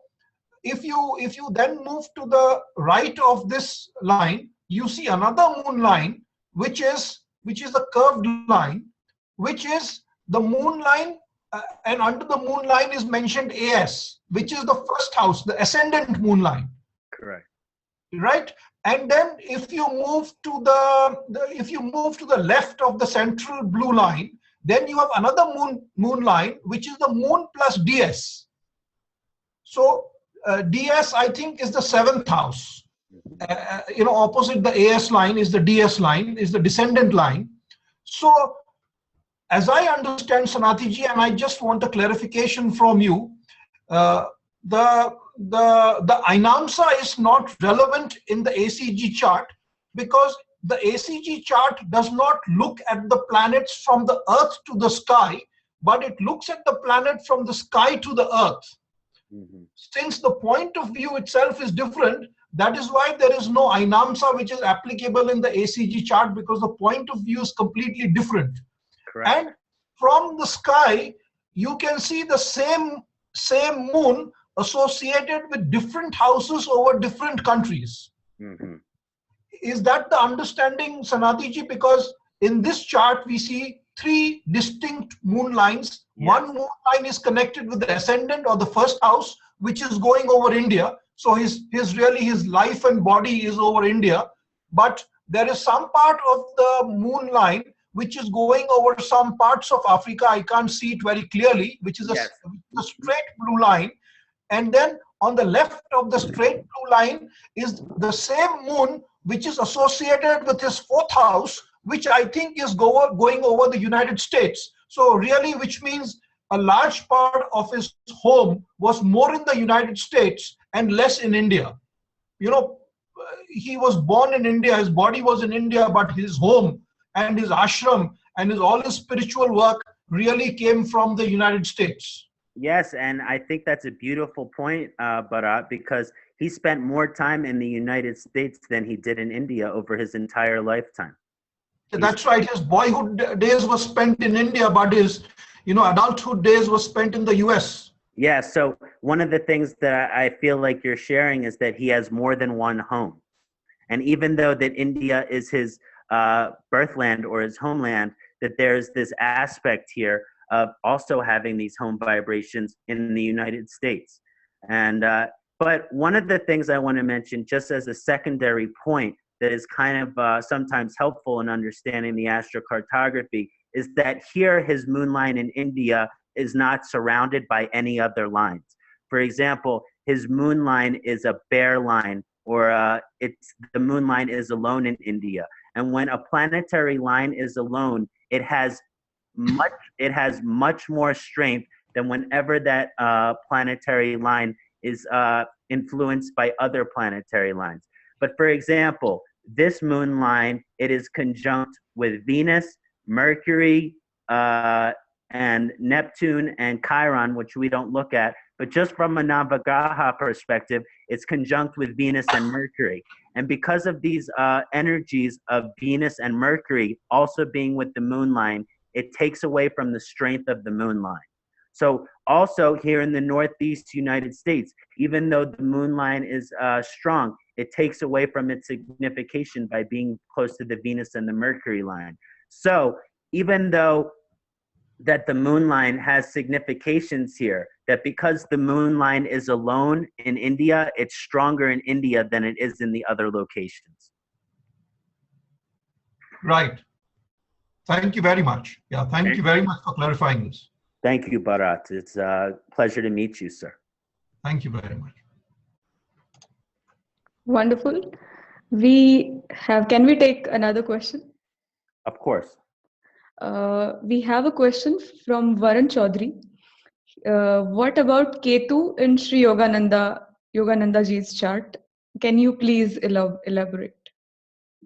if you then move to the right of this line, you see another moon line, which is a curved line, which is the moon line, and under the moon line is mentioned AS, which is the first house, the ascendant moon line. Correct. Right? And then if you move to the left of the central blue line, then you have another moon line, which is the moon plus DS. So DS, I think, is the seventh house. Opposite the AS line is the DS line, is the descendant line. So as I understand, Kṣaṇāti, and I just want a clarification from you, the Ainamsa is not relevant in the ACG chart because the ACG chart does not look at the planets from the earth to the sky, but it looks at the planet from the sky to the earth. Since the point of view itself is different, that is why there is no Ainamsa which is applicable in the ACG chart, because the point of view is completely different. Correct. And from the sky, you can see the same moon, associated with different houses over different countries. Mm-hmm. Is that the understanding, Kṣaṇāti? Because in this chart, we see three distinct moon lines. Yes. One moon line is connected with the ascendant or the first house, which is going over India. So his life and body is over India. But there is some part of the moon line which is going over some parts of Africa. I can't see it very clearly, which is Yes. a straight blue line. And then on the left of the straight blue line is the same moon which is associated with his fourth house, which I think is going over the United States. So really, which means a large part of his home was more in the United States and less in India. You know, he was born in India, his body was in India, but his home and his ashram and all his spiritual work really came from the United States. Yes, and I think that's a beautiful point, Bharat, because he spent more time in the United States than he did in India over his entire lifetime. That's right. His boyhood days were spent in India, but his, adulthood days were spent in the US. Yeah, so one of the things that I feel like you're sharing is that he has more than one home. And even though that India is his birthland or his homeland, that there's this aspect here of also having these home vibrations in the United States. And but one of the things I want to mention, just as a secondary point that is kind of sometimes helpful in understanding the astrocartography, is that here his moon line in India is not surrounded by any other lines. For example, his moon line is a bare line, or the moon line is alone in India. And when a planetary line is alone, it has much more strength than whenever that planetary line is influenced by other planetary lines. But for example, this moon line, it is conjunct with Venus, Mercury, and Neptune and Chiron, which we don't look at. But just from a Navagraha perspective, it's conjunct with Venus and Mercury. And because of these energies of Venus and Mercury also being with the moon line, it takes away from the strength of the moon line. So also here in the Northeast United States, even though the moon line is strong, it takes away from its signification by being close to the Venus and the Mercury line. So even though that the moon line has significations here, that because the moon line is alone in India, it's stronger in India than it is in the other locations. Right. Thank you very much. Yeah, thank you very much for clarifying this. Thank you, Bharat. It's a pleasure to meet you, sir. Thank you very much. Wonderful. Can we take another question? Of course. We have a question from Varun Chaudhary. What about Ketu in Sri Yogananda ji's chart? Can you please elaborate?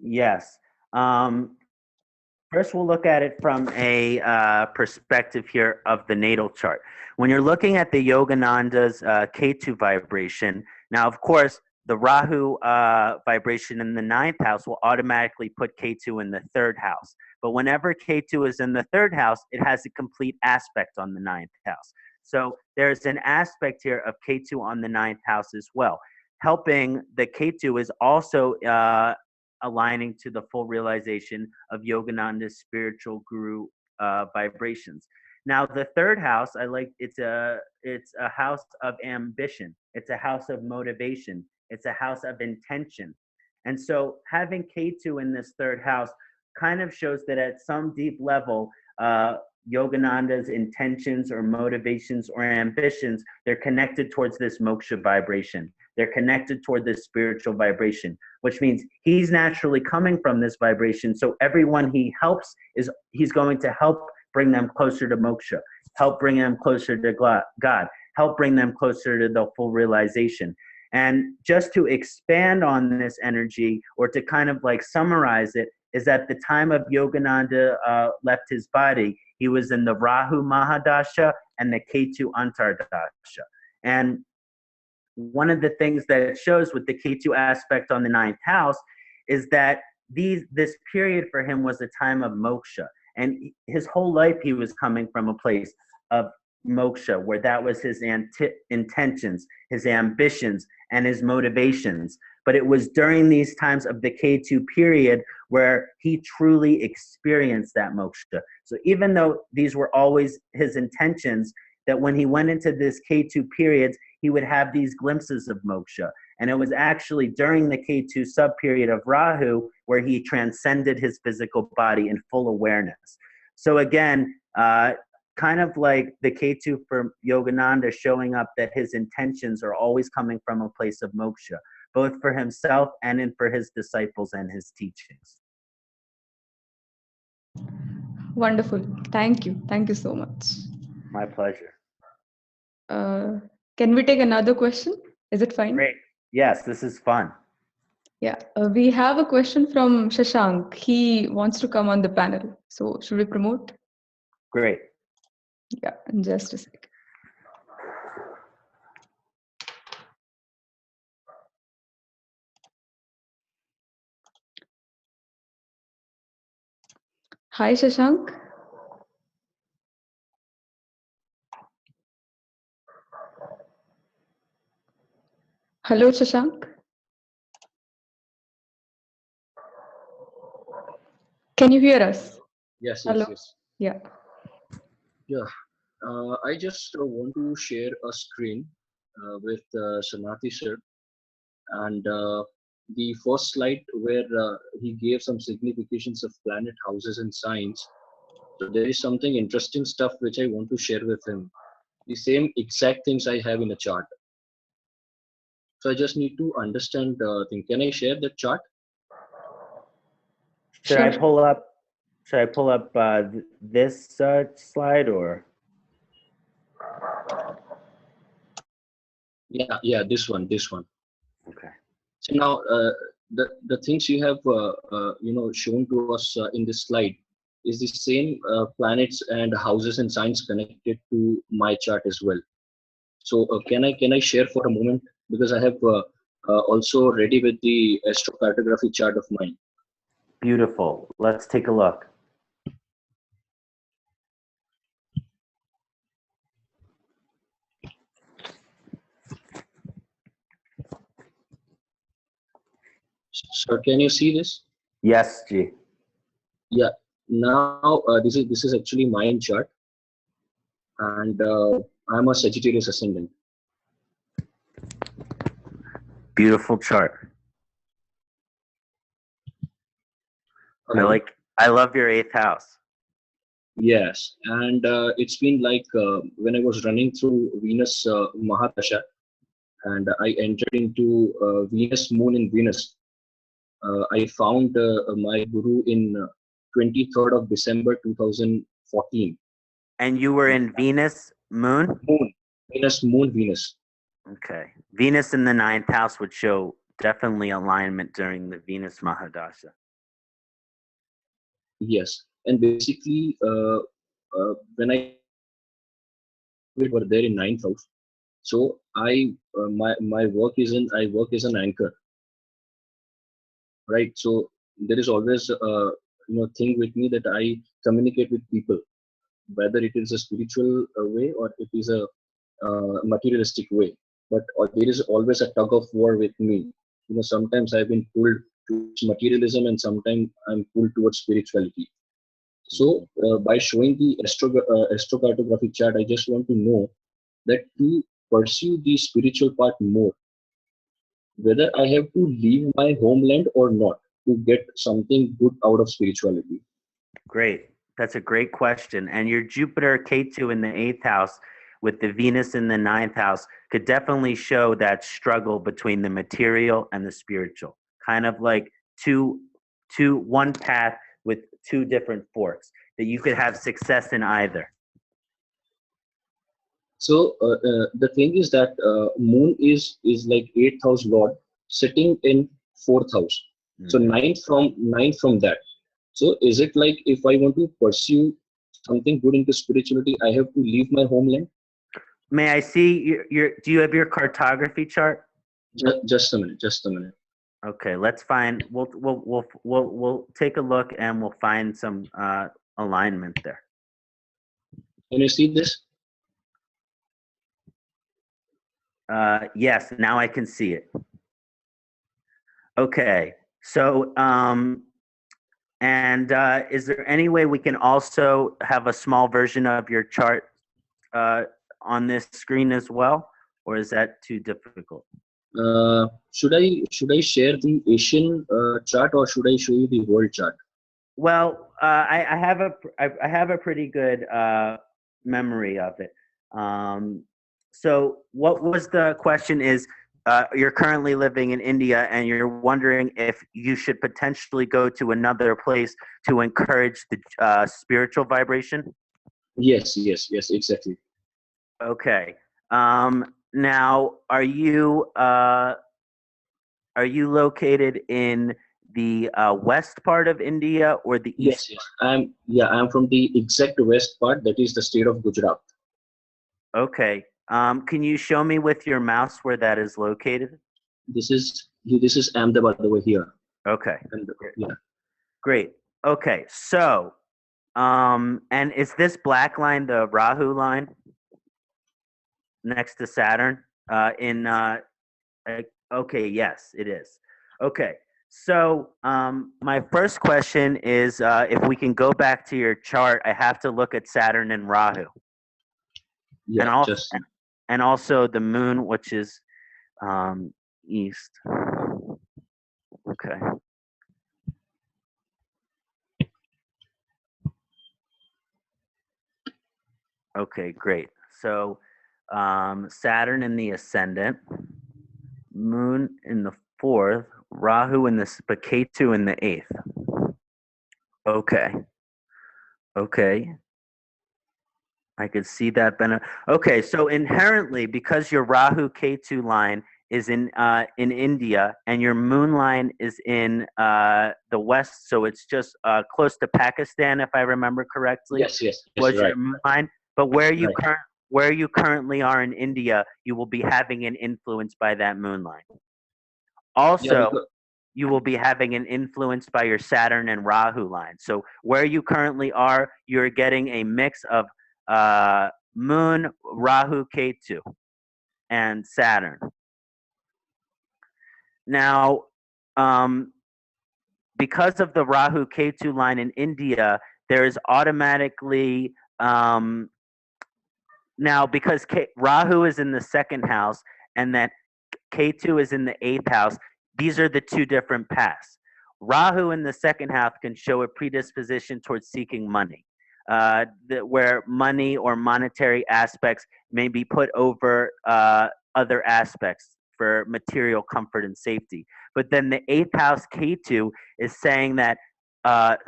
Yes. First, we'll look at it from a perspective here of the natal chart. When you're looking at the Yogananda's Ketu vibration, now, of course, the Rahu vibration in the 9th house will automatically put Ketu in the 3rd house. But whenever Ketu is in the 3rd house, it has a complete aspect on the 9th house. So there's an aspect here of Ketu on the 9th house as well. Helping the Ketu is also aligning to the full realization of Yogananda's spiritual guru vibrations. Now, the 3rd house, it's a house of ambition. It's a house of motivation. It's a house of intention. And so having Ketu in this 3rd house kind of shows that at some deep level, Yogananda's intentions or motivations or ambitions, they're connected towards this moksha vibration. They're connected toward this spiritual vibration, which means he's naturally coming from this vibration. So everyone he helps, he's going to help bring them closer to moksha, help bring them closer to God, help bring them closer to the full realization. And just to expand on this energy, or to kind of like summarize it, is at the time of Yogananda left his body, he was in the Rahu Mahadasha and the Ketu Antardasha. And one of the things that it shows with the Ketu aspect on the 9th house is that this period for him was a time of moksha. And his whole life he was coming from a place of moksha, where that was his intentions, his ambitions, and his motivations. But it was during these times of the Ketu period where he truly experienced that moksha. So even though these were always his intentions, that when he went into this Ketu period, he would have these glimpses of moksha. And it was actually during the Ketu sub-period of Rahu where he transcended his physical body in full awareness. So again, kind of like the Ketu for Yogananda, showing up that his intentions are always coming from a place of moksha, both for himself and for his disciples and his teachings. Wonderful. Thank you. Thank you so much. My pleasure. Can we take another question? Is it fine? Great. Yes, this is fun. Yeah. We have a question from Kṣaṇāti. He wants to come on the panel. So should we promote? Great. Yeah, in just a sec. Hi, Kṣaṇāti. Hello, Kṣaṇāti. Can you hear us? Yes, Hello? yes. Yeah. Yeah. I just want to share a screen with Kṣaṇāti sir, and the first slide where he gave some significations of planet, houses, and signs. So there is something interesting stuff which I want to share with him. The same exact things I have in a chart. So I just need to understand the thing. Can I share that chart? Should I Sure. pull up? Should I pull up this slide or? Yeah, this one. Okay. So now the things you have shown to us in this slide is the same planets and houses and signs connected to my chart as well. So can I share for a moment, because I have also ready with the astrocartography chart of mine. Beautiful. Let's take a look. So can you see this? Yes, G. Yeah. Now this is actually my chart, and I'm a Sagittarius ascendant. Beautiful chart. Hello? I love your 8th house. Yes, and it's been like when I was running through Venus Mahadasha, and I entered into Venus, Moon in Venus. I found my guru in 23rd of December 2014. And you were in Venus, Moon? Moon, Venus, Moon, Venus. Okay. Venus in the 9th house would show definitely alignment during the Venus Mahadasha. Yes, and basically when I were there in 9th house, so I my work is I work as an anchor, right? So there is always thing with me that I communicate with people, whether it is a spiritual way or it is a materialistic way. But there is always a tug of war with me. Sometimes I've been pulled towards materialism, and sometimes I'm pulled towards spirituality. So by showing the astrocartography chart, I just want to know that to pursue the spiritual part more, whether I have to leave my homeland or not to get something good out of spirituality. Great. That's a great question. And your Jupiter Ketu in the 8th house with the Venus in the 9th house could definitely show that struggle between the material and the spiritual. Kind of like one path with two different forks, that you could have success in either. So the thing is that Moon is like 8th house Lord sitting in 4th house. So ninth from that. So is it like if I want to pursue something good into spirituality, I have to leave my homeland? May I see your do you have your cartography chart? Just a minute. Okay, let's find. We'll take a look and we'll find some alignment there. Can you see this? Yes, now I can see it. Okay, so is there any way we can also have a small version of your chart on this screen as well, or is that too difficult? Should I share the Asian chart, or should I show you the world chart? Well, I have a pretty good memory of it. So what was the question is, you're currently living in India and you're wondering if you should potentially go to another place to encourage the spiritual vibration? Yes, exactly. Okay. Now, are you located in the west part of India or the east? Yes. I'm from the exact west part, that is the state of Gujarat. Okay. Can you show me with your mouse where that is located? This is Ahmedabad over here. Okay. And yeah. Great. Okay. So, and is this black line the Rahu line next to Saturn? Okay. Yes, it is. Okay. So, my first question is, if we can go back to your chart, I have to look at Saturn and Rahu. Yeah, and also the moon, which is east. Okay. Okay, great. So Saturn in the ascendant, moon in the 4th, Rahu in the Ketu in the 8th. Okay. Okay. I could see that benefit. Okay, so inherently, because your Rahu Ketu line is in India and your moon line is in the west, so it's just close to Pakistan, if I remember correctly. Yes, was right. Your moon line, but where you Right. where you currently are in India, you will be having an influence by that moon line. Also, you will be having an influence by your Saturn and Rahu line. So where you currently are, you're getting a mix of moon, Rahu, Ketu, and Saturn. Now, because of the Rahu Ketu line in India, there is automatically now because Rahu is in the 2nd house and that Ketu is in the 8th house. These are the two different paths. Rahu in the 2nd house can show a predisposition towards seeking money. Where money or monetary aspects may be put over other aspects for material comfort and safety. But then the 8th house Ketu is saying that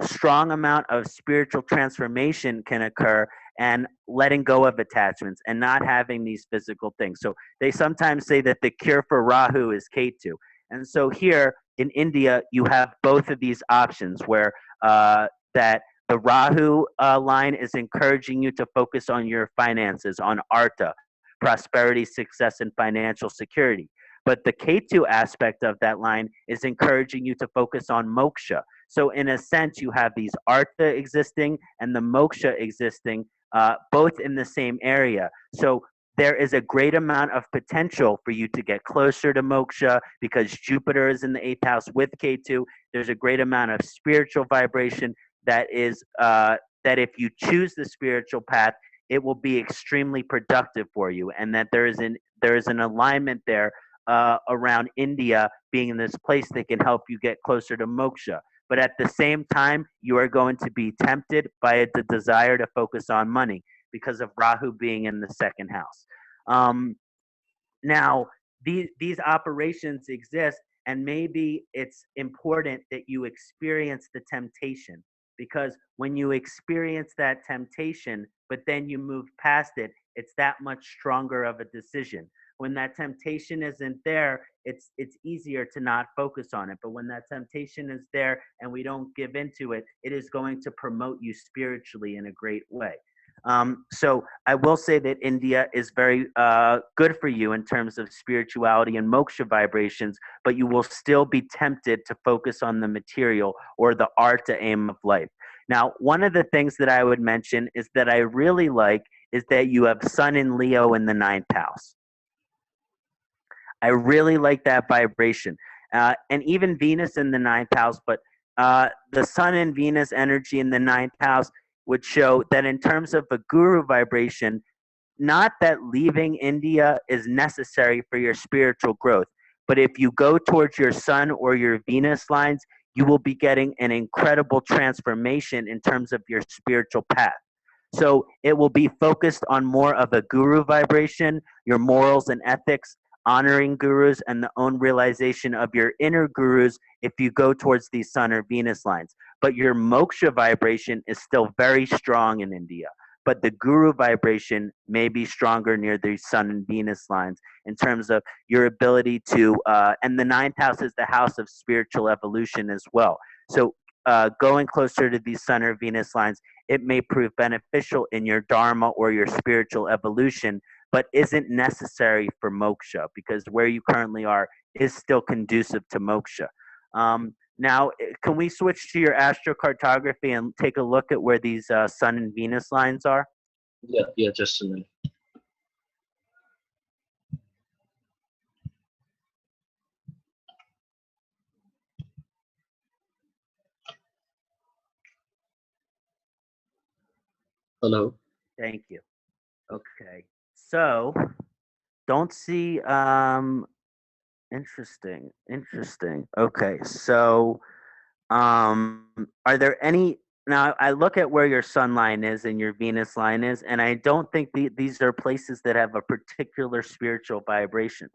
strong amount of spiritual transformation can occur and letting go of attachments and not having these physical things. So they sometimes say that the cure for Rahu is Ketu. And so here in India, you have both of these options where that the Rahu line is encouraging you to focus on your finances, on artha, prosperity, success, and financial security. But the Ketu aspect of that line is encouraging you to focus on moksha. So in a sense, you have these artha existing and the moksha existing, both in the same area. So there is a great amount of potential for you to get closer to moksha because Jupiter is in the 8th house with Ketu. There's a great amount of spiritual vibration that is that if you choose the spiritual path, it will be extremely productive for you, and that there is an alignment there around India being in this place that can help you get closer to moksha. But at the same time, you are going to be tempted by the desire to focus on money because of Rahu being in the 2nd house. Now, these operations exist, and maybe it's important that you experience the temptation, because when you experience that temptation, but then you move past it, it's that much stronger of a decision. When that temptation isn't there, it's easier to not focus on it. But when that temptation is there and we don't give into it, it is going to promote you spiritually in a great way. So I will say that India is very good for you in terms of spirituality and moksha vibrations, but you will still be tempted to focus on the material or the artha aim of life. Now, one of the things that I would mention is that I really like is that you have Sun in Leo in the 9th house. I really like that vibration. And even Venus in the ninth house, but the Sun and Venus energy in the ninth house would show that in terms of a guru vibration, not that leaving India is necessary for your spiritual growth, but if you go towards your Sun or your Venus lines, you will be getting an incredible transformation in terms of your spiritual path. So it will be focused on more of a guru vibration, your morals and ethics, honoring gurus, and the own realization of your inner gurus if you go towards these Sun or Venus lines. But your moksha vibration is still very strong in India. But the guru vibration may be stronger near the Sun and Venus lines in terms of your ability to, and the ninth house is the house of spiritual evolution as well. So going closer to these Sun or Venus lines, it may prove beneficial in your dharma or your spiritual evolution, but isn't necessary for moksha because where you currently are is still conducive to moksha. Now, can we switch to your astrocartography and take a look at where these Sun and Venus lines are? Yeah, just a minute. Hello. Thank you. Okay. So, don't see, interesting. Okay. So, are there any, now I look at where your Sun line is and your Venus line is, and I don't think these are places that have a particular spiritual vibration.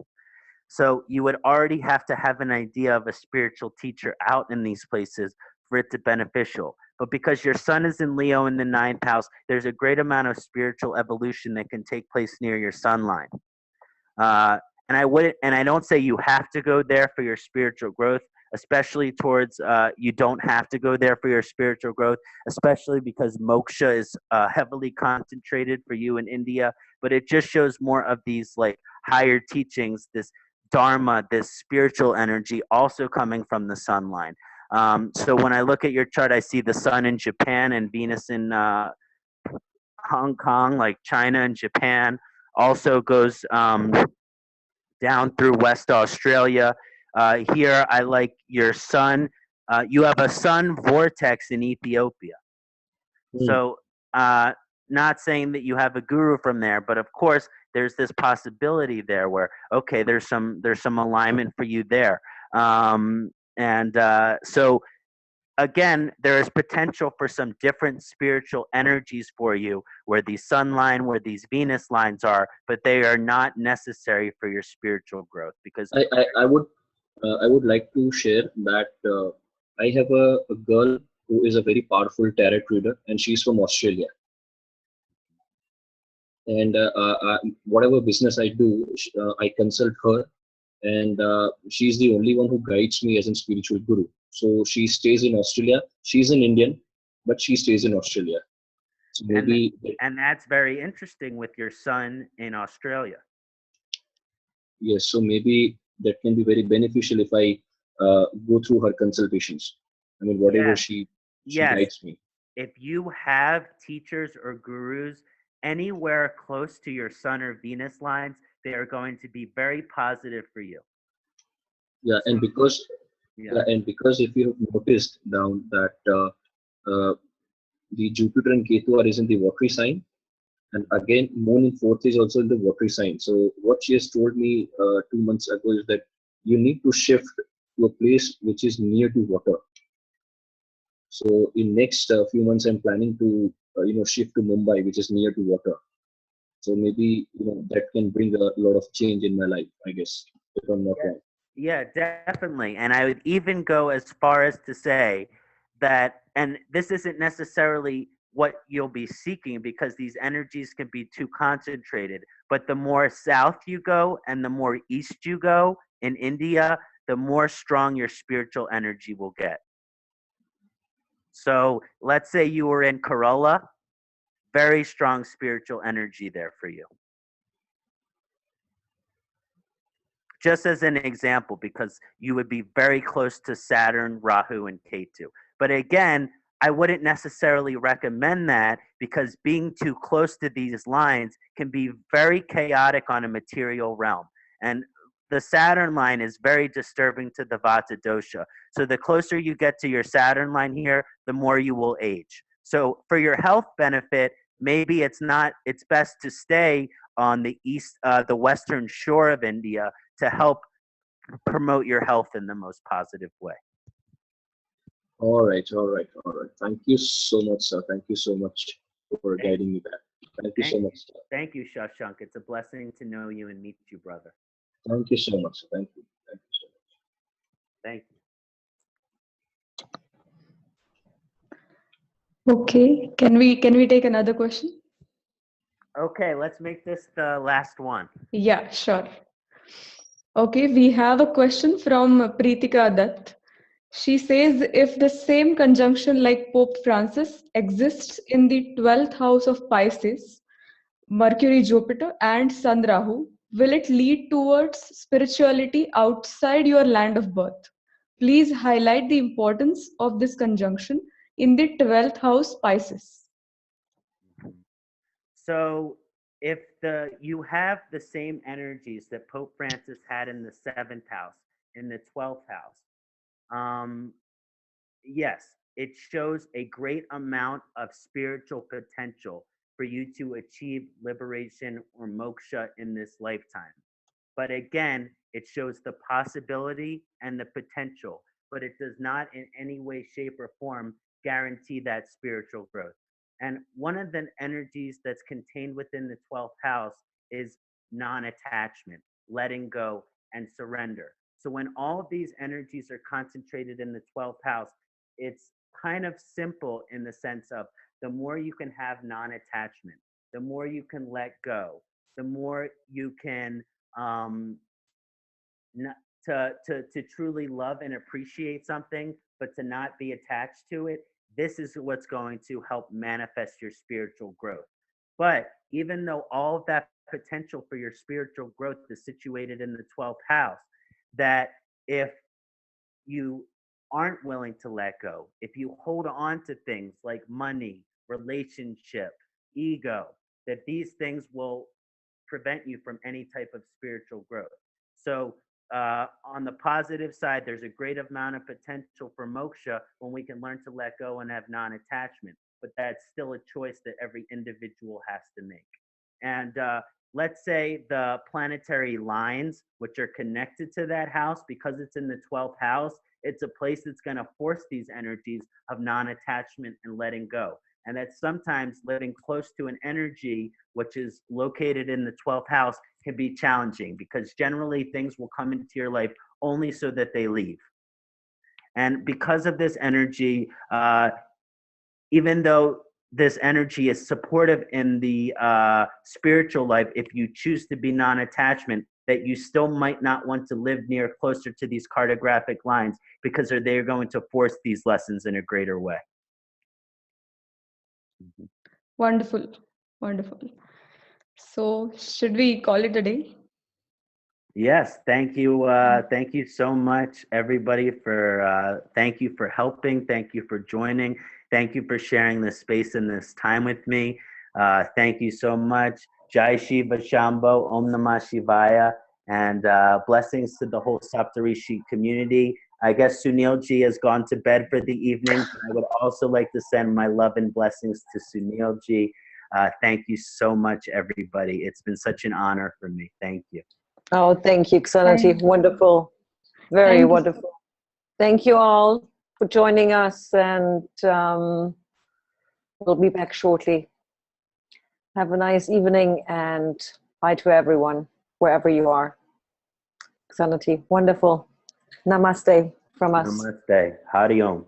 So you would already have to have an idea of a spiritual teacher out in these places for it to beneficial. But because your Sun is in Leo in the ninth house, there's a great amount of spiritual evolution that can take place near your Sun line. And I don't say you have to go there for your spiritual growth, especially towards, you don't have to go there for your spiritual growth, especially because moksha is heavily concentrated for you in India, but it just shows more of these like higher teachings, this dharma, this spiritual energy also coming from the Sun line. So when I look at your chart, I see the Sun in Japan and Venus in Hong Kong, like China and Japan, also goes down through West Australia. Here, I like your Sun. You have a Sun vortex in Ethiopia. So, not saying that you have a guru from there, but of course, there's this possibility there where, okay, there's some alignment for you there. So, again, there is potential for some different spiritual energies for you where the Sun line, where these Venus lines are, but they are not necessary for your spiritual growth. Because I would like to share that I have a girl who is a very powerful tarot reader, and she's from Australia. And whatever business I do, I consult her, and she's the only one who guides me as a spiritual guru. So she stays in Australia. She's an Indian, but she stays in Australia. So maybe and that's very interesting with your Sun in Australia. Yes, so maybe that can be very beneficial if I go through her consultations. I mean, whatever she guides me. If you have teachers or gurus anywhere close to your Sun or Venus lines, they are going to be very positive for you. Yeah, and because if you have noticed down that the Jupiter and Ketu is in the watery sign, and again Moon in fourth is also in the watery sign. So what she has told me 2 months ago is that you need to shift to a place which is near to water. So in next few months, I'm planning to shift to Mumbai, which is near to water. So maybe that can bring a lot of change in my life, I guess, if I'm not wrong. Yeah, definitely. And I would even go as far as to say that, and this isn't necessarily what you'll be seeking because these energies can be too concentrated, but the more south you go and the more east you go in India, the more strong your spiritual energy will get. So let's say you were in Kerala, very strong spiritual energy there for you. Just as an example, because you would be very close to Saturn, Rahu, and Ketu. But again, I wouldn't necessarily recommend that because being too close to these lines can be very chaotic on a material realm. And the Saturn line is very disturbing to the Vata dosha. So the closer you get to your Saturn line here, the more you will age. So for your health benefit, maybe it's best to stay on the the western shore of India to help promote your health in the most positive way. All right. Thank you so much, sir. Thank you so much for guiding me back. Thank you so much, sir. Thank you, Shashank. It's a blessing to know you and meet you, brother. Thank you so much. Thank you. Thank you so much. Thank you. Okay, can we take another question? Okay, let's make this the last one. Yeah, sure. Okay, we have a question from Preetika Dutt. She says, if the same conjunction like Pope Francis exists in the 12th house of Pisces, Mercury, Jupiter, and Sun Rahu, will it lead towards spirituality outside your land of birth? Please highlight the importance of this conjunction in the 12th house Pisces. So if you have the same energies that Pope Francis had in the 7th house, in the 12th house, yes, it shows a great amount of spiritual potential for you to achieve liberation or moksha in this lifetime. But again, it shows the possibility and the potential, but it does not in any way, shape, or form guarantee that spiritual growth. And one of the energies that's contained within the 12th house is non-attachment, letting go, and surrender. So when all of these energies are concentrated in the 12th house, it's kind of simple in the sense of the more you can have non-attachment, the more you can let go, the more you can to truly love and appreciate something, but to not be attached to it. This is what's going to help manifest your spiritual growth. But even though all of that potential for your spiritual growth is situated in the 12th house, that if you aren't willing to let go, if you hold on to things like money, relationship, ego, that these things will prevent you from any type of spiritual growth. So on the positive side, there's a great amount of potential for moksha when we can learn to let go and have non-attachment, but that's still a choice that every individual has to make. And let's say the planetary lines, which are connected to that house, because it's in the 12th house, it's a place that's going to force these energies of non-attachment and letting go. And that sometimes living close to an energy which is located in the 12th house can be challenging, because generally things will come into your life only so that they leave. And because of this energy, even though this energy is supportive in the spiritual life, if you choose to be non-attachment, that you still might not want to live near closer to these cartographic lines, because they're going to force these lessons in a greater way. Wonderful, wonderful. So should we call it a day? Yes, thank you. Thank you so much, everybody, for thank you for helping. Thank you for joining. Thank you for sharing this space and this time with me. Thank you so much. Jai Shiva Shambho, Om Namah Shivaya, and blessings to the whole Saptarishi community. I guess Sunilji has gone to bed for the evening. I would also like to send my love and blessings to Sunilji. Thank you so much, everybody. It's been such an honor for me. Thank you. Oh, thank you, Kṣaṇāti. Wonderful. Very wonderful. Thank you all for joining us, and we'll be back shortly. Have a nice evening, and bye to everyone, wherever you are. Kṣaṇāti, wonderful. Namaste from us. Namaste. Hari Om.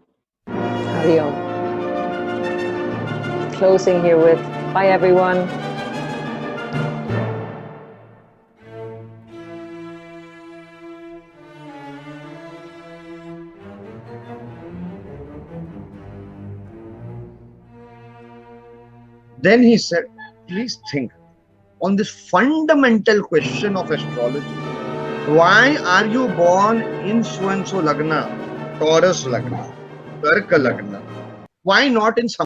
Hari Om. Closing here with bye, everyone. Then he said, please think on this fundamental question of astrology. Why are you born in so and so lagna, Taurus lagna, Karka lagna? Why not in some